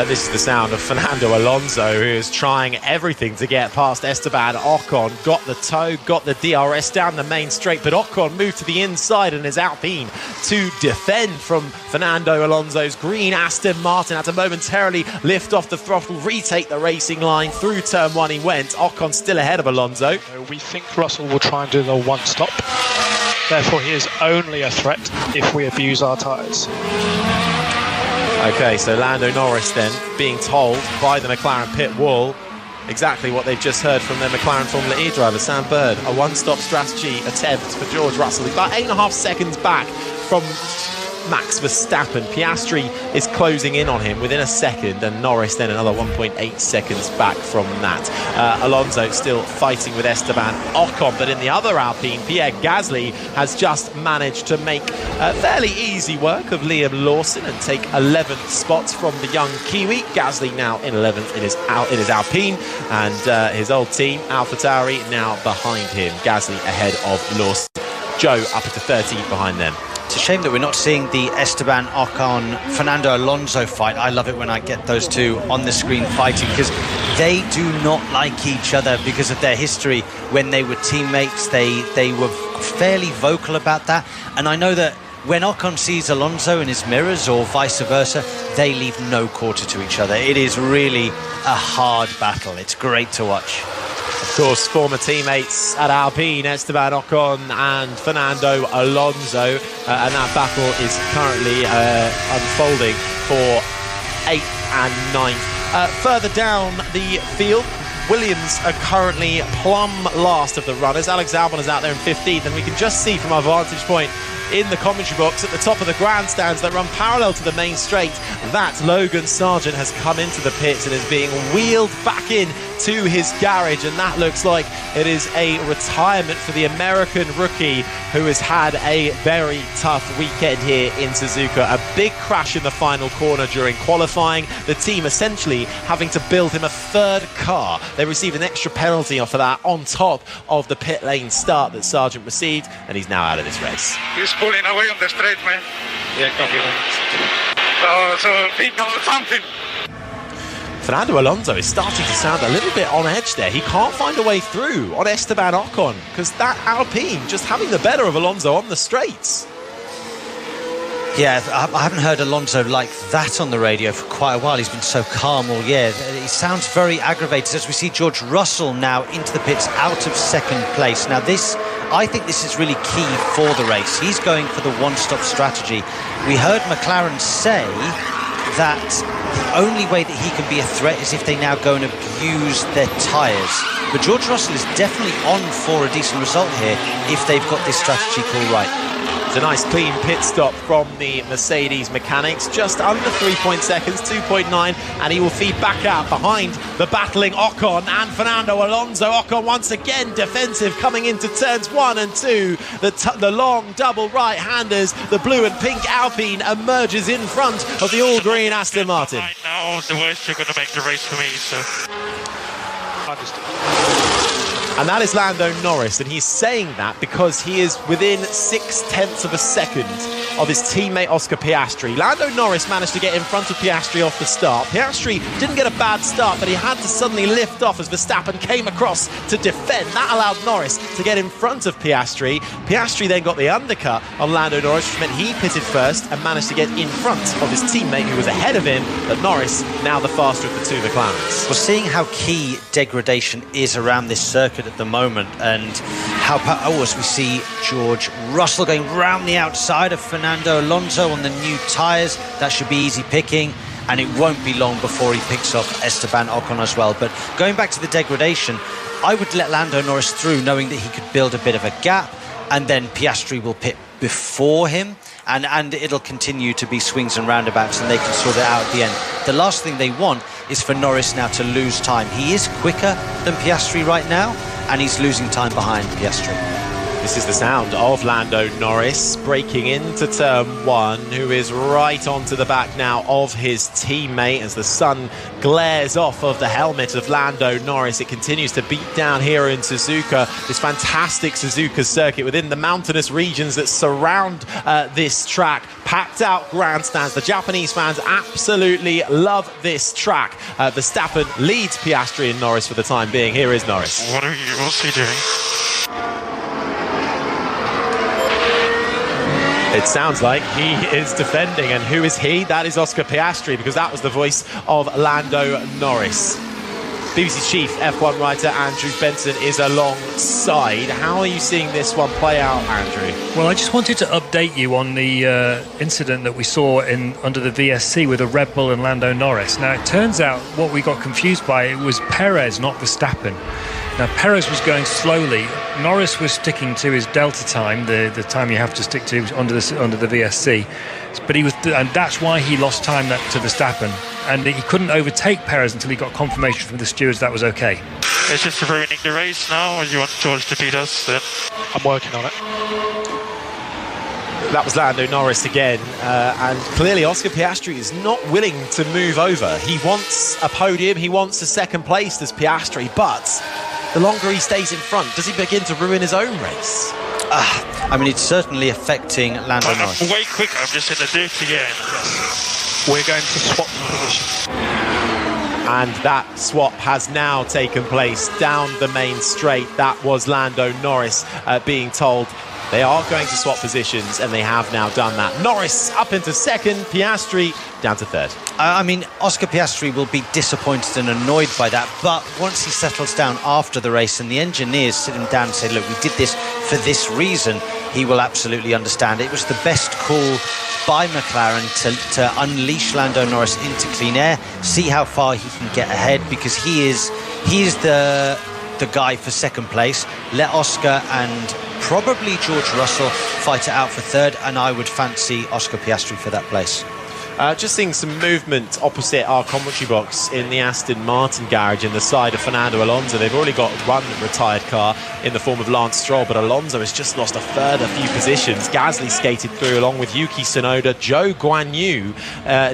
[SPEAKER 3] This is the sound of Fernando Alonso, who is trying everything to get past Esteban Ocon. Got the tow, got the DRS down the main straight, but Ocon moved to the inside and is Alpine to defend from Fernando Alonso's green Aston Martin. Had to momentarily lift off the throttle, retake the racing line. Through turn 1 he went. Ocon still ahead of Alonso.
[SPEAKER 19] We think Russell will try and do the one stop. Therefore, he is only a threat if we abuse our tyres.
[SPEAKER 3] Okay, so Lando Norris then being told by the McLaren pit wall exactly what they've just heard from their McLaren Formula E driver, Sam Bird. A one-stop strategy attempt for George Russell. He's about 8.5 seconds back from Max Verstappen. Piastri is closing in on him within a second, and Norris then another 1.8 seconds back from that. Alonso still fighting with Esteban Ocon, but in the other Alpine, Pierre Gasly has just managed to make fairly easy work of Liam Lawson and take 11th spots from the young Kiwi. Gasly now in 11th in his Alpine, and his old team AlphaTauri now behind him. Gasly ahead of Lawson. Joe up to 13th behind them.
[SPEAKER 4] It's a shame that we're not seeing the Esteban Ocon Fernando Alonso fight. I love it when I get those two on the screen fighting, because they do not like each other because of their history. When they were teammates, they were fairly vocal about that. And I know that when Ocon sees Alonso in his mirrors, or vice versa, they leave no quarter to each other. It is really a hard battle. It's great to watch.
[SPEAKER 3] Of course, former teammates at Alpine, Esteban Ocon and Fernando Alonso, and that battle is currently unfolding for 8th and 9th. Further down the field, Williams are currently plumb last of the runners. Alex Albon is out there in 15th, and we can just see from our vantage point in the commentary box at the top of the grandstands that run parallel to the main straight that Logan Sargent has come into the pits and is being wheeled back in to his garage, and that looks like it is a retirement for the American rookie, who has had a very tough weekend here in Suzuka. A big crash in the final corner during qualifying, the team essentially having to build him a third car. They received an extra penalty for that on top of the pit lane start that Sargent received, and he's now out of this race.
[SPEAKER 18] He's pulling away on the straight, man. Yeah, copy. So he knows something.
[SPEAKER 3] Fernando Alonso is starting to sound a little bit on edge there. He can't find a way through on Esteban Ocon, because that Alpine just having the better of Alonso on the straights.
[SPEAKER 4] Yeah, I haven't heard Alonso like that on the radio for quite a while. He's been so calm all year. He sounds very aggravated as we see George Russell now into the pits out of second place. Now I think this is really key for the race. He's going for the one-stop strategy. We heard McLaren say that the only way that he can be a threat is if they now go and abuse their tyres. But George Russell is definitely on for a decent result here if they've got this strategy call right.
[SPEAKER 3] It's a nice clean pit stop from the Mercedes mechanics, just under 3 seconds, 2.9, and he will feed back out behind the battling Ocon and Fernando Alonso. Ocon once again defensive, coming into turns 1 and 2. The long double right-handers, the blue and pink Alpine emerges in front of the all-green Aston Martin.
[SPEAKER 18] Right now, the worst you're going to make the race for me, so understood.
[SPEAKER 3] And that is Lando Norris, and he's saying that because he is within 0.6 of a second of his teammate Oscar Piastri. Lando Norris managed to get in front of Piastri off the start. Piastri didn't get a bad start, but he had to suddenly lift off as Verstappen came across to defend. That allowed Norris to get in front of Piastri. Piastri then got the undercut on Lando Norris, which meant he pitted first and managed to get in front of his teammate who was ahead of him, but Norris now the faster of the two McLarens.
[SPEAKER 4] Well, seeing how key degradation is around this circuit at the moment, and how as we see George Russell going round the outside of Fernando Alonso on the new tyres, that should be easy picking, and it won't be long before he picks up Esteban Ocon as well. But going back to the degradation, I would let Lando Norris through knowing that he could build a bit of a gap, and then Piastri will pit before him, and it'll continue to be swings and roundabouts, and they can sort it out at the end. The last thing they want is for Norris now to lose time. He is quicker than Piastri right now, and he's losing time behind Piastri.
[SPEAKER 3] This is the sound of Lando Norris breaking into turn 1, who is right onto the back now of his teammate as the sun glares off of the helmet of Lando Norris. It continues to beat down here in Suzuka, this fantastic Suzuka circuit within the mountainous regions that surround this track. Packed out grandstands. The Japanese fans absolutely love this track. Verstappen leads Piastri and Norris for the time being. Here is Norris.
[SPEAKER 18] What's he doing?
[SPEAKER 3] It sounds like he is defending, and who is he? That is Oscar Piastri, because that was the voice of Lando Norris. BBC chief F1 writer Andrew Benson is alongside. How are you seeing this one play out, Andrew?
[SPEAKER 5] Well, I just wanted to update you on the incident that we saw under the VSC with a Red Bull and Lando Norris. Now, it turns out what we got confused by, it was Perez, not Verstappen. Now, Perez was going slowly. Norris was sticking to his delta time, the time you have to stick to under the VSC. But and that's why he lost time to Verstappen. And he couldn't overtake Perez until he got confirmation from the stewards that was okay.
[SPEAKER 18] It's just ruining the race now. You want George to beat us, then I'm working on it.
[SPEAKER 3] That was Lando Norris again, and clearly Oscar Piastri is not willing to move over. He wants a podium, he wants a second place as Piastri, but the longer he stays in front, does he begin to ruin his own race?
[SPEAKER 4] I mean, it's certainly affecting Lando Norris.
[SPEAKER 18] I'm way quicker, I'm just in the dirt again.
[SPEAKER 19] We're going to swap positions.
[SPEAKER 3] And that swap has now taken place down the main straight. That was Lando Norris being told they are going to swap positions, and they have now done that. Norris up into second, Piastri down to third.
[SPEAKER 4] I mean, Oscar Piastri will be disappointed and annoyed by that, but once he settles down after the race and the engineers sit him down and say, look, we did this for this reason, he will absolutely understand. It was the best call by McLaren to unleash Lando Norris into clean air, see how far he can get ahead, because he is the guy for second place. Let Oscar and probably George Russell fight it out for third, and I would fancy Oscar Piastri for that place.
[SPEAKER 3] Just seeing some movement opposite our commentary box in the Aston Martin garage in the side of Fernando Alonso. They've already got one retired car in the form of Lance Stroll, but Alonso has just lost a further few positions. Gasly skated through along with Yuki Tsunoda. Zhou Guanyu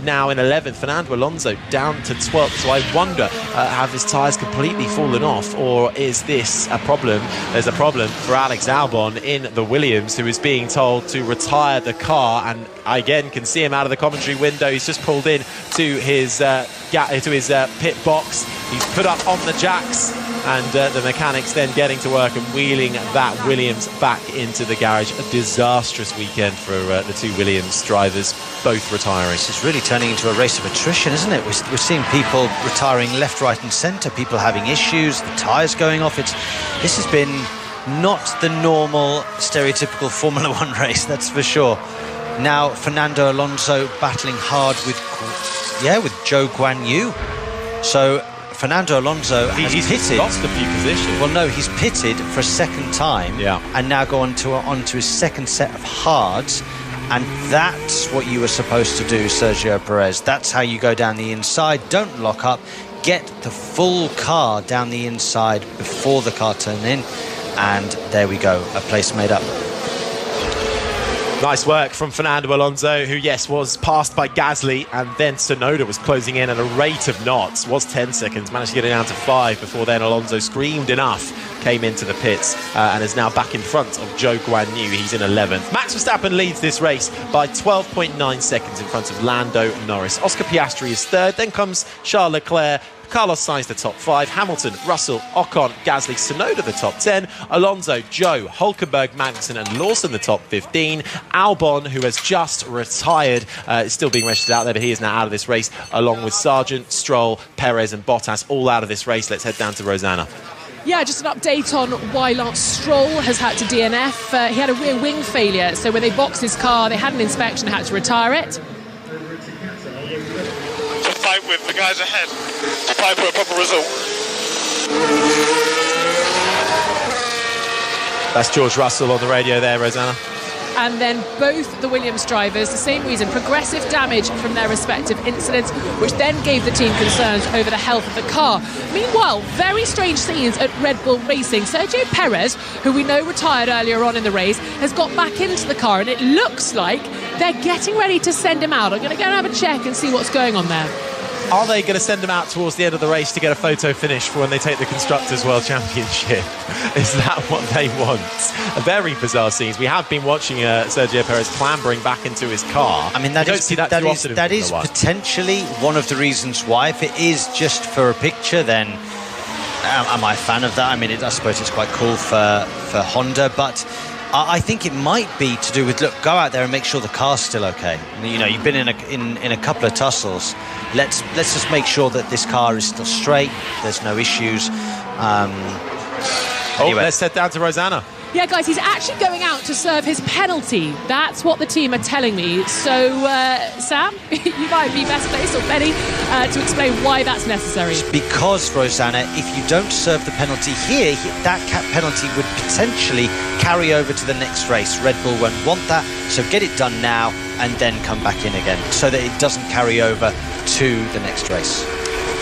[SPEAKER 3] now in 11th. Fernando Alonso down to 12th. So I wonder, have his tyres completely fallen off, or is this a problem? There's a problem for Alex Albon in the Williams, who is being told to retire the car, and I again can see him out of the commentary window. He's just pulled in to his pit box. He's put up on the jacks, and the mechanics then getting to work and wheeling that Williams back into the garage. A disastrous weekend for the two Williams drivers, both retiring.
[SPEAKER 4] This is really turning into a race of attrition, isn't it? We're seeing people retiring left, right and centre, people having issues, the tyres going off. This has been not the normal, stereotypical Formula One race, that's for sure. Now Fernando Alonso battling hard with with Zhou Guanyu. So Fernando Alonso has pitted.
[SPEAKER 3] Lost a few positions.
[SPEAKER 4] Well, no, he's pitted for a second time, and now go onto his second set of hards, and that's what you were supposed to do, Sergio Perez. That's how you go down the inside. Don't lock up. Get the full car down the inside before the car turn in, and there we go, a place made up.
[SPEAKER 3] Nice work from Fernando Alonso, who, yes, was passed by Gasly, and then Tsunoda was closing in at a rate of knots. Was 10 seconds, managed to get it down to 5 before then Alonso screamed enough, came into the pits, and is now back in front of Zhou Guanyu. He's in 11th. Max Verstappen leads this race by 12.9 seconds in front of Lando Norris. Oscar Piastri is third, then comes Charles Leclerc, Carlos Sainz the top 5, Hamilton, Russell, Ocon, Gasly, Tsunoda the top 10, Alonso, Zhou, Hülkenberg, Magnussen and Lawson the top 15, Albon, who has just retired, is still being registered out there, but he is now out of this race, along with Sargent, Stroll, Perez and Bottas, all out of this race. Let's head down to Rosanna.
[SPEAKER 2] Yeah, just an update on why Lance Stroll has had to DNF. He had a rear wing failure, so when they boxed his car, they had an inspection and had to retire it.
[SPEAKER 18] Fight with the guys ahead to fight for a proper result.
[SPEAKER 3] That's George Russell on the radio there, Rosanna.
[SPEAKER 2] And then both the Williams drivers, the same reason, progressive damage from their respective incidents, which then gave the team concerns over the health of the car. Meanwhile, very strange scenes at Red Bull Racing. Sergio Perez, who we know retired earlier on in the race, has got back into the car, and it looks like they're getting ready to send him out. I'm going to go and have a check and see what's going on there.
[SPEAKER 3] Are they going to send him out towards the end of the race to get a photo finish for when they take the Constructors' World Championship? Is that what they want? Very bizarre scenes. We have been watching Sergio Perez clambering back into his car.
[SPEAKER 4] I mean, that is potentially one of the reasons why. If it is just for a picture, then am I a fan of that? I mean, I suppose it's quite cool for Honda, but I think it might be to do with, look, go out there and make sure the car's still okay. You know, you've been in a couple of tussles. Let's just make sure that this car is still straight. There's no issues. Anyway.
[SPEAKER 3] Let's head down to Rosanna.
[SPEAKER 2] Yeah, guys, he's actually going out to serve his penalty. That's what the team are telling me. So, Sam, you might be best placed, or Benny, to explain why that's necessary.
[SPEAKER 4] Because, Rosanna, if you don't serve the penalty here, that penalty would potentially carry over to the next race. Red Bull won't want that, so get it done now and then come back in again, so that it doesn't carry over to the next race.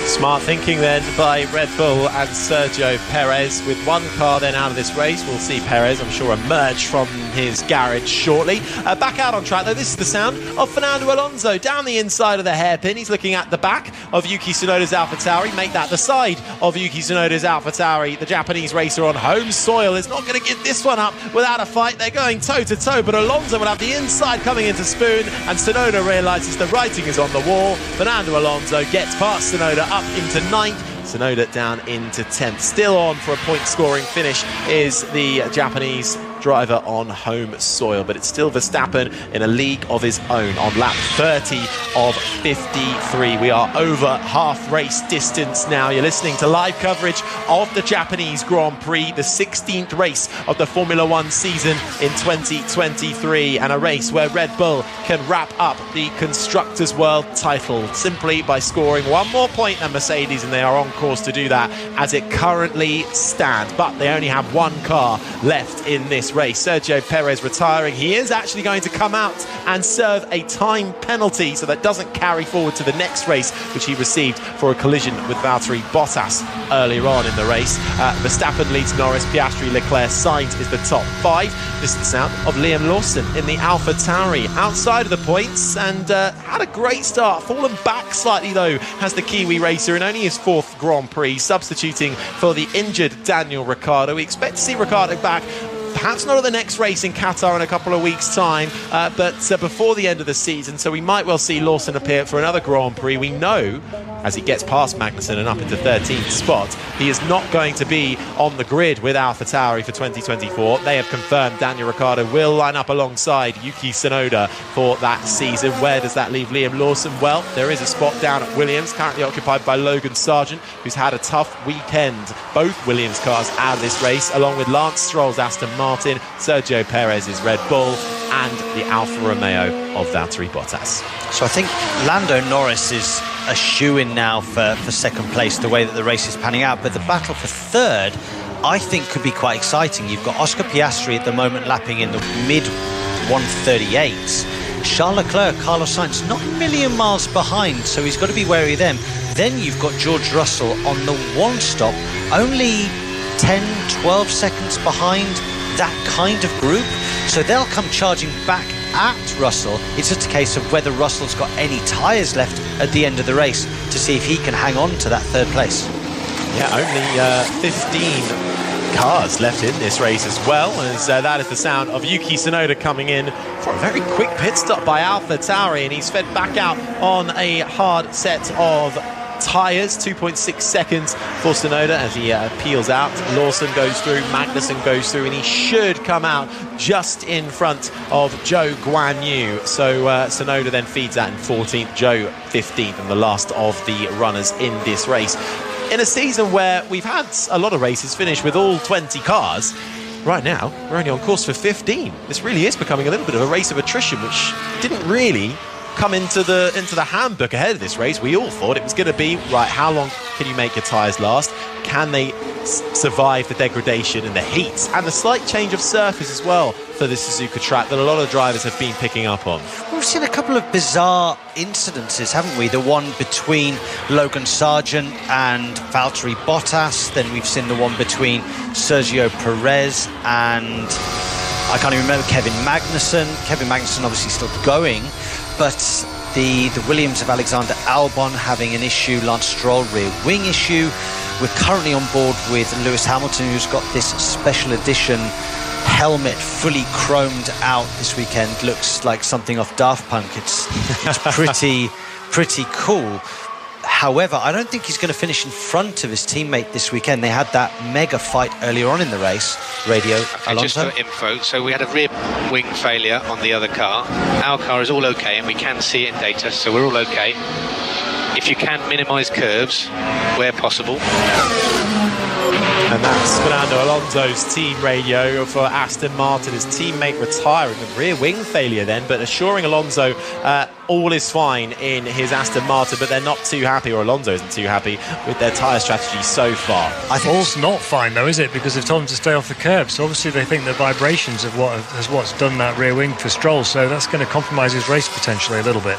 [SPEAKER 3] Smart thinking then by Red Bull and Sergio Perez. With one car then out of this race, we'll see Perez, I'm sure, emerge from his garage shortly. Back out on track though, this is the sound of Fernando Alonso down the inside of the hairpin. He's looking at the back of Yuki Tsunoda's AlphaTauri. Make that the side of Yuki Tsunoda's AlphaTauri. The Japanese racer on home soil is not going to give this one up without a fight. They're going toe to toe, but Alonso will have the inside coming into Spoon, and Tsunoda realises the writing is on the wall. Fernando Alonso gets past Tsunoda up into 9th, Tsunoda down into 10th. Still on for a point scoring finish is the Japanese driver on home soil, but it's still Verstappen in a league of his own on lap 30 of 53. We are over half race distance now. You're listening to live coverage of the Japanese Grand Prix, the 16th race of the Formula One season in 2023, and a race where Red Bull can wrap up the Constructors' World title simply by scoring one more point than Mercedes, and they are on course to do that as it currently stands. But they only have one car left in this race. Sergio Perez retiring. He is actually going to come out and serve a time penalty, so that doesn't carry forward to the next race, which he received for a collision with Valtteri Bottas earlier on in the race. Verstappen leads Norris, Piastri, Leclerc, Sainz is the top 5. This is the sound of Liam Lawson in the AlphaTauri outside of the points, and had a great start. Fallen back slightly though has the Kiwi racer in only his 4th Grand Prix, substituting for the injured Daniel Ricciardo. We expect to see Ricciardo back, perhaps not at the next race in Qatar in a couple of weeks' time, but before the end of the season, so we might well see Lawson appear for another Grand Prix. We know, as he gets past Magnussen and up into 13th spot, he is not going to be on the grid with AlphaTauri for 2024. They have confirmed Daniel Ricciardo will line up alongside Yuki Tsunoda for that season. Where does that leave Liam Lawson? Well, there is a spot down at Williams, currently occupied by Logan Sargent, who's had a tough weekend. Both Williams cars out of this race, along with Lance Stroll's Aston Martin, Sergio Perez's Red Bull, and the Alfa Romeo of Valtteri Bottas.
[SPEAKER 4] So I think Lando Norris is a shoo-in now for second place, the way that the race is panning out. But the battle for third, I think, could be quite exciting. You've got Oscar Piastri at the moment lapping in the mid-138s. Charles Leclerc, Carlos Sainz, not a million miles behind, so he's got to be wary of them. Then you've got George Russell on the one stop, only 10, 12 seconds behind that kind of group. So they'll come charging back at Russell. It's just a case of whether Russell's got any tyres left at the end of the race to see if he can hang on to that third place.
[SPEAKER 3] Yeah, only 15 cars left in this race as well, as that is the sound of Yuki Tsunoda coming in for a very quick pit stop by AlphaTauri, and he's fed back out on a hard set of tyres. 2.6 seconds for Tsunoda as he peels out. Lawson goes through, Magnussen goes through, and he should come out just in front of Zhou Guanyu. So Tsunoda then feeds that in 14th, Zhou 15th, and the last of the runners in this race. In a season where we've had a lot of races finish with all 20 cars, right now we're only on course for 15. This really is becoming a little bit of a race of attrition, which didn't really come into the handbook ahead of this race. We all thought it was going to be, right, how long can you make your tyres last? Can they survive the degradation and the heat and the slight change of surface as well for the Suzuka track that a lot of drivers have been picking up on?
[SPEAKER 4] We've seen a couple of bizarre incidences, haven't we? The one between Logan Sargent and Valtteri Bottas, then we've seen the one between Sergio Perez and I can't even remember, Kevin Magnussen. Kevin Magnussen obviously still going, but the Williams of Alexander Albon having an issue, Lance Stroll rear wing issue. We're currently on board with Lewis Hamilton, who's got this special edition helmet fully chromed out this weekend. Looks like something off Daft Punk. It's pretty cool. However, I don't think he's going to finish in front of his teammate this weekend. They had that mega fight earlier on in the race. Radio Alonso.
[SPEAKER 17] Just for info, so we had a rear wing failure on the other car. Our car is all okay, and we can see it in data, so we're all okay. If you can minimise curves where possible.
[SPEAKER 3] And that's Fernando Alonso's team radio for Aston Martin. His teammate retiring, a rear wing failure then, but assuring Alonso all is fine in his Aston Martin, but they're not too happy, or Alonso isn't too happy with their tyre strategy so far.
[SPEAKER 5] I think all's not fine though, is it? Because they've told him to stay off the curb. So obviously they think the vibrations of what's done that rear wing for Stroll. So that's going to compromise his race potentially a little bit.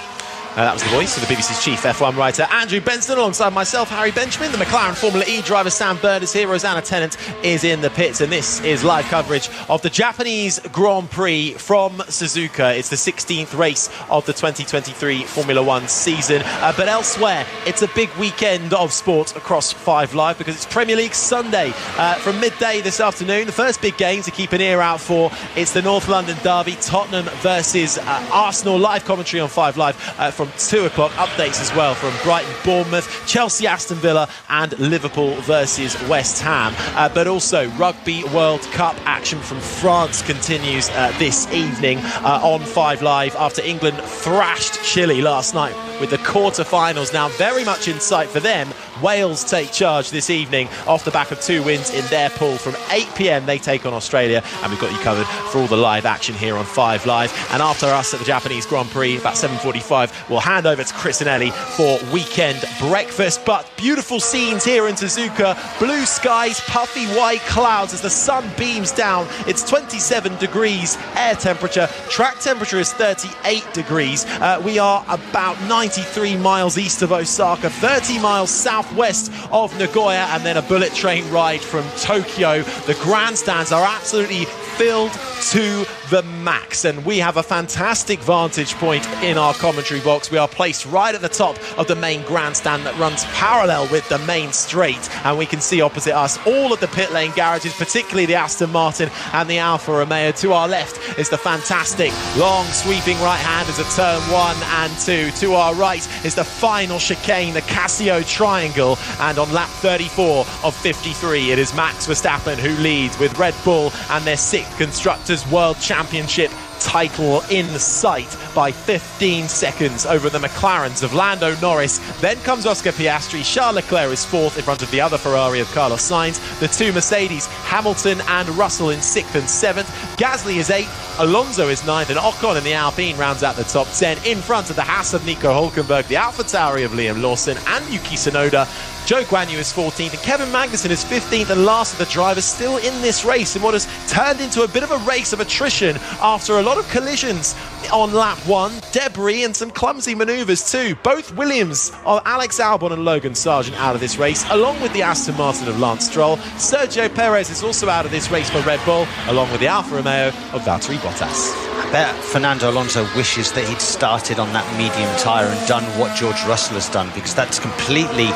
[SPEAKER 3] That was the voice of the BBC's chief F1 writer, Andrew Benson, alongside myself, Harry Benjamin. The McLaren Formula E driver, Sam Bird, is here. Rosanna Tennant is in the pits, and this is live coverage of the Japanese Grand Prix from Suzuka. It's the 16th race of the 2023 Formula One season. But elsewhere, it's a big weekend of sport across 5 Live because it's Premier League Sunday from midday this afternoon. The first big game to keep an ear out for, it's the North London derby, Tottenham versus Arsenal. Live commentary on 5 Live from 2 o'clock. Updates as well from Brighton, Bournemouth, Chelsea, Aston Villa and Liverpool versus West Ham. But also Rugby World Cup action from France continues this evening on 5 Live after England thrashed Chile last night with the quarter-finals now very much in sight for them. Wales take charge this evening off the back of 2 wins in their pool. From 8 p.m. they take on Australia, and we've got you covered for all the live action here on 5 Live. And after us at the Japanese Grand Prix, about 7:45, we'll hand over to Chris and Ellie for weekend breakfast. But beautiful scenes here in Suzuka. Blue skies, puffy white clouds as the sun beams down. It's 27 degrees air temperature. Track temperature is 38 degrees. We are about 93 miles east of Osaka, 30 miles southwest of Nagoya, and then a bullet train ride from Tokyo. The grandstands are absolutely filled to the max, and we have a fantastic vantage point in our commentary box. We are placed right at the top of the main grandstand that runs parallel with the main straight, and we can see opposite us all of the pit lane garages, particularly the Aston Martin and the Alfa Romeo. To our left is the fantastic long sweeping right-handers of turn 1 and 2. To our right is the final chicane, the Casio Triangle, and on lap 34 of 53 it is Max Verstappen who leads with Red Bull and their 6th Constructors World Championship title in sight by 15 seconds over the McLarens of Lando Norris. Then comes Oscar Piastri. Charles Leclerc is fourth in front of the other Ferrari of Carlos Sainz. The two Mercedes, Hamilton and Russell, in 6th and 7th. Gasly is 8th. Alonso is 9th, and Ocon in the Alpine rounds out the top 10 in front of the Haas of Nico Hülkenberg, the AlphaTauri of Liam Lawson and Yuki Tsunoda. Zhou Guanyu is 14th, and Kevin Magnussen is 15th and last of the drivers still in this race in what has turned into a bit of a race of attrition after a lot of collisions on lap 1, debris and some clumsy manoeuvres too. Both Williams of Alex Albon and Logan Sargent out of this race, along with the Aston Martin of Lance Stroll. Sergio Perez is also out of this race for Red Bull, along with the Alfa Romeo of Valtteri Bottas.
[SPEAKER 4] I bet Fernando Alonso wishes that he'd started on that medium tyre and done what George Russell has done, because that's completely...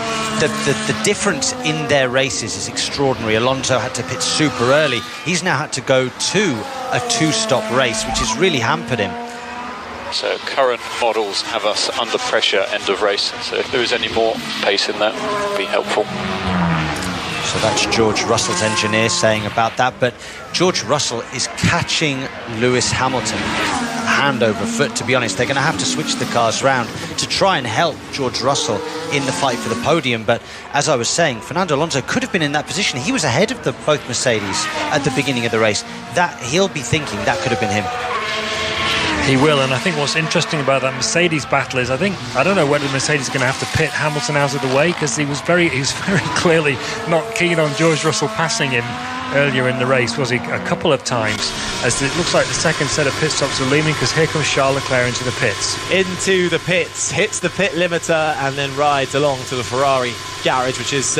[SPEAKER 4] The difference in their races is extraordinary. Alonso had to pit super early. He's now had to go to a 2-stop race, which has really hampered him.
[SPEAKER 20] So current models have us under pressure end of race. So if there is any more pace in that, it would be helpful.
[SPEAKER 4] So that's George Russell's engineer saying about that. But George Russell is catching Lewis Hamilton hand over foot, to be honest. They're going to have to switch the cars round to try and help George Russell in the fight for the podium. But as I was saying, Fernando Alonso could have been in that position. He was ahead of both Mercedes at the beginning of the race. That he'll be thinking that could have been him.
[SPEAKER 5] He will, and I think what's interesting about that Mercedes battle is I don't know whether Mercedes is going to have to pit Hamilton out of the way, because he was very clearly not keen on George Russell passing him earlier in the race, was he? A couple of times, as it looks like the second set of pit stops are looming, because here comes Charles Leclerc into the pits.
[SPEAKER 3] Into the pits, hits the pit limiter and then rides along to the Ferrari garage, which is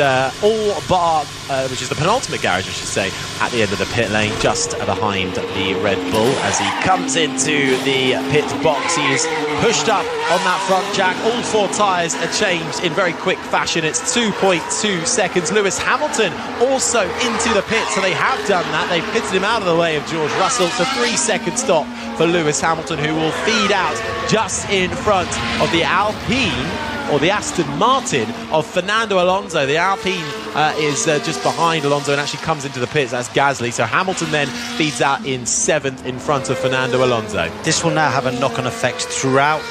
[SPEAKER 3] which is the penultimate garage, I should say, at the end of the pit lane, just behind the Red Bull. As he comes into the pit box, he is pushed up on that front jack. All 4 tyres are changed in very quick fashion. It's 2.2 seconds. Lewis Hamilton also into the pit, so they have done that. They've pitted him out of the way of George Russell. It's a 3-second stop for Lewis Hamilton, who will feed out just in front of the Alpine, or the Aston Martin of Fernando Alonso. The Alpine is just behind Alonso and actually comes into the pits. That's Gasly. So Hamilton then feeds out in 7th in front of Fernando Alonso.
[SPEAKER 4] This will now have a knock-on effect throughout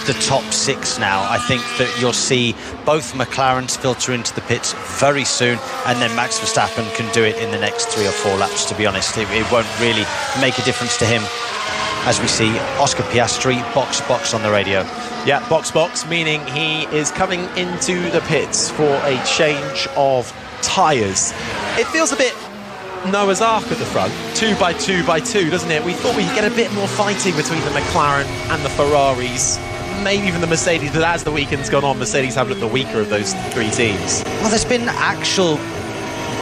[SPEAKER 4] the top 6 now. I think that you'll see both McLarens filter into the pits very soon, and then Max Verstappen can do it in the next 3 or 4 laps, to be honest. It won't really make a difference to him, as we see Oscar Piastri box on the radio.
[SPEAKER 3] Yeah, box, meaning he is coming into the pits for a change of tyres. It feels a bit Noah's Ark at the front, 2 by 2 by 2, doesn't it? We thought we'd get a bit more fighting between the McLaren and the Ferraris, maybe even the Mercedes, but as the weekend's gone on, Mercedes have looked the weaker of those 3 teams.
[SPEAKER 4] Well, there's been actual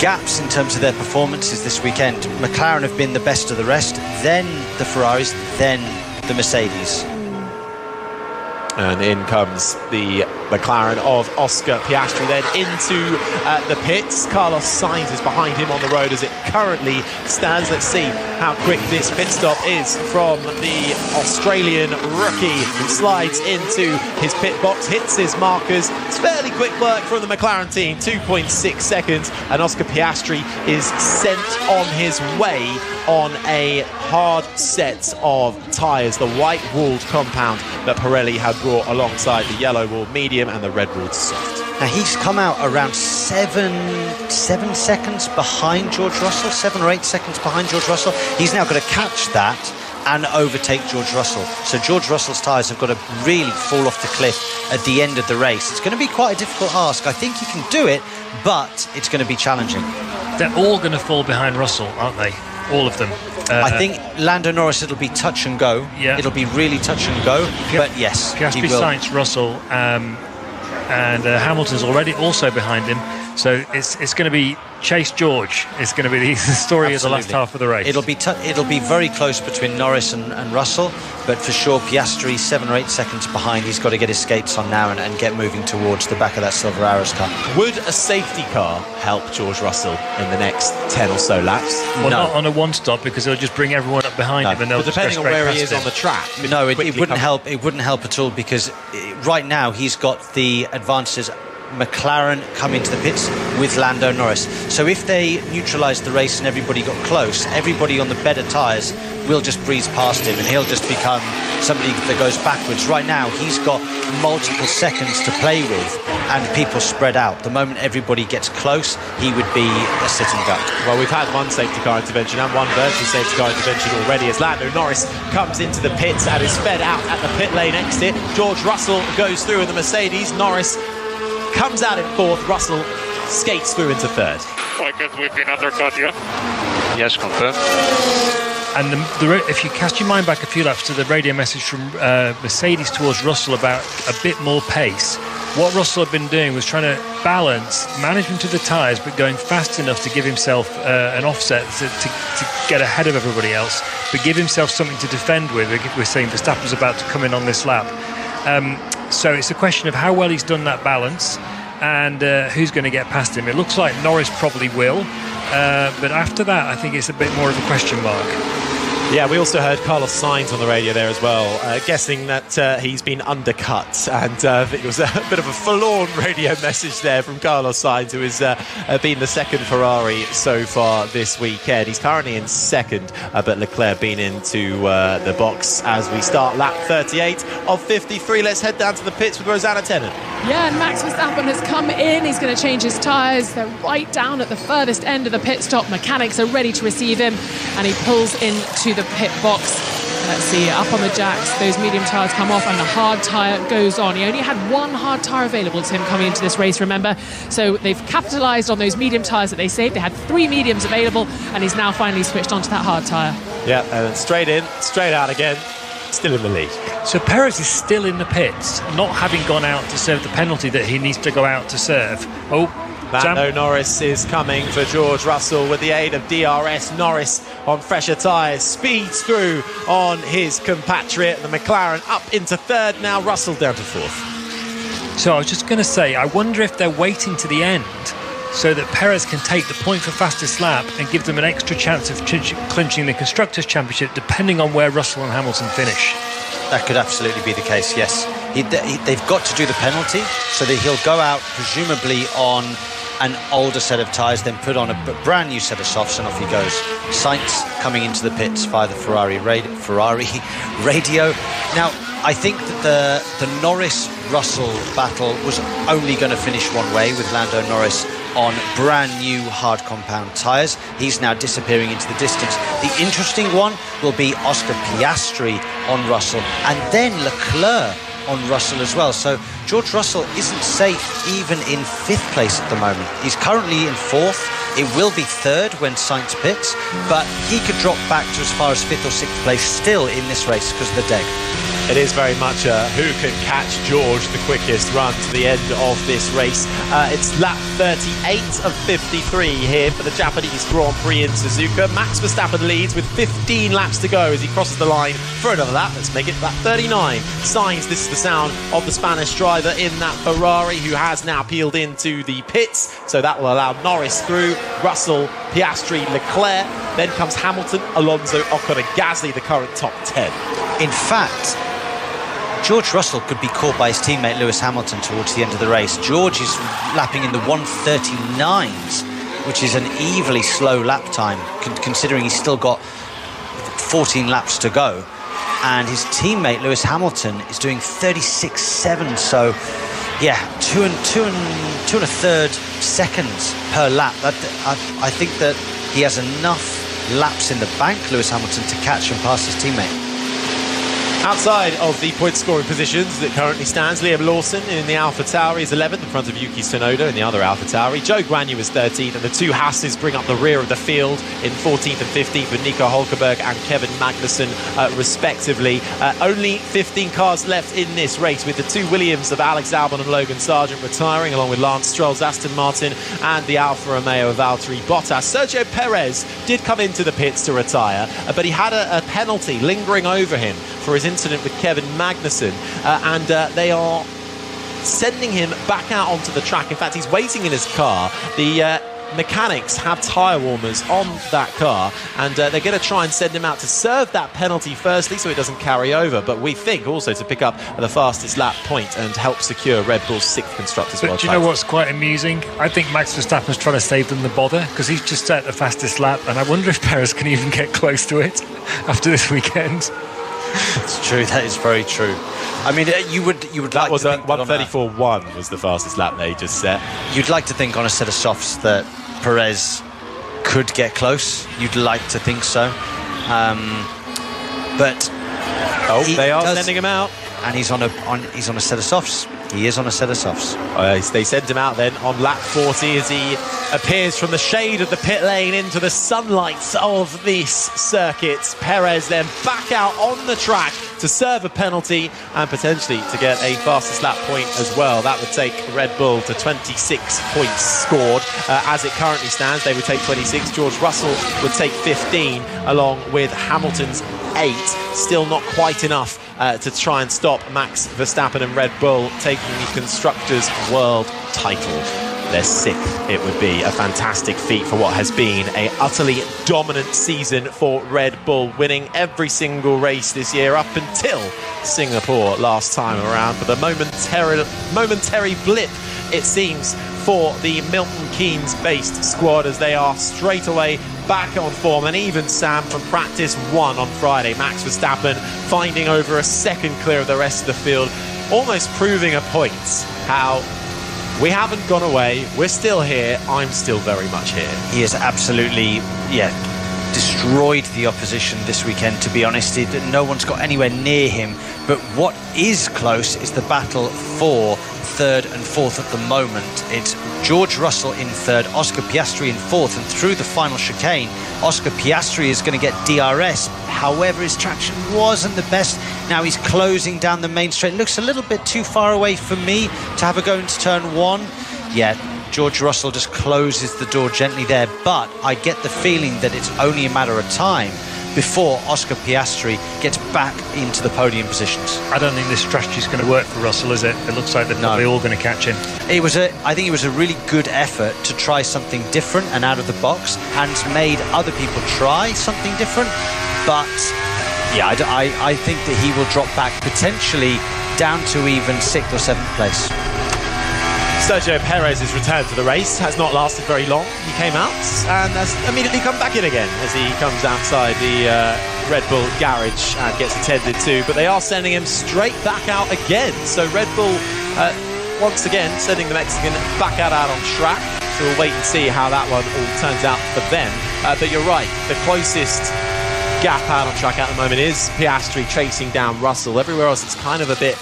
[SPEAKER 4] gaps in terms of their performances this weekend. McLaren have been the best of the rest, then the Ferraris, then the Mercedes.
[SPEAKER 3] And in comes the McLaren of Oscar Piastri then into the pits. Carlos Sainz is behind him on the road as it currently stands. Let's see how quick this pit stop is from the Australian rookie, who slides into his pit box, hits his markers. It's fairly quick work from the McLaren team, 2.6 seconds, and Oscar Piastri is sent on his way on a hard set of tyres, the white-walled compound that Pirelli had brought alongside the yellow-walled medium and the red-walled soft.
[SPEAKER 4] Now he's come out around 7 seconds behind George Russell, 7 or 8 seconds behind George Russell. He's now got to catch that and overtake George Russell. So George Russell's tyres have got to really fall off the cliff at the end of the race. It's going to be quite a difficult ask. I think he can do it, but it's going to be challenging.
[SPEAKER 5] They're all going to fall behind Russell, aren't they? All of them.
[SPEAKER 4] I think Lando Norris, it'll be touch and go.
[SPEAKER 5] Yeah.
[SPEAKER 4] It'll be really touch and go. But yes,
[SPEAKER 5] Piastri, Sainz, Russell, and Hamilton's already also behind him. So it's going to be Chase George. It's going to be the story of the last half of the race.
[SPEAKER 4] It'll be very close between Norris and Russell, but for sure Piastri 7 or 8 seconds behind. He's got to get his skates on now and get moving towards the back of that Silver Arrows car.
[SPEAKER 3] Would a safety car help George Russell in the next 10 or so laps?
[SPEAKER 5] Well, no. Not on a one stop, because it'll just bring everyone up behind him, and they'll just
[SPEAKER 3] depending
[SPEAKER 5] go
[SPEAKER 3] on where
[SPEAKER 5] straight
[SPEAKER 3] he is
[SPEAKER 5] past
[SPEAKER 3] on the track.
[SPEAKER 4] No, it wouldn't help. It wouldn't help at all, because right now he's got the advantages McLaren come into the pits with Lando Norris. So if they neutralised the race and everybody got close, everybody on the better tyres will just breeze past him and he'll just become somebody that goes backwards. Right now, he's got multiple seconds to play with and people spread out. The moment everybody gets close, he would be a sitting duck.
[SPEAKER 3] Well, we've had one safety car intervention and one virtual safety car intervention already as Lando Norris comes into the pits and is fed out at the pit lane exit. George Russell goes through in the Mercedes. Norris comes out in fourth. Russell skates through into third.
[SPEAKER 18] I guess we've been undercut, yeah?
[SPEAKER 16] Yes, confirmed.
[SPEAKER 5] And if you cast your mind back a few laps to the radio message from Mercedes towards Russell about a bit more pace, what Russell had been doing was trying to balance management of the tyres but going fast enough to give himself an offset to get ahead of everybody else, but give himself something to defend with. We're saying Verstappen's about to come in on this lap. So it's a question of how well he's done that balance and who's going to get past him. It looks like Norris probably will, but after that I think it's a bit more of a question mark.
[SPEAKER 3] Yeah, we also heard Carlos Sainz on the radio there as well, guessing that he's been undercut. And it was a bit of a forlorn radio message there from Carlos Sainz, who has been the second Ferrari so far this weekend. He's currently in second, but Leclerc been into the box as we start lap 38 of 53. Let's head down to the pits with Rosanna Tennant.
[SPEAKER 2] Yeah, and Max Verstappen has come in. He's going to change his tyres. They're right down at the furthest end of the pit stop. Mechanics are ready to receive him, and he pulls into the pit box. Let's see, up on the jacks, those medium tyres come off and the hard tyre goes on. He only had one hard tyre available to him coming into this race, remember, so they've capitalised on those medium tyres that they saved. They had 3 mediums available and he's now finally switched onto that hard tyre.
[SPEAKER 3] Yeah, and straight in, straight out again, still in the lead.
[SPEAKER 5] So Perez is still in the pits, not having gone out to serve the penalty that he needs to go out to serve.
[SPEAKER 3] Lando Norris is coming for George Russell with the aid of DRS. Norris on fresher tyres, speeds through on his compatriot. The McLaren up into third now, Russell down to fourth.
[SPEAKER 5] So I was just going to say, I wonder if they're waiting to the end so that Perez can take the point for fastest lap and give them an extra chance of clinching the Constructors' Championship, depending on where Russell and Hamilton finish.
[SPEAKER 4] That could absolutely be the case, yes. They've got to do the penalty so that he'll go out presumably on an older set of tyres, then put on a brand new set of softs, and off he goes. Sainz coming into the pits via the Ferrari radio. Now, I think that the Norris-Russell battle was only going to finish one way, with Lando Norris on brand new hard compound tyres. He's now disappearing into the distance. The interesting one will be Oscar Piastri on Russell, and then Leclerc on Russell as well. So George Russell isn't safe even in 5th place at the moment. He's currently in 4th. It will be 3rd when Sainz pits, but he could drop back to as far as 5th or 6th place still in this race because of the deg.
[SPEAKER 3] It is very much who can catch George the quickest run to the end of this race. It's lap 38 of 53 here for the Japanese Grand Prix in Suzuka. Max Verstappen leads with 15 laps to go as he crosses the line for another lap. Let's make it lap 39. Sainz, this is the sound of the Spanish driver in that Ferrari, who has now peeled into the pits. So that will allow Norris through, Russell, Piastri, Leclerc. Then comes Hamilton, Alonso, Ocon and Gasly, the current top 10.
[SPEAKER 4] In fact, George Russell could be caught by his teammate Lewis Hamilton towards the end of the race. George is lapping in the 1:39s, which is an evilly slow lap time, considering he's still got 14 laps to go. And his teammate Lewis Hamilton is doing 36.7, so yeah, two and a third seconds per lap. I think that he has enough laps in the bank, Lewis Hamilton, to catch and pass his teammate.
[SPEAKER 3] Outside of the point scoring positions that currently stands, Liam Lawson in the AlphaTauri is 11th in front of Yuki Tsunoda in the other AlphaTauri. Joe Guanyu is 13th, and the two Haas's bring up the rear of the field in 14th and 15th with Nico Hulkenberg and Kevin Magnussen respectively. Only 15 cars left in this race, with the two Williams of Alex Albon and Logan Sargent retiring, along with Lance Stroll's Aston Martin and the Alfa Romeo of Valtteri Bottas. Sergio Perez did come into the pits to retire, but he had a penalty lingering over him for his incident with Kevin Magnussen, and they are sending him back out onto the track. In fact, he's waiting in his car. The mechanics have tyre warmers on that car, and they're going to try and send him out to serve that penalty firstly so it doesn't carry over, but we think also to pick up the fastest lap point and help secure Red Bull's 6th Constructors' World
[SPEAKER 5] But do
[SPEAKER 3] title.
[SPEAKER 5] you know what's quite amusing? I think Max Verstappen's trying to save them the bother because he's just set the fastest lap, and I wonder if Perez can even get close to it after this weekend.
[SPEAKER 4] It's true. That is very true. I mean, you would
[SPEAKER 3] that
[SPEAKER 4] like
[SPEAKER 3] was
[SPEAKER 4] to
[SPEAKER 3] a
[SPEAKER 4] think
[SPEAKER 3] 1:34.1 was the fastest lap they just set.
[SPEAKER 4] You'd like to think on a set of softs that Perez could get close. You'd like to think so, but
[SPEAKER 3] they are sending him out,
[SPEAKER 4] and he's on a set of softs. He is on a set of softs.
[SPEAKER 3] They send him out then on lap 40 as he appears from the shade of the pit lane into the sunlight of this circuit. Perez then back out on the track to serve a penalty and potentially to get a fastest lap point as well. That would take Red Bull to 26 points scored. As it currently stands, they would take 26. George Russell would take 15 along with Hamilton's 8. Still not quite enough to try and stop Max Verstappen and Red Bull taking the Constructors' World title. Their 6th, it would be a fantastic feat for what has been a utterly dominant season for Red Bull, winning every single race this year up until Singapore last time around. But the momentary blip, it seems, for the Milton Keynes based squad as they are straight away back on form. And even Sam, from practice 1 on Friday, Max Verstappen finding over a second clear of the rest of the field, almost proving a point how we haven't gone away, we're still here, I'm still very much here.
[SPEAKER 4] He has absolutely destroyed the opposition this weekend, to be honest. No one's got anywhere near him, but what is close is the battle for 3rd and 4th at the moment. It's George Russell in 3rd, Oscar Piastri in 4th, and through the final chicane, Oscar Piastri is going to get DRS. However, his traction wasn't the best. Now he's closing down the main straight. Looks a little bit too far away for me to have a go into turn 1. Yeah, George Russell just closes the door gently there, but I get the feeling that it's only a matter of time before Oscar Piastri gets back into the podium positions.
[SPEAKER 5] I don't think this strategy is going to work for Russell, is it? It looks like they're probably all going to catch him.
[SPEAKER 4] I think it was a really good effort to try something different and out of the box, and made other people try something different. But yeah, I think that he will drop back potentially down to even 6th or 7th place.
[SPEAKER 3] Sergio Perez's return to the race has not lasted very long. He came out and has immediately come back in again as he comes outside the Red Bull garage and gets attended to. But they are sending him straight back out again. So Red Bull, once again, sending the Mexican back out on track. So we'll wait and see how that one all turns out for them. But you're right, the closest gap out on track at the moment is Piastri chasing down Russell. Everywhere else it's kind of a bit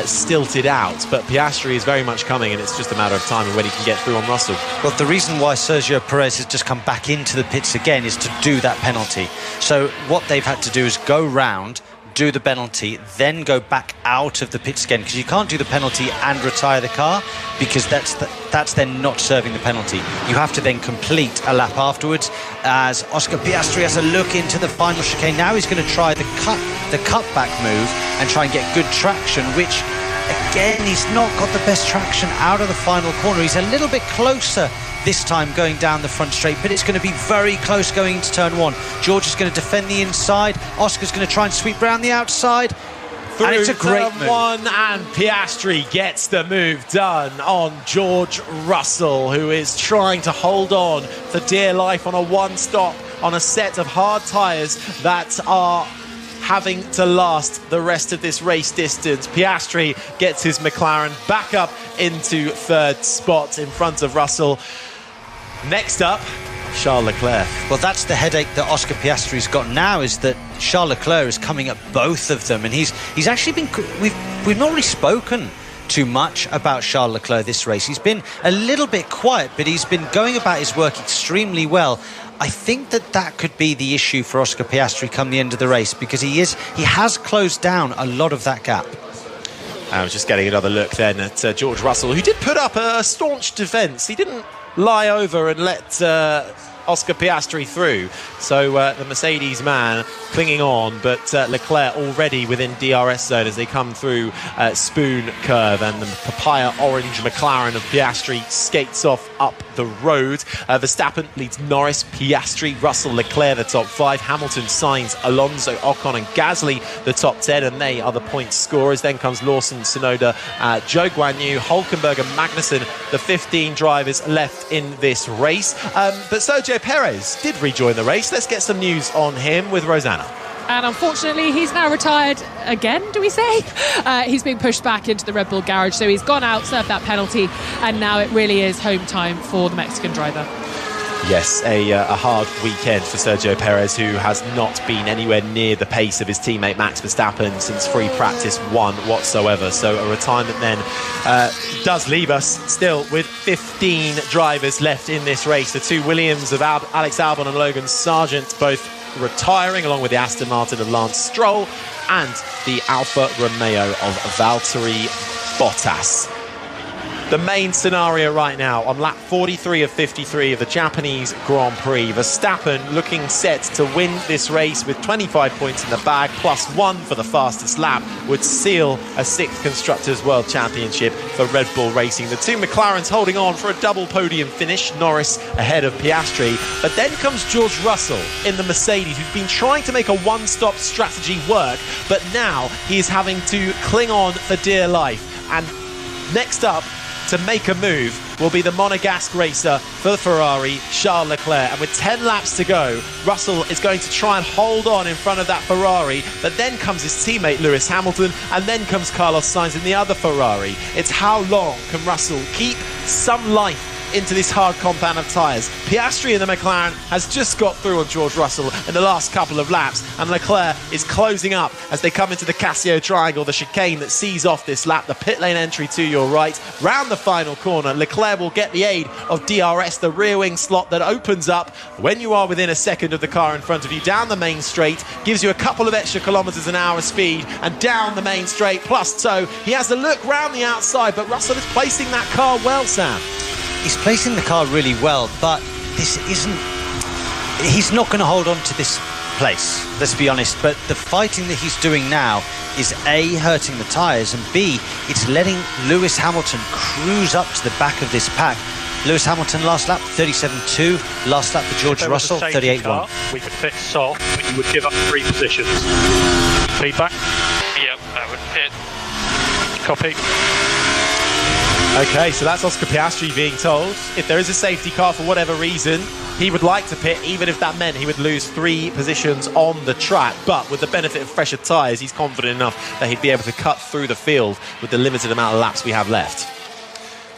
[SPEAKER 3] stilted out, but Piastri is very much coming, and it's just a matter of time when he can get through on Russell.
[SPEAKER 4] Well, the reason why Sergio Perez has just come back into the pits again is to do that penalty. So what they've had to do is go round, do the penalty, then go back out of the pits again, because you can't do the penalty and retire the car, because that's then not serving the penalty. You have to then complete a lap afterwards. As Oscar Piastri has a look into the final chicane, now he's going to try the cutback move and try and get good traction, which again, he's not got the best traction out of the final corner. He's a little bit closer this time going down the front straight, but it's going to be very close going into turn 1. George is going to defend the inside. Oscar's going to try and sweep around the outside.
[SPEAKER 3] Through
[SPEAKER 4] and it's a great
[SPEAKER 3] turn
[SPEAKER 4] move.
[SPEAKER 3] 1, and Piastri gets the move done on George Russell, who is trying to hold on for dear life on a one-stop on a set of hard tyres that are having to last the rest of this race distance. Piastri gets his McLaren back up into 3rd spot in front of Russell. Next up, Charles Leclerc.
[SPEAKER 4] Well, that's the headache that Oscar Piastri's got now, is that Charles Leclerc is coming at both of them, and he's actually been... We've not really spoken too much about Charles Leclerc this race. He's been a little bit quiet, but he's been going about his work extremely well. I think that could be the issue for Oscar Piastri come the end of the race, because he has closed down a lot of that gap.
[SPEAKER 3] I was just getting another look then at George Russell, who did put up a staunch defence. He didn't lie over and let Oscar Piastri through. So the Mercedes man clinging on, but Leclerc already within DRS zone as they come through Spoon Curve, and the papaya orange McLaren of Piastri skates off up the road. Verstappen leads Norris, Piastri, Russell, Leclerc the top 5, Hamilton, Sainz, Alonso, Ocon and Gasly the top 10, and they are the point scorers. Then comes Lawson, Tsunoda, Zhou Guanyu, Hulkenberg and Magnussen, the 15 drivers left in this race. But Sergio Perez did rejoin the race. Let's get some news on him with Rosanna.
[SPEAKER 2] And unfortunately, he's now retired again, do we say? He's been pushed back into the Red Bull garage, so he's gone out, served that penalty, and now it really is home time for the Mexican driver.
[SPEAKER 3] Yes, a hard weekend for Sergio Perez, who has not been anywhere near the pace of his teammate Max Verstappen since free practice 1 whatsoever. So a retirement then does leave us still with 15 drivers left in this race. The 2 Williams of Alex Albon and Logan Sargent both retiring, along with the Aston Martin of Lance Stroll and the Alfa Romeo of Valtteri Bottas. The main scenario right now on lap 43 of 53 of the Japanese Grand Prix. Verstappen looking set to win this race with 25 points in the bag, +1 for the fastest lap, would seal a 6th Constructors' World Championship for Red Bull Racing. The 2 McLarens holding on for a double podium finish, Norris ahead of Piastri. But then comes George Russell in the Mercedes, who's been trying to make a one-stop strategy work, but now he is having to cling on for dear life. And next up to make a move will be the Monegasque racer for the Ferrari, Charles Leclerc. And with 10 laps to go, Russell is going to try and hold on in front of that Ferrari. But then comes his teammate Lewis Hamilton, and then comes Carlos Sainz in the other Ferrari. It's how long can Russell keep some life into this hard compound of tyres. Piastri in the McLaren has just got through on George Russell in the last couple of laps, and Leclerc is closing up as they come into the Casio Triangle, the chicane that sees off this lap, the pit lane entry to your right. Round the final corner, Leclerc will get the aid of DRS, the rear wing slot that opens up when you are within a second of the car in front of you, down the main straight, gives you a couple of extra kilometres an hour speed, and down the main straight plus tow. He has a look round the outside, but Russell is placing that car well, Sam.
[SPEAKER 4] He's placing the car really well, but this isn't... He's not going to hold on to this place, let's be honest. But the fighting that he's doing now is A, hurting the tyres, and B, it's letting Lewis Hamilton cruise up to the back of this pack. Lewis Hamilton last lap, 37.2. Last lap for George Russell, 38.1.
[SPEAKER 19] We could fit soft, but you would give up 3 positions. Feedback?
[SPEAKER 14] Yep, that would fit.
[SPEAKER 19] Copy.
[SPEAKER 3] Okay, so that's Oscar Piastri being told if there is a safety car for whatever reason, he would like to pit, even if that meant he would lose 3 positions on the track. But with the benefit of fresher tyres, he's confident enough that he'd be able to cut through the field with the limited amount of laps we have left.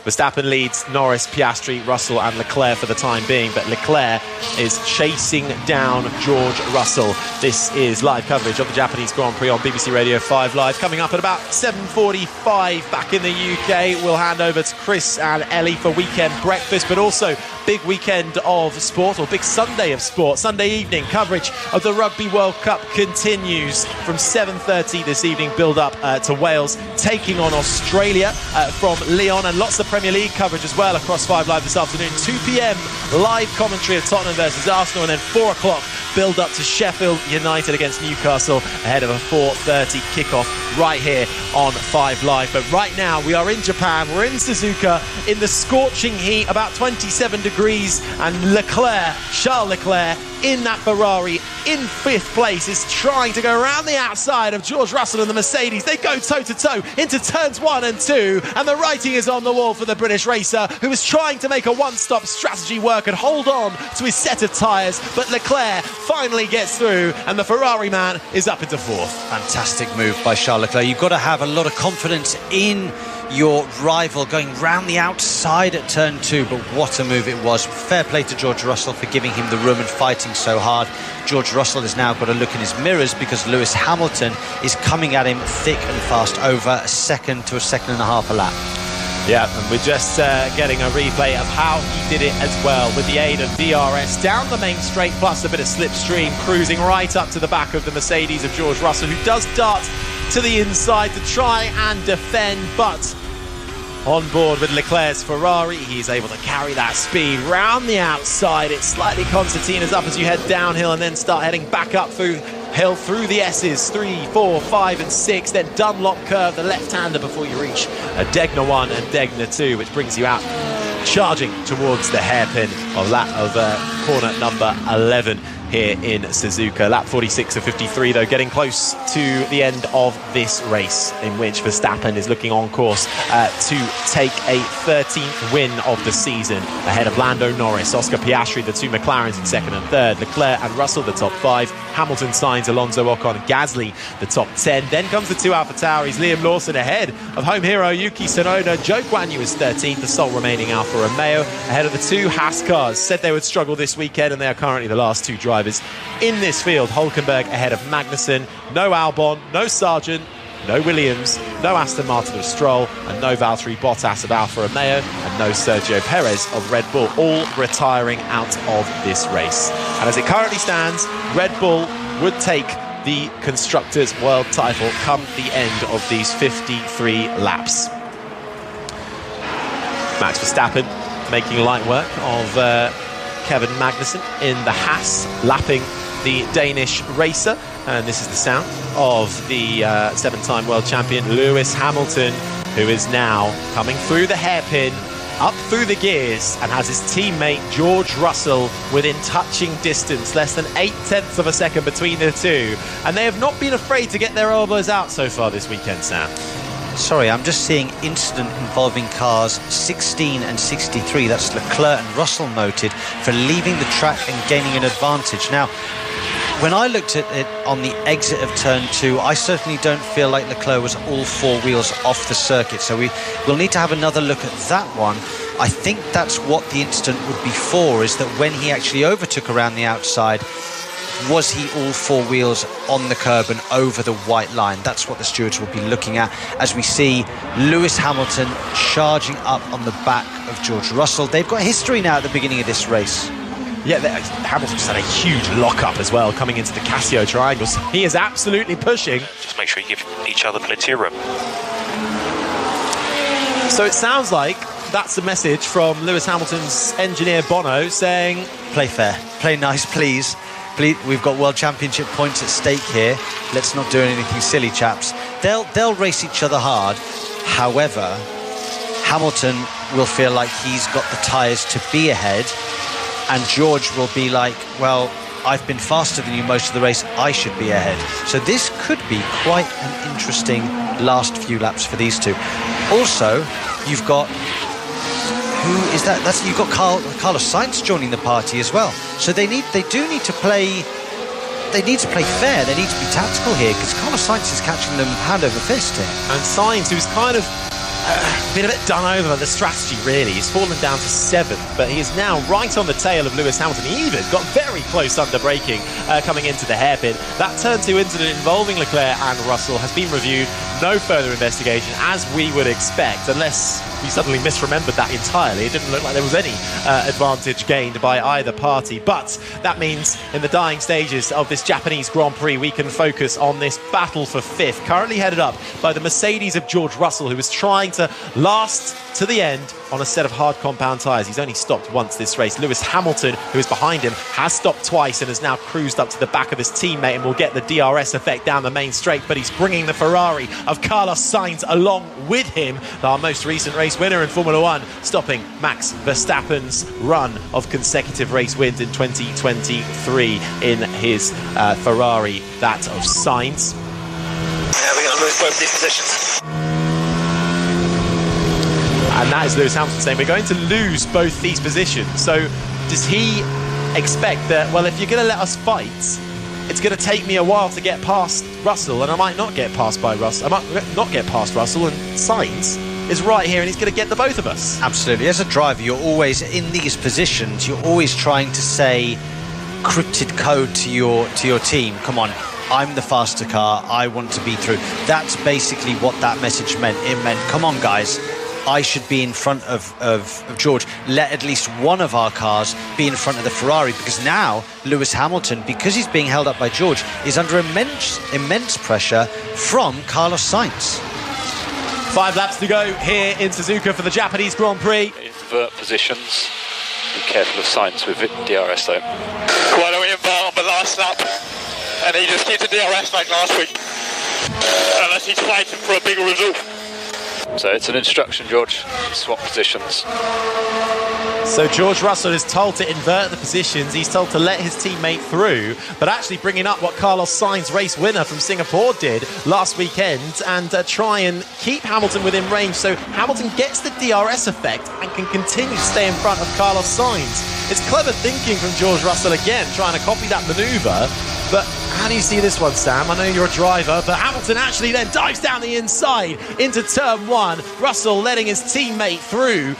[SPEAKER 3] Verstappen leads Norris, Piastri, Russell and Leclerc for the time being, but Leclerc is chasing down George Russell. This is live coverage of the Japanese Grand Prix on BBC Radio 5 Live. Coming up at about 7:45 back in the UK, we'll hand over to Chris and Ellie for weekend breakfast, but also big weekend of sport, or big Sunday of sport. Sunday evening coverage of the Rugby World Cup continues from 7:30 this evening, build up to Wales taking on Australia from Lyon, and lots of Premier League coverage as well across 5 Live this afternoon. 2 p.m. live commentary of Tottenham versus Arsenal, and then 4 o'clock build up to Sheffield United against Newcastle ahead of a 4:30 kickoff right here on 5 Live. But right now we are in Japan, we're in Suzuka in the scorching heat, about 27 degrees, and Leclerc, Charles Leclerc, in that Ferrari in 5th place, is trying to go around the outside of George Russell and the Mercedes. They go toe to toe into turns 1 and 2, and the writing is on the wall for the British racer, who is trying to make a one-stop strategy work and hold on to his set of tyres. But Leclerc finally gets through, and the Ferrari man is up into 4th.
[SPEAKER 4] Fantastic move by Charles Leclerc. You've got to have a lot of confidence in your rival going round the outside at turn 2, but what a move it was. Fair play to George Russell for giving him the room and fighting so hard. George Russell has now got to look in his mirrors because Lewis Hamilton is coming at him thick and fast, over a second to a second and a half a lap.
[SPEAKER 3] Yeah, and we're just getting a replay of how he did it as well, with the aid of DRS down the main straight plus a bit of slipstream, cruising right up to the back of the Mercedes of George Russell, who does dart to the inside to try and defend, but on board with Leclerc's Ferrari. He's able to carry that speed round the outside. It's slightly concertinas up as you head downhill and then start heading back up through the S's, 3, 4, 5 and 6, then Dunlop curve, the left-hander before you reach Degner 1 and Degner 2, which brings you out charging towards the hairpin of corner number 11 here in Suzuka. Lap 46 of 53 though, getting close to the end of this race, in which Verstappen is looking on course to take a 13th win of the season, ahead of Lando Norris, Oscar Piastri, the two McLarens in second and third, Leclerc and Russell the top 5, Hamilton, Sainz, Alonso, Ocon and Gasly the top 10. Then comes the two AlphaTauris, Liam Lawson ahead of home hero Yuki Tsunoda. Zhou Guanyu is 13th, the sole remaining Alfa Romeo, ahead of the two Haas cars. Said they would struggle this weekend, and they are currently the last two drivers in this field. Hulkenberg ahead of Magnussen, no Albon, no Sargent, no Williams, no Aston Martin of Stroll, and no Valtteri Bottas of Alfa Romeo, and no Sergio Perez of Red Bull, all retiring out of this race. And as it currently stands, Red Bull would take the Constructors' World title come the end of these 53 laps. Max Verstappen making light work of Kevin Magnussen in the Haas, lapping the Danish racer. And this is the sound of the 7-time world champion Lewis Hamilton, who is now coming through the hairpin, up through the gears, and has his teammate George Russell within touching distance, less than 0.8 of a second between the two. And they have not been afraid to get their elbows out so far this weekend, Sam.
[SPEAKER 4] Sorry, I'm just seeing incident involving cars 16 and 63. That's Leclerc and Russell noted for leaving the track and gaining an advantage. Now, when I looked at it on the exit of turn 2, I certainly don't feel like Leclerc was all four wheels off the circuit. So we'll need to have another look at that one. I think that's what the incident would be for, is that when he actually overtook around the outside, was he all four wheels on the curb and over the white line? That's what the stewards will be looking at as we see Lewis Hamilton charging up on the back of George Russell. They've got history now at the beginning of this race.
[SPEAKER 3] Yeah, Hamilton just had a huge lock-up as well coming into the Casio triangles. He is absolutely pushing.
[SPEAKER 14] Just make sure you give each other plenty of room.
[SPEAKER 3] So it sounds like that's a message from Lewis Hamilton's engineer Bono saying,
[SPEAKER 4] play fair, play nice, please. We've got World Championship points at stake here. Let's not do anything silly, chaps. They'll race each other hard. However, Hamilton will feel like he's got the tyres to be ahead, and George will be like, well, I've been faster than you most of the race, I should be ahead. So this could be quite an interesting last few laps for these two. Also, you've got... Who is that? You've got Carlos Sainz joining the party as well. So they do need to play fair. They need to be tactical here, because Carlos Sainz is catching them hand over fist here.
[SPEAKER 3] And Sainz, who's kind of been a bit done over the strategy, really. He's fallen down to 7th, but he is now right on the tail of Lewis Hamilton. He even got very close under braking coming into the hairpin. That turn 2 incident involving Leclerc and Russell has been reviewed. No further investigation, as we would expect, unless we suddenly misremembered that entirely. It didn't look like there was any advantage gained by either party. But that means in the dying stages of this Japanese Grand Prix, we can focus on this battle for 5th, currently headed up by the Mercedes of George Russell, who is trying to last to the end on a set of hard compound tyres. He's only stopped once this race. Lewis Hamilton, who is behind him, has stopped twice and has now cruised up to the back of his teammate and will get the DRS effect down the main straight, but he's bringing the Ferrari of Carlos Sainz along with him, our most recent race winner in Formula 1, stopping Max Verstappen's run of consecutive race wins in 2023 in his Ferrari, that of Sainz.
[SPEAKER 18] Yeah, we're going to lose both these positions.
[SPEAKER 3] And that is Lewis Hamilton saying, we're going to lose both these positions. So does he expect that, well, if you're going to let us fight, it's going to take me a while to get past Russell, and I might not get past Russell, and Sainz is right here, and he's going to get the both of us.
[SPEAKER 4] Absolutely. As a driver, you're always, in these positions, you're always trying to say cryptid code to your team. Come on, I'm the faster car, I want to be through. That's basically what that message meant. It meant, come on, guys, I should be in front of George. Let at least one of our cars be in front of the Ferrari, because now Lewis Hamilton, because he's being held up by George, is under immense pressure from Carlos Sainz.
[SPEAKER 3] 5 laps to go here in Suzuka for the Japanese Grand Prix.
[SPEAKER 20] Invert positions. Be careful of signs with DRS though.
[SPEAKER 18] Why don't we invert on the last lap? And he just keeps the DRS like last week. Unless he's fighting for a bigger result.
[SPEAKER 20] So it's an instruction, George. Swap positions.
[SPEAKER 3] So George Russell is told to invert the positions. He's told to let his teammate through, but actually bringing up what Carlos Sainz, race winner from Singapore, did last weekend and try and keep Hamilton within range so Hamilton gets the DRS effect and can continue to stay in front of Carlos Sainz. It's clever thinking from George Russell again, trying to copy that manoeuvre. But how do you see this one, Sam? I know you're a driver, but Hamilton actually then dives down the inside into turn 1. Russell letting his teammate through.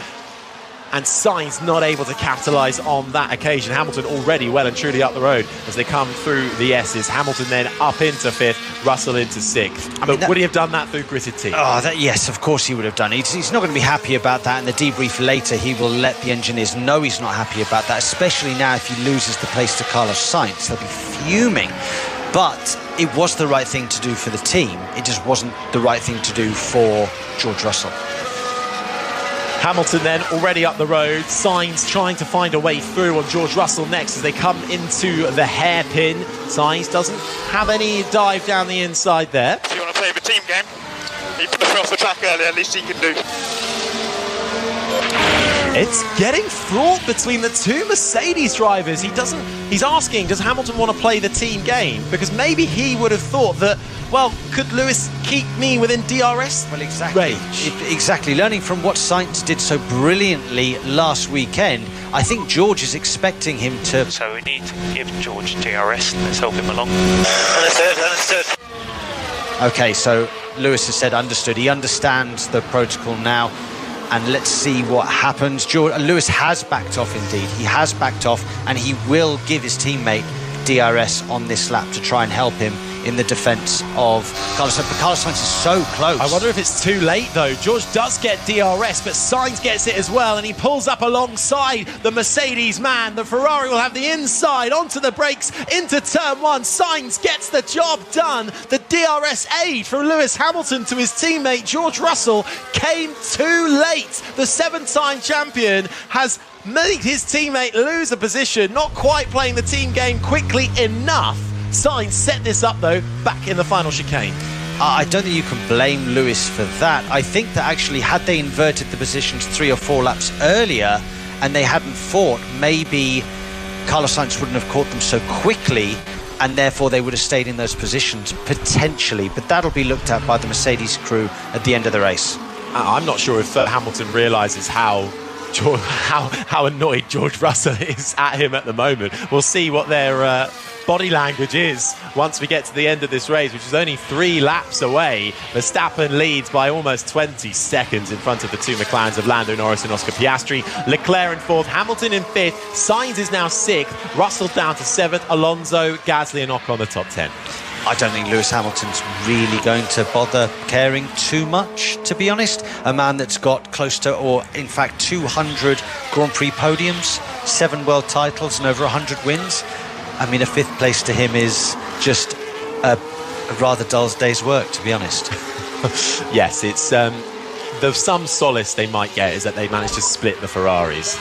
[SPEAKER 3] And Sainz not able to capitalise on that occasion. Hamilton already well and truly up the road as they come through the S's. Hamilton then up into 5th, Russell into 6th. But would he have done that through gritted teeth?
[SPEAKER 4] Yes, of course he would have done. He's not going to be happy about that. In the debrief later, he will let the engineers know he's not happy about that, especially now if he loses the place to Carlos Sainz. They'll be fuming. But it was the right thing to do for the team. It just wasn't the right thing to do for George Russell.
[SPEAKER 3] Hamilton then already up the road. Sainz trying to find a way through on George Russell next as they come into the hairpin. Sainz doesn't have any dive down the inside there.
[SPEAKER 18] If you want to play the team game, he put the first attack earlier, at least he can do.
[SPEAKER 3] It's getting fraught between the two Mercedes drivers. He's asking, does Hamilton want to play the team game? Because maybe he would have thought that, well, could Lewis keep me within DRS range?
[SPEAKER 4] Exactly. Learning from what Sainz did so brilliantly last weekend, I think George is expecting him to...
[SPEAKER 14] So we need to give George DRS. Let's help him along.
[SPEAKER 18] Understood.
[SPEAKER 4] Okay, so Lewis has said understood. He understands the protocol now. And let's see what happens. Lewis has backed off indeed. He has backed off and he will give his teammate DRS on this lap to try and help him in the defence of Carlos Sainz. But Carlos Sainz is so close.
[SPEAKER 3] I wonder if it's too late though. George does get DRS, but Sainz gets it as well, and he pulls up alongside the Mercedes man. The Ferrari will have the inside onto the brakes into turn 1. Sainz gets the job done. The DRS aid from Lewis Hamilton to his teammate George Russell came too late. The 7-time champion has made his teammate lose a position, not quite playing the team game quickly enough. Sainz set this up though back in the final chicane.
[SPEAKER 4] I don't think you can blame Lewis for that. I think that actually had they inverted the positions 3 or 4 laps earlier and they hadn't fought, maybe Carlos Sainz wouldn't have caught them so quickly and therefore they would have stayed in those positions potentially, but that'll be looked at by the Mercedes crew at the end of the race.
[SPEAKER 3] I'm not sure if Hamilton realises how annoyed George Russell is at him at the moment. We'll see what their body language is once we get to the end of this race, which is only 3 laps away. Verstappen leads by almost 20 seconds in front of the 2 McLarens of Lando Norris and Oscar Piastri. Leclerc in 4th, Hamilton in 5th, Sainz is now 6th, Russell down to 7th, Alonso, Gasly and Ocon the top 10.
[SPEAKER 4] I don't think Lewis Hamilton's really going to bother caring too much, to be honest. A man that's got close to, or in fact 200 Grand Prix podiums, 7 world titles and over 100 wins. I mean, a 5th place to him is just a rather dull day's work, to be honest.
[SPEAKER 3] Yes, it's the some solace they might get is that they managed to split the Ferraris.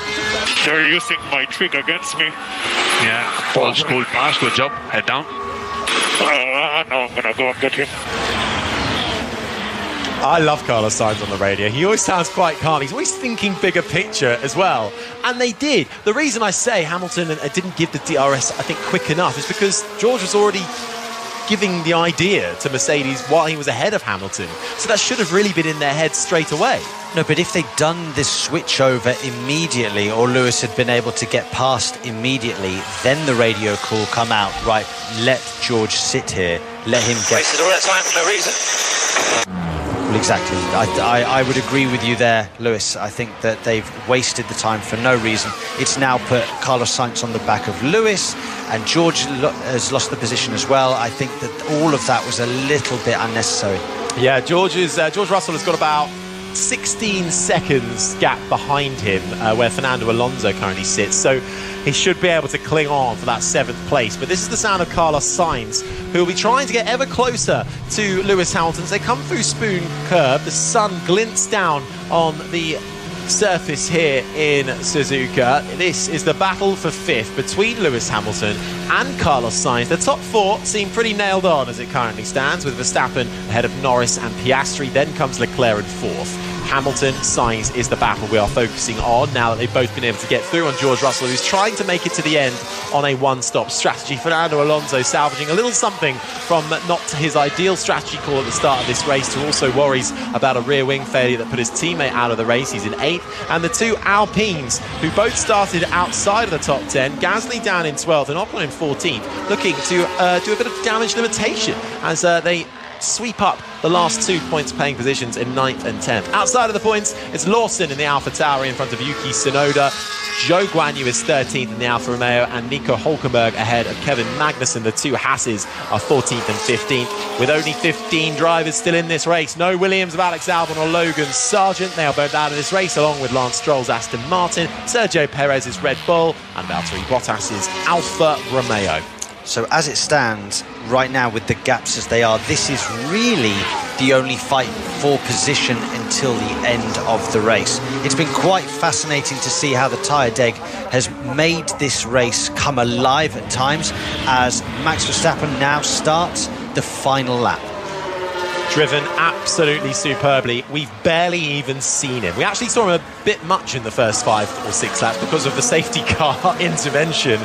[SPEAKER 18] They're using my trick against me.
[SPEAKER 16] Yeah, old school pass, good job, head down.
[SPEAKER 18] No, I'm gonna go and get him.
[SPEAKER 3] I love Carlos Sainz on the radio. He always sounds quite calm. He's always thinking bigger picture as well. And they did. The reason I say Hamilton didn't give the DRS, I think, quick enough is because George was already giving the idea to Mercedes while he was ahead of Hamilton. So that should have really been in their heads straight away.
[SPEAKER 4] No, but if they'd done this switch over immediately, or Lewis had been able to get past immediately, then the radio call come out, right, let George sit here, let him get...
[SPEAKER 18] Wasted all that time for no reason.
[SPEAKER 4] Well, exactly. I would agree with you there, Lewis. I think that they've wasted the time for no reason. It's now put Carlos Sainz on the back of Lewis, and George has lost the position as well. I think that all of that was a little bit unnecessary.
[SPEAKER 3] Yeah, George Russell has got about 16 seconds gap behind him, where Fernando Alonso currently sits. So he should be able to cling on for that 7th place. But this is the sound of Carlos Sainz, who will be trying to get ever closer to Lewis Hamilton. As they come through Spoon Curve, the sun glints down on the surface here in Suzuka. This is the battle for 5th between Lewis Hamilton and Carlos Sainz. The top 4 seem pretty nailed on as it currently stands, with Verstappen ahead of Norris and Piastri. Then comes Leclerc in 4th. Hamilton, Sainz is the battle we are focusing on now that they've both been able to get through on George Russell, who's trying to make it to the end on a one-stop strategy. Fernando Alonso salvaging a little something from not his ideal strategy call at the start of this race, to also worries about a rear wing failure that put his teammate out of the race. He's in 8th. And the 2 Alpines, who both started outside of the top 10, Gasly down in 12th and Ocon in 14th, looking to do a bit of damage limitation as they sweep up the last 2 points paying positions in 9th and 10th. Outside of the points, it's Lawson in the AlphaTauri in front of Yuki Tsunoda. Zhou Guanyu is 13th in the Alfa Romeo, and Nico Hülkenberg ahead of Kevin Magnussen. The 2 Hasses are 14th and 15th, with only 15 drivers still in this race. No Williams of Alex Albon or Logan Sargent. They are both out of this race, along with Lance Stroll's Aston Martin, Sergio Perez's Red Bull, and Valtteri Bottas's Alfa Romeo.
[SPEAKER 4] So as it stands right now, with the gaps as they are, this is really the only fight for position until the end of the race. It's been quite fascinating to see how the tyre deg has made this race come alive at times, as Max Verstappen now starts the final lap.
[SPEAKER 3] Driven absolutely superbly. We've barely even seen him. We actually saw him a bit much in the first 5 or 6 laps because of the safety car intervention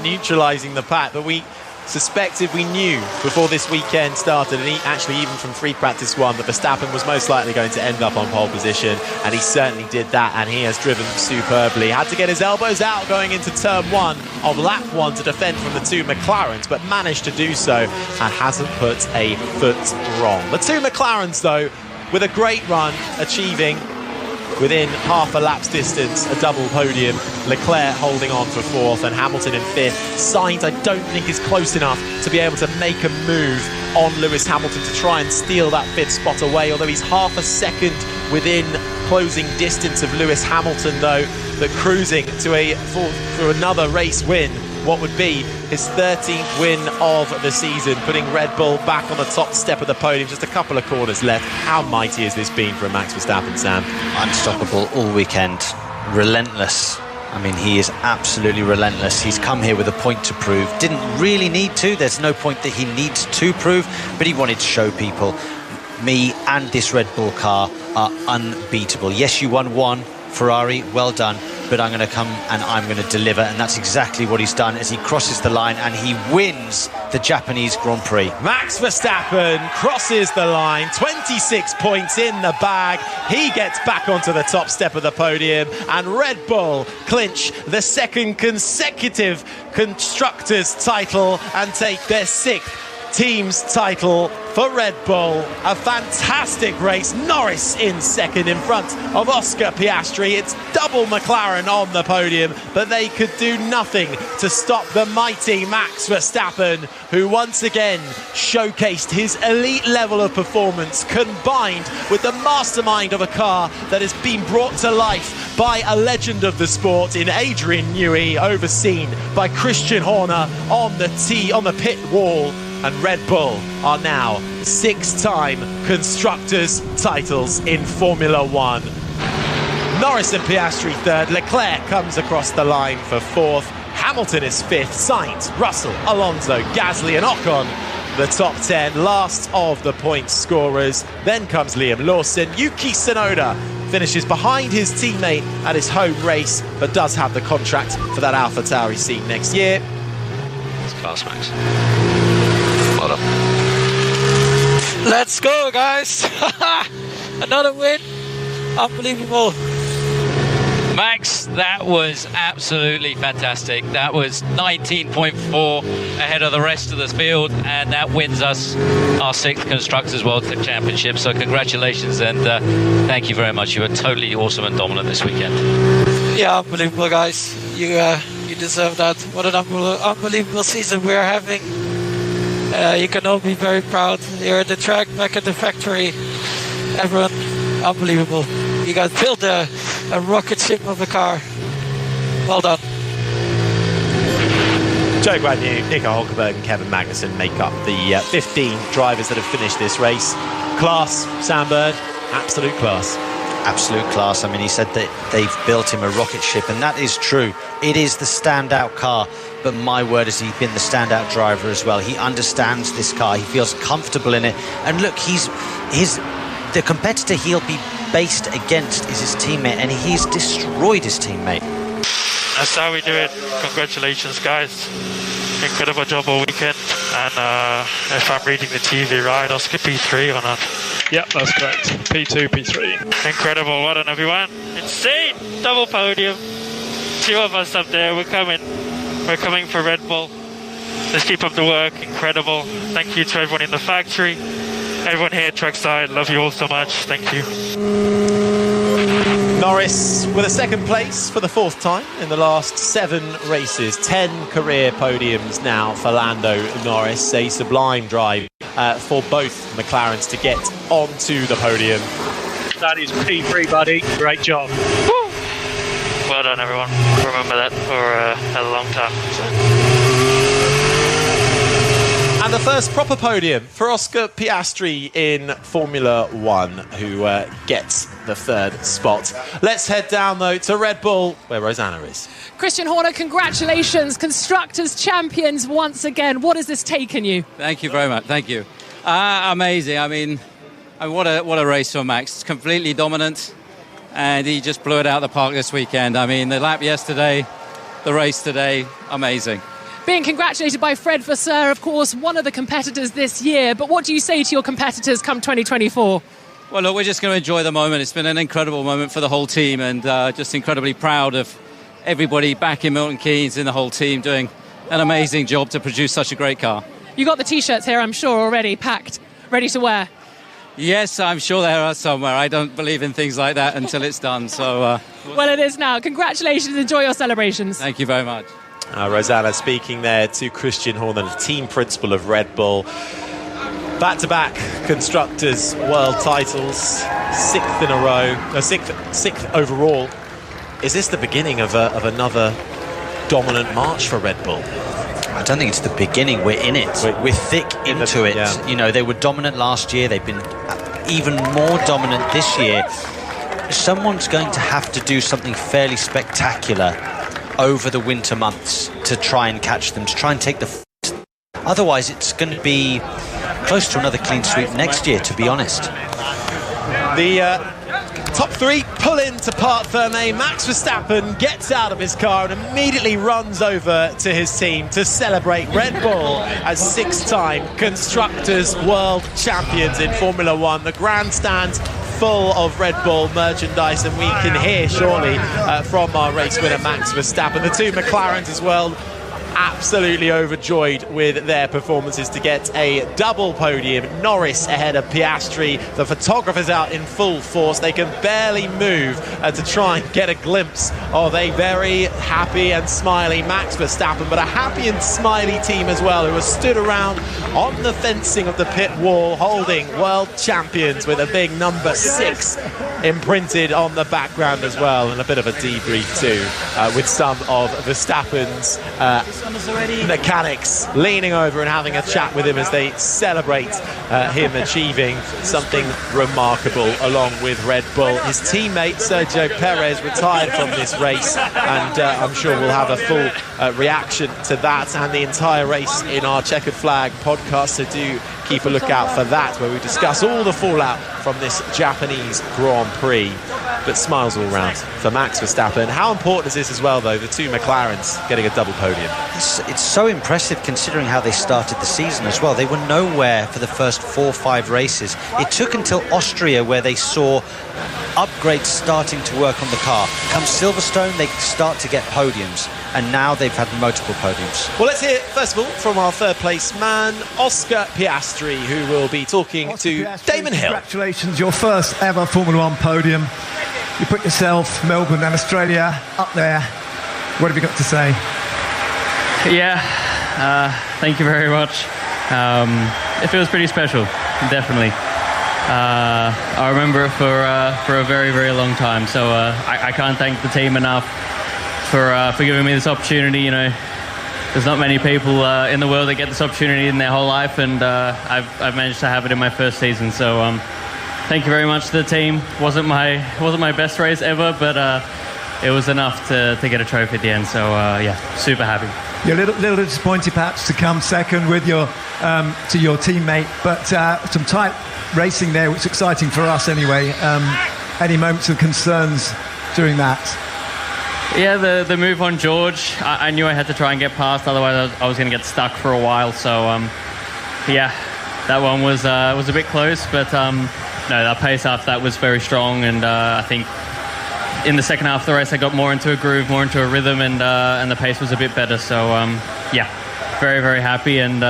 [SPEAKER 3] neutralising the pack. But we suspected, we knew before this weekend started, and actually even from free practice 1, that Verstappen was most likely going to end up on pole position, and he certainly did that, and he has driven superbly. Had to get his elbows out going into turn 1 of lap 1 to defend from the 2 McLarens, but managed to do so and hasn't put a foot wrong. The 2 McLarens, though, with a great run, achieving within half a lap's distance a double podium. Leclerc holding on for 4th and Hamilton in 5th. Sainz, I don't think, is close enough to be able to make a move on Lewis Hamilton to try and steal that 5th spot away, although he's half a second within closing distance of Lewis Hamilton, though, but cruising to for another race win. What would be his 13th win of the season, putting Red Bull back on the top step of the podium. Just a couple of corners left. How mighty has this been for Max Verstappen, Sam?
[SPEAKER 4] Unstoppable all weekend. Relentless. I mean, he is absolutely relentless. He's come here with a point to prove. Didn't really need to. There's no point that he needs to prove, but he wanted to show people, me and this Red Bull car are unbeatable. Yes, you won 1, Ferrari, well done, but I'm going to come and I'm going to deliver, and that's exactly what he's done as he crosses the line and he wins the Japanese Grand Prix.
[SPEAKER 3] Max Verstappen crosses the line, 26 points in the bag. He gets back onto the top step of the podium, and Red Bull clinch the 2nd consecutive Constructors title and take their 6th team's title for Red Bull. A fantastic race. Norris in 2nd in front of Oscar Piastri. It's double McLaren on the podium, but they could do nothing to stop the mighty Max Verstappen, who once again showcased his elite level of performance, combined with the mastermind of a car that has been brought to life by a legend of the sport in Adrian Newey, overseen by Christian Horner on the pit wall. And Red Bull are now 6-time Constructors titles in Formula 1. Norris and Piastri 3rd. Leclerc comes across the line for 4th. Hamilton is 5th. Sainz, Russell, Alonso, Gasly and Ocon, the top 10. Last of the points scorers. Then comes Liam Lawson. Yuki Tsunoda finishes behind his teammate at his home race, but does have the contract for that AlphaTauri seat next year.
[SPEAKER 17] It's class, Max. Well done.
[SPEAKER 19] Let's go, guys. Another win. Unbelievable.
[SPEAKER 6] Max, that was absolutely fantastic. That was 19.4 ahead of the rest of the field, and that wins us our 6th Constructors World Championship. So congratulations, and thank you very much. You were totally awesome and dominant this weekend.
[SPEAKER 19] Yeah, unbelievable, guys. You deserve that. What an unbelievable season we're having. You can all be very proud. Here at the track, back at the factory. Everyone
[SPEAKER 21] Unbelievable. You guys built a rocket ship of a car. Well done.
[SPEAKER 3] Joe Guadagno, Nico Hulkenberg and Kevin Magnussen make up the 15 drivers that have finished this race. Class, Sam Bird, absolute class.
[SPEAKER 4] Absolute class. I mean, he said that they've built him a rocket ship, and that is true. It is the standout car, but my word, has he been the standout driver as well. He understands this car. He feels comfortable in it. And look, the competitor he'll be based against is his teammate, and he's destroyed his teammate.
[SPEAKER 18] That's how we do it. Congratulations, guys. Incredible job all weekend. And if I'm reading the TV right, Oscar P3 or not?
[SPEAKER 19] Yep, that's correct. P2, P3.
[SPEAKER 18] Incredible. Well done, everyone. Insane. Double podium. 2 of us up there. We're coming. We're coming for Red Bull. Let's keep up the work. Incredible. Thank you to everyone in the factory. Everyone here at trackside. Love you all so much. Thank you.
[SPEAKER 3] Norris with a second place for the 4th time in the last 7 races. 10 career podiums now for Lando Norris. A sublime drive for both McLarens to get onto the podium.
[SPEAKER 19] That is P3, buddy. Great job.
[SPEAKER 18] Woo! Well done, everyone. Remember that for a long time.
[SPEAKER 3] And the first proper podium for Oscar Piastri in Formula 1, who gets the 3rd spot. Let's head down, though, to Red Bull, where Rosanna is.
[SPEAKER 2] Christian Horner, congratulations. Constructors champions once again. What has this taken you?
[SPEAKER 6] Thank you very much. Thank you. Amazing. I mean, what a race for Max. Completely dominant. And he just blew it out of the park this weekend. I mean, the lap yesterday, the race today, amazing.
[SPEAKER 2] Being congratulated by Fred Vasseur, of course, one of the competitors this year. But what do you say to your competitors come 2024?
[SPEAKER 6] Well, look, we're just going to enjoy the moment. It's been an incredible moment for the whole team, and just incredibly proud of everybody back in Milton Keynes and the whole team doing an amazing job to produce such a great car.
[SPEAKER 2] You got the T-shirts here, I'm sure, already packed, ready to wear.
[SPEAKER 6] Yes, I'm sure there are somewhere. I don't believe in things like that until it's done. So,
[SPEAKER 2] well, it is now. Congratulations. Enjoy your celebrations.
[SPEAKER 6] Thank you very much.
[SPEAKER 3] Rosanna speaking there to Christian Horner, the team principal of Red Bull. Back-to-back constructors' world titles, 6th in a row, no, sixth overall. Is this the beginning of another dominant march for Red Bull?
[SPEAKER 4] I don't think it's the beginning. We're in it. We're thick into it.
[SPEAKER 3] Yeah.
[SPEAKER 4] You know, they were dominant last year. They've been even more dominant this year. Someone's going to have to do something fairly spectacular over the winter months to try and catch them, to try and take the otherwise it's going to be close to another clean sweep next year, to be honest.
[SPEAKER 3] The top 3 pull into Parc Fermé. Max Verstappen gets out of his car and immediately runs over to his team to celebrate Red Bull as 6-time constructors world champions in Formula 1. The grandstand full of Red Bull merchandise, and we can hear surely from our race winner Max Verstappen. The 2 McLarens as well, absolutely overjoyed with their performances to get a double podium. Norris ahead of Piastri. The photographers out in full force. They can barely move to try and get a glimpse of a very happy and smiley Max Verstappen, but a happy and smiley team as well, who have stood around on the fencing of the pit wall holding world champions with a big number 6 imprinted on the background as well, and a bit of a debrief too with some of Verstappen's mechanics leaning over and having a chat with him as they celebrate him achieving something remarkable along with Red Bull. His teammate Sergio Perez retired from this race, and I'm sure we'll have a full reaction to that and the entire race in our Checkered Flag podcast, so do keep a lookout for that, where we discuss all the fallout from this Japanese Grand Prix. But smiles all round for Max Verstappen. How important is this as well, though, the 2 McLarens getting a double podium?
[SPEAKER 4] It's so impressive considering how they started the season as well. They were nowhere for the first 4 or 5 races. It took until Austria where they saw upgrades starting to work on the car. Come Silverstone, they start to get podiums, and now they've had multiple podiums.
[SPEAKER 3] Well, let's hear first of all from our 3rd place man, Oscar Piastri, who will be talking to Damon Hill.
[SPEAKER 22] Congratulations, your first ever Formula 1 podium. You put yourself, Melbourne and Australia up there. What have you got to say?
[SPEAKER 23] Yeah, thank you very much. It feels pretty special, definitely. I remember it for a very, very long time. So I can't thank the team enough for giving me this opportunity. You know, there's not many people in the world that get this opportunity in their whole life, and I've managed to have it in my first season. So thank you very much to the team. Wasn't my best race ever, but it was enough to get a trophy at the end. So yeah, super happy.
[SPEAKER 22] You're a little disappointed perhaps to come second with your to your teammate, but some tight racing there, which is exciting for us anyway. Any moments of concerns during that?
[SPEAKER 23] Yeah, the move on George, I knew I had to try and get past, otherwise I was going to get stuck for a while. So yeah, that one was a bit close, but no, that pace after that was very strong, and I think in the second half of the race I got more into a groove, more into a rhythm, and the pace was a bit better. So yeah, very, very happy, and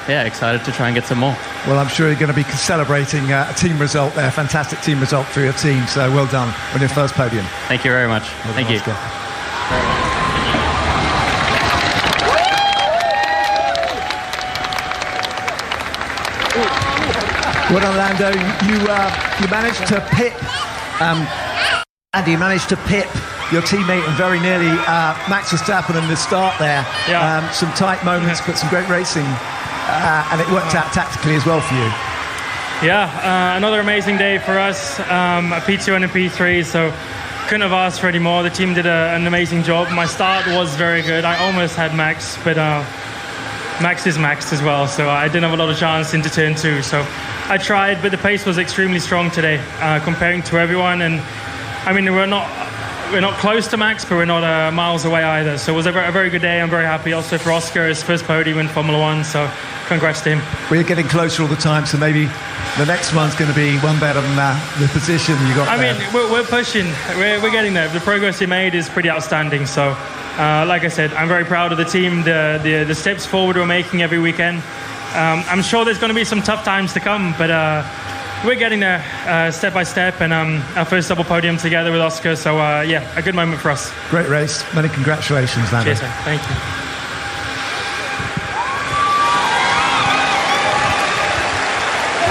[SPEAKER 23] yeah, excited to try and get some more.
[SPEAKER 22] Well, I'm sure you're going to be celebrating a team result there, fantastic team result for your team, so well done on your first podium.
[SPEAKER 23] Thank you very much.
[SPEAKER 22] Well
[SPEAKER 23] Thank you.
[SPEAKER 22] Well done, Lando. You managed to pip Andy, you managed to pip your teammate and very nearly Max Verstappen in the start there.
[SPEAKER 7] Yeah.
[SPEAKER 22] Some tight moments, but some great racing, and it worked out tactically as well for you.
[SPEAKER 7] Yeah, another amazing day for us, a P2 and a P3, so couldn't have asked for any more. The team did an amazing job. My start was very good. I almost had Max, but Max is maxed as well, so I didn't have a lot of chance into turn 2. So I tried, but the pace was extremely strong today, comparing to everyone. And I mean, we're not close to Max, but we're not miles away either. So it was a very good day. I'm very happy also for Oscar, his first podium in Formula One. So congrats to him.
[SPEAKER 22] We're getting closer all the time, so maybe the next one's going to be one better than the position you got.
[SPEAKER 7] I mean, we're pushing. We're getting there. The progress he made is pretty outstanding. So, like I said, I'm very proud of the team. The steps forward we're making every weekend. I'm sure there's going to be some tough times to come, but we're getting there step by step, and our first double podium together with Oscar. So, yeah, a good moment for us.
[SPEAKER 22] Great race. Many congratulations, Lando.
[SPEAKER 7] Cheers, sir. Thank you.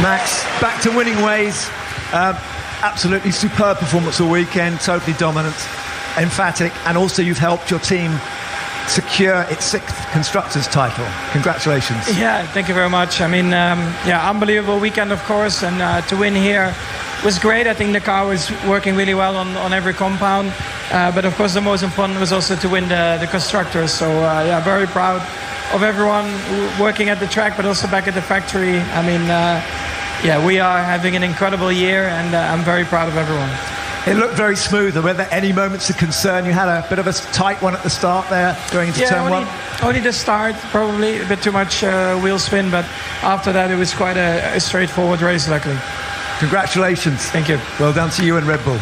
[SPEAKER 22] Max, back to winning ways. Absolutely superb performance all weekend, totally dominant, emphatic, and also you've helped your team secure its 6th Constructors title. Congratulations.
[SPEAKER 21] Yeah, thank you very much. I mean, yeah, unbelievable weekend, of course, and to win here was great. I think the car was working really well on every compound, but of course the most important was also to win the Constructors. So yeah, very proud of everyone working at the track, but also back at the factory. I mean, yeah, we are having an incredible year, and I'm very proud of everyone.
[SPEAKER 22] It looked very smooth. Were there any moments of concern? You had a bit of a tight one at the start there, going into turn 1.
[SPEAKER 21] Only the start, probably a bit too much wheel spin, but after that it was quite a straightforward race, luckily.
[SPEAKER 22] Congratulations.
[SPEAKER 21] Thank you.
[SPEAKER 22] Well done to you and Red Bull.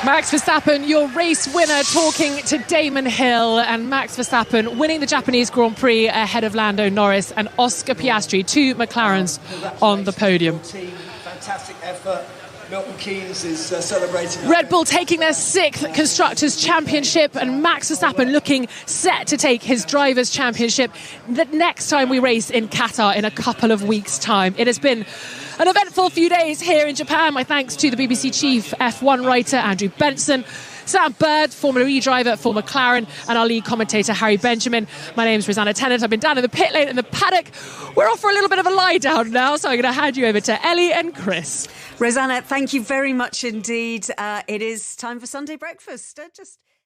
[SPEAKER 2] Max Verstappen, your race winner, talking to Damon Hill, and Max Verstappen winning the Japanese Grand Prix ahead of Lando Norris and Oscar Piastri, 2 McLarens on the podium.
[SPEAKER 22] Fantastic effort. Milton Keynes is celebrating.
[SPEAKER 2] Red Bull taking their 6th Constructors' Championship, and Max Verstappen looking set to take his Drivers' Championship the next time we race in Qatar in a couple of weeks' time. It has been an eventful few days here in Japan. My thanks to the BBC chief F1 writer Andrew Benson, Sam Bird, Formula E driver for McLaren, and our lead commentator Harry Benjamin. My name's Rosanna Tennant. I've been down in the pit lane in the paddock. We're off for a little bit of a lie down now, so I'm going to hand you over to Ellie and Chris.
[SPEAKER 9] Rosanna, thank you very much indeed. It is time for Sunday breakfast.